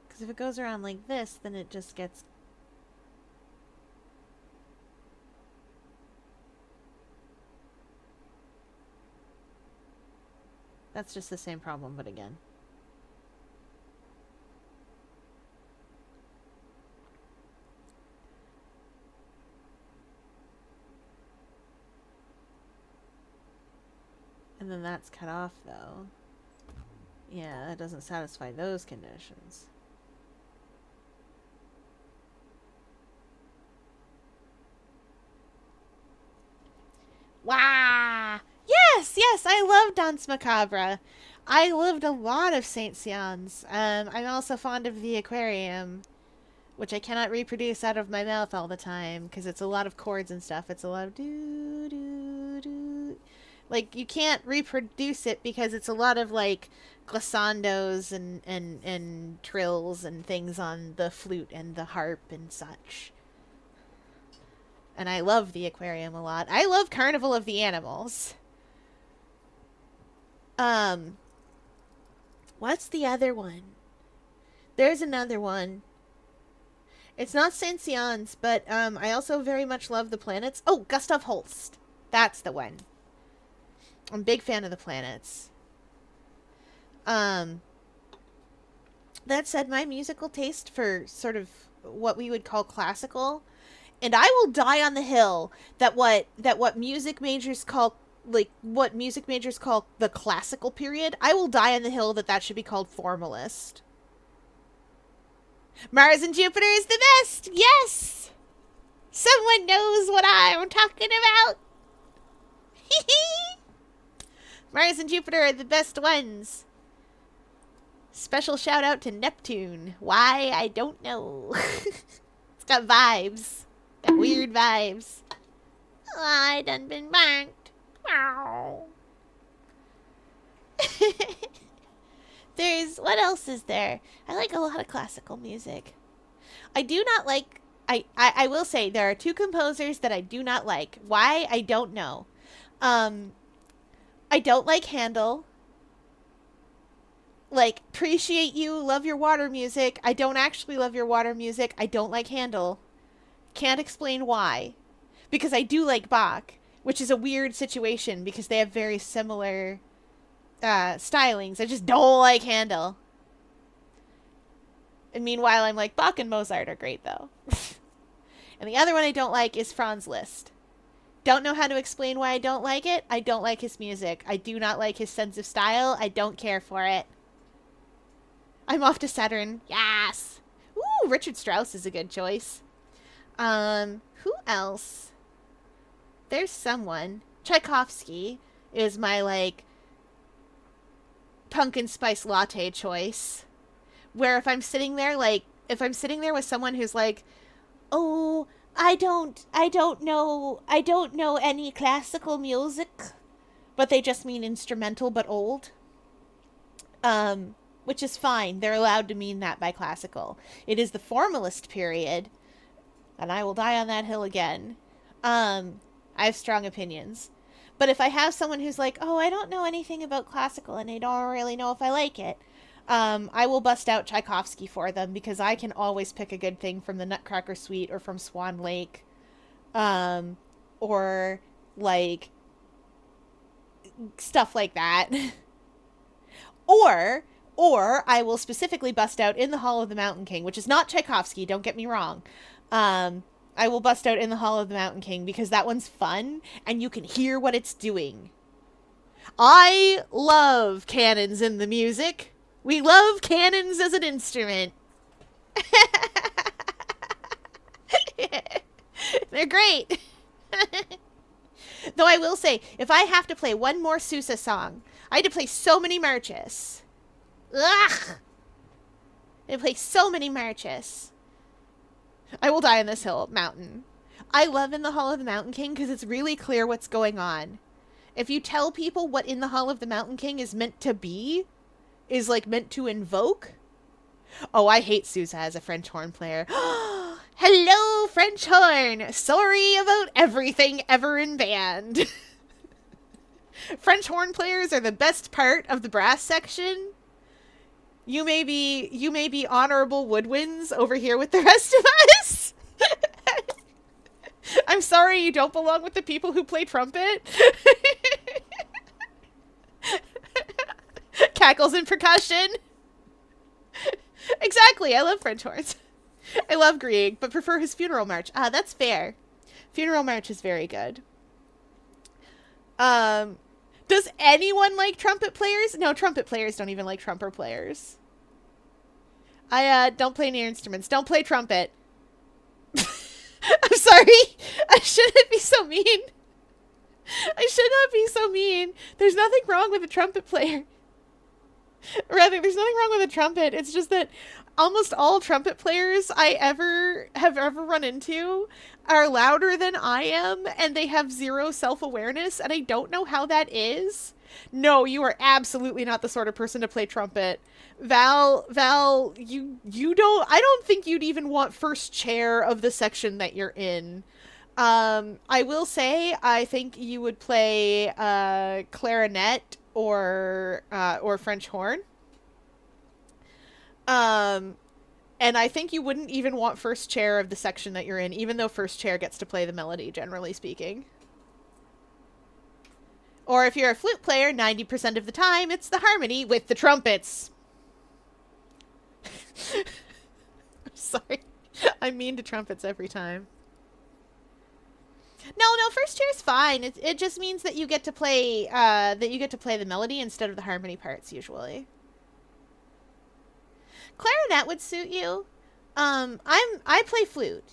Because if it goes around like this, then it just gets... That's just the same problem, but again. And then that's cut off, though. Yeah, that doesn't satisfy those conditions. Wow! Yes, yes, I love Danse Macabre. I loved a lot of Saint Sion's. I'm also fond of the aquarium, which I cannot reproduce out of my mouth all the time because it's a lot of chords and stuff. It's a lot of doo doo doo. Like, you can't reproduce it because it's a lot of like glissandos and trills and things on the flute and the harp and such. And I love the aquarium a lot. I love Carnival of the Animals. What's the other one? There's another one. It's not Saint-Saëns, but I also very much love the planets. Oh, Gustav Holst. That's the one. I'm a big fan of the planets. That said, my musical taste for sort of what we would call classical, and I will die on the hill that what music majors call the classical period. I will die on the hill that should be called formalist. Mars and Jupiter is the best. Yes, someone knows what I'm talking about. Mars and Jupiter are the best ones. Special shout out to Neptune. Why? I don't know. It's got vibes. Got weird vibes. I done been banked. Wow. What else is there? I like a lot of classical music. I do not like, I will say there are two composers that I do not like. Why? I don't know. I don't like Handel. Appreciate you, love your water music. I don't actually love your water music. I don't like Handel. Can't explain why. Because I do like Bach, which is a weird situation because they have very similar stylings. I just don't like Handel. And meanwhile, I'm like, Bach and Mozart are great, though. And the other one I don't like is Franz Liszt. Don't know how to explain why I don't like it. I don't like his music. I do not like his sense of style. I don't care for it. I'm off to Saturn. Yes! Ooh, Richard Strauss is a good choice. Who else? There's someone. Tchaikovsky is my, like, pumpkin spice latte choice. Where if I'm sitting there, like, if I'm sitting there with someone who's like, oh, I don't know any classical music, but they just mean instrumental but old. Which is fine. They're allowed to mean that by classical. It is the formalist period, and I will die on that hill again. I have strong opinions. But if I have someone who's like, oh, I don't know anything about classical and I don't really know if I like it, I will bust out Tchaikovsky for them because I can always pick a good thing from the Nutcracker Suite or from Swan Lake. Or, like, stuff like that. Or I will specifically bust out In the Hall of the Mountain King, which is not Tchaikovsky, don't get me wrong. I will bust out In the Hall of the Mountain King because that one's fun and you can hear what it's doing. I love cannons in the music. We love cannons as an instrument. They're great. Though I will say, if I have to play one more Sousa song, I had to play so many marches. Ugh! I play so many marches. I will die on this mountain. I love In the Hall of the Mountain King because it's really clear what's going on. If you tell people what In the Hall of the Mountain King is meant to be, is like meant to invoke. Oh, I hate Sousa as a French horn player. Hello, French horn. Sorry about everything ever in band. French horn players are the best part of the brass section. You may be honorable woodwinds over here with the rest of us. I'm sorry you don't belong with the people who play trumpet. Cackles and percussion. Exactly, I love French horns. I love Grieg, but prefer his funeral march. Ah, that's fair. Funeral march is very good. Does anyone like trumpet players? No, trumpet players don't even like trumpet players. I don't play any instruments. Don't play trumpet. I'm sorry. I shouldn't be so mean. I should not be so mean. There's nothing wrong with a trumpet player. Rather, there's nothing wrong with a trumpet. It's just that almost all trumpet players I have ever run into are louder than I am, and they have zero self-awareness, and I don't know how that is. No, you are absolutely not the sort of person to play trumpet. Val, you don't, I don't think you'd even want first chair of the section that you're in. I will say, I think you would play, clarinet or French horn. And I think you wouldn't even want first chair of the section that you're in, even though first chair gets to play the melody, generally speaking. Or if you're a flute player, 90% of the time, it's the harmony with the trumpets. I'm sorry. I'm mean to trumpets every time. No, first chair's fine. It just means that you get to play the melody instead of the harmony parts usually. Clarinet would suit you. I play flute.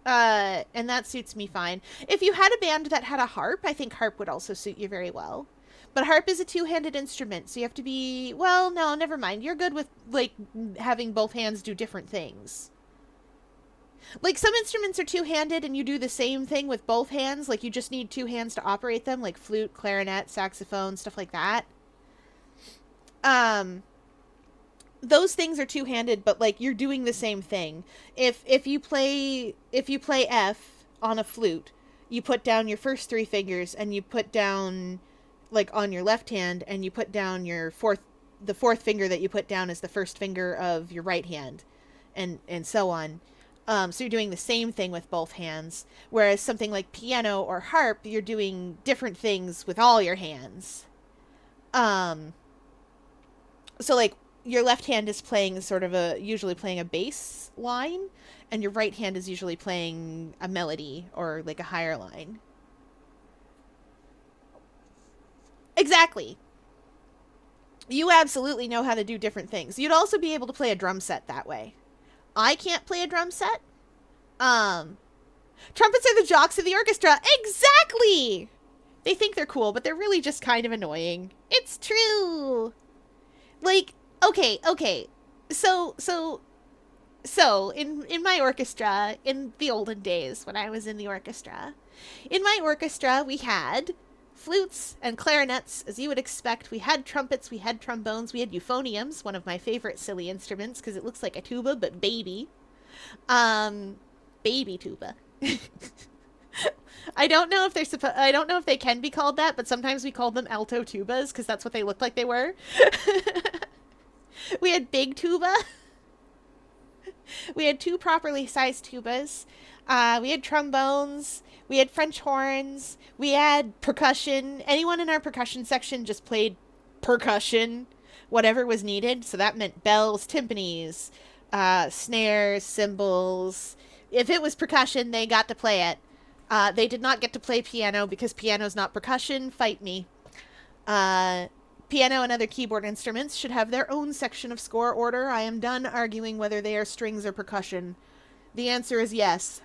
And that suits me fine. If you had a band that had a harp, I think harp would also suit you very well. But harp is a two-handed instrument, so you have to be, well, no, never mind. You're good with, like, having both hands do different things. Like, some instruments are two-handed and you do the same thing with both hands. Like, you just need two hands to operate them, like flute, clarinet, saxophone, stuff like that. Those things are two-handed, but, like, you're doing the same thing. If you play F on a flute, you put down your first three fingers, and you put down, like, on your left hand, and you put down the fourth finger that you put down is the first finger of your right hand, and so on. So you're doing the same thing with both hands. Whereas something like piano or harp, you're doing different things with all your hands. So like your left hand is playing usually playing a bass line, and your right hand is usually playing a melody or like a higher line. Exactly. You absolutely know how to do different things. You'd also be able to play a drum set that way. I can't play a drum set. Trumpets are the jocks of the orchestra. Exactly! They think they're cool, but they're really just kind of annoying. It's true. Like, okay. So in my orchestra, in the olden days when I was in the orchestra, in my orchestra we had flutes and clarinets, as you would expect. We had trumpets, we had trombones, we had euphoniums, one of my favorite silly instruments because it looks like a tuba but baby. Baby tuba. I don't know if they can be called that, but sometimes we called them alto tubas because that's what they looked like they were. We had big tuba. We had 2 properly sized tubas. We had trombones. We had French horns. We had percussion. Anyone in our percussion section just played percussion, whatever was needed. So that meant bells, timpanis, snares, cymbals. If it was percussion, they got to play it. They did not get to play piano because piano's not percussion. Fight me. Piano and other keyboard instruments should have their own section of score order. I am done arguing whether they are strings or percussion. The answer is yes.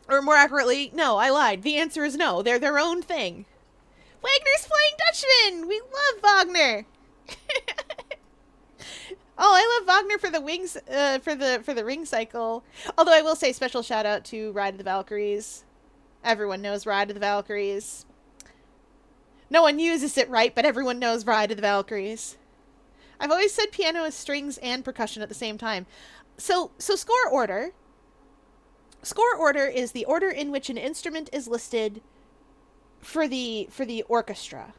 Or more accurately, no, I lied. The answer is no. They're their own thing. Wagner's Flying Dutchman! We love Wagner! Oh, I love Wagner for the wings, for the ring cycle. Although I will say special shout out to Ride of the Valkyries. Everyone knows Ride of the Valkyries. No one uses it right, but everyone knows Ride of the Valkyries. I've always said piano is strings and percussion at the same time. So score order. Score order is the order in which an instrument is listed for the orchestra.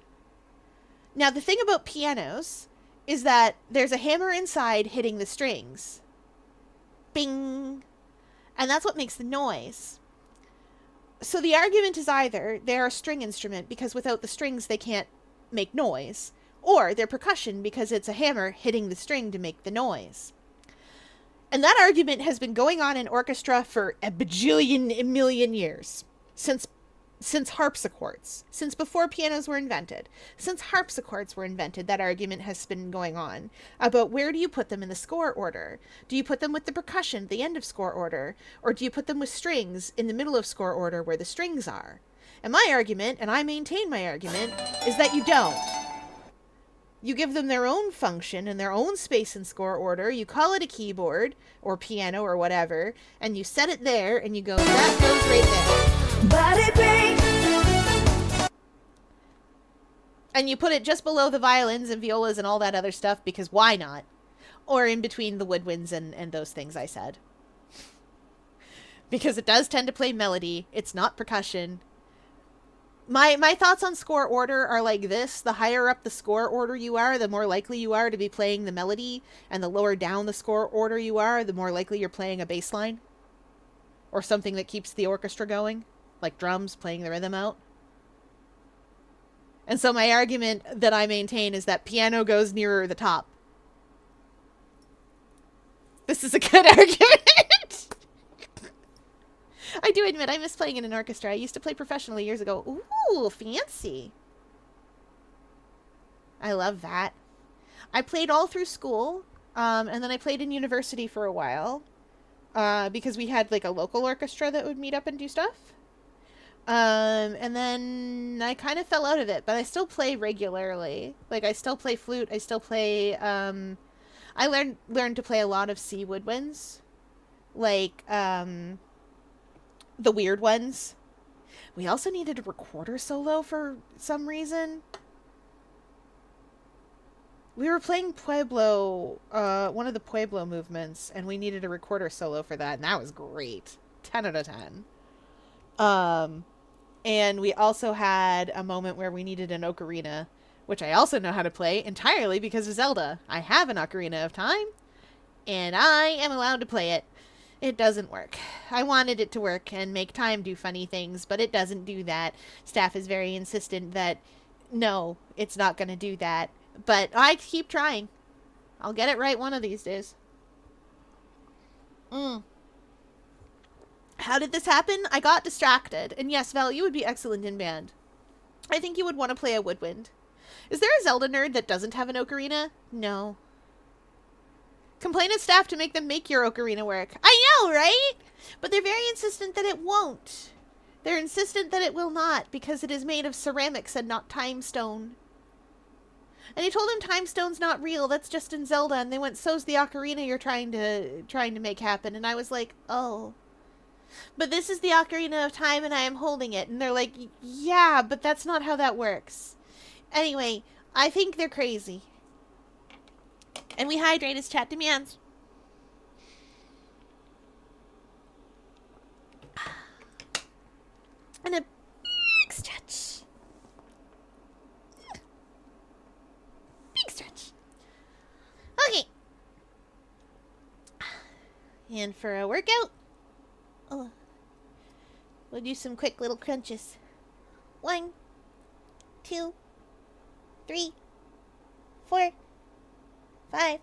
Now, the thing about pianos is that there's a hammer inside hitting the strings. Bing! And that's what makes the noise. So the argument is either they're a string instrument because without the strings they can't make noise, or they're percussion because it's a hammer hitting the string to make the noise. And that argument has been going on in orchestra for a million years. Since harpsichords. Since before pianos were invented. Since harpsichords were invented, that argument has been going on about where do you put them in the score order? Do you put them with the percussion at the end of score order? Or do you put them with strings in the middle of score order where the strings are? And my argument, and I maintain my argument, is that you don't. You give them their own function and their own space in score order. You call it a keyboard or piano or whatever, and you set it there and you go, that goes right there. Body break. And you put it just below the violins and violas and all that other stuff because why not? Or in between the woodwinds and those things I said. Because it does tend to play melody. It's not percussion. My thoughts on score order are like this. The higher up the score order you are, the more likely you are to be playing the melody. And the lower down the score order you are, the more likely you're playing a bass line. Or something that keeps the orchestra going. Like drums playing the rhythm out. And so my argument that I maintain is that piano goes nearer the top. This is a good argument. I do admit I miss playing in an orchestra. I used to play professionally years ago. Ooh, fancy. I love that. I played all through school, and then I played in university for a while, because we had like a local orchestra that would meet up and do stuff. And then I kind of fell out of it, but I still play regularly. Like I still play flute. I still play, I learned to play a lot of C woodwinds. Like, the weird ones. We also needed a recorder solo for some reason. We were playing Pueblo, one of the Pueblo movements, and we needed a recorder solo for that, and that was great. 10 out of 10. And we also had a moment where we needed an ocarina, which I also know how to play entirely because of Zelda. I have an Ocarina of Time, and I am allowed to play it. It doesn't work. I wanted it to work and make time do funny things, but it doesn't do that. Staff is very insistent that no, it's not going to do that. But I keep trying. I'll get it right one of these days. How did this happen? I got distracted. And yes, Val, you would be excellent in band. I think you would want to play a woodwind. Is there a Zelda nerd that doesn't have an ocarina? No. Complain at staff to make them make your ocarina work. I know, right? But they're very insistent that it won't. They're insistent that it will not because it is made of ceramics and not time stone. And I told him time stone's not real. That's just in Zelda. And they went, so's the ocarina you're trying to make happen. And I was like, oh. But this is the Ocarina of Time and I am holding it. And they're like, yeah, but that's not how that works. Anyway, I think they're crazy. And we hydrate as chat demands. And a big stretch. Big stretch. Okay. And for a workout, we'll do some quick little crunches. 1, 2, 3, 4, 5,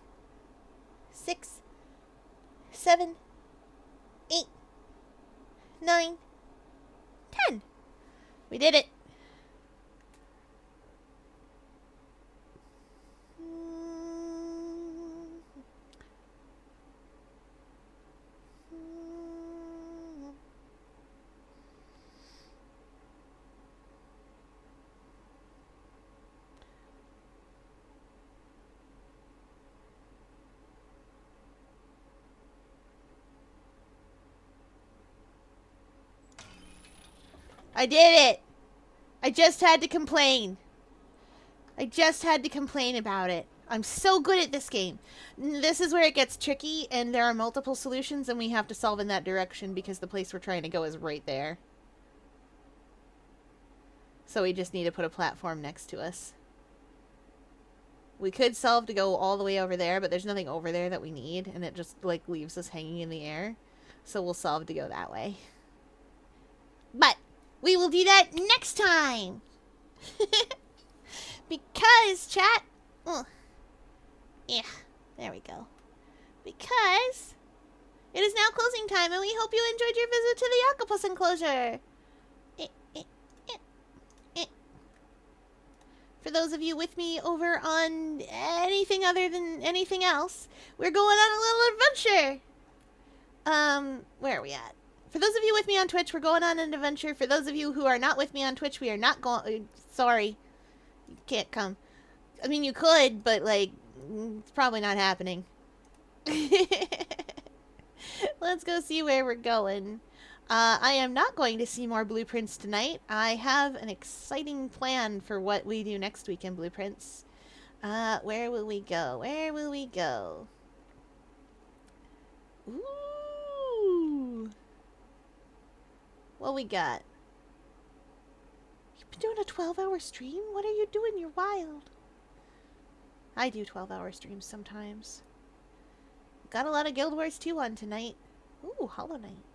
6, 7, 8, 9, 10. We did it. I did it! I just had to complain. I just had to complain about it. I'm so good at this game. This is where it gets tricky, and there are multiple solutions, and we have to solve in that direction because the place we're trying to go is right there. So we just need to put a platform next to us. We could solve to go all the way over there, but there's nothing over there that we need, and it just, like, leaves us hanging in the air. So we'll solve to go that way. But we will do that next time! Because, chat... yeah, there we go. Because it is now closing time, and we hope you enjoyed your visit to the octopus enclosure. For those of you with me over on anything other than anything else, we're going on a little adventure. Where are we at? For those of you with me on Twitch, we're going on an adventure. For those of you who are not with me on Twitch, we are not going... sorry. You can't come. I mean, you could, but, like, it's probably not happening. Let's go see where we're going. I am not going to see more Blueprints tonight. I have an exciting plan for what we do next week in Blueprints. Where will we go? Where will we go? Ooh. What we got? You've been doing a 12-hour stream? What are you doing? You're wild. I do 12-hour streams sometimes. Got a lot of Guild Wars 2 on tonight. Ooh, Hollow Knight.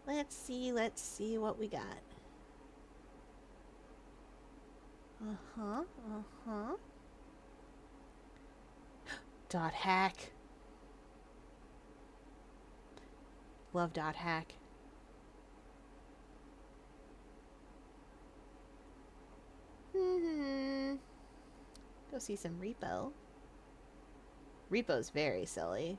Let's see what we got. Dot hack. Love dot hack. Go see some Repo. Repo's very silly.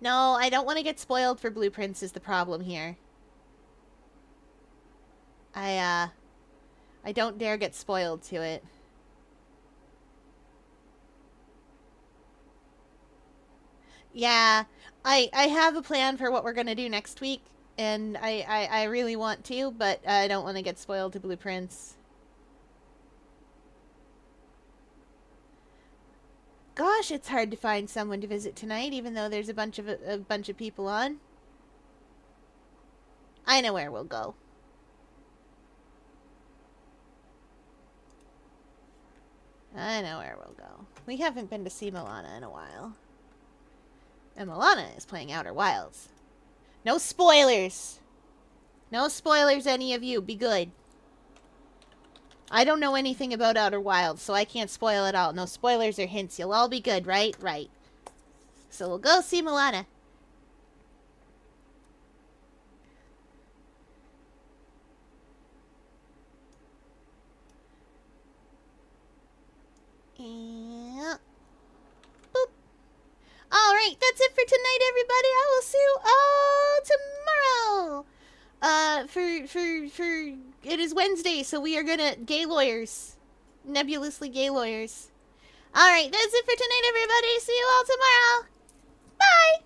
No, I don't want to get spoiled for Blueprints is the problem here. I don't dare get spoiled to it. Yeah, I have a plan for what we're gonna do next week, and I really want to, but I don't want to get spoiled to Blueprints. Gosh, it's hard to find someone to visit tonight, even though there's a bunch of people on. I know where we'll go. I know where we'll go. We haven't been to see Milana in a while. And Milana is playing Outer Wilds. No spoilers! No spoilers, any of you. Be good. I don't know anything about Outer Wilds, so I can't spoil it all. No spoilers or hints. You'll all be good, right? Right. So we'll go see Milana. Yeah. Boop. Alright, that's it for tonight, everybody. I will see you all tomorrow. It is Wednesday, so we are gonna gay lawyers. Nebulously gay lawyers. Alright, that's it for tonight, everybody. See you all tomorrow. Bye!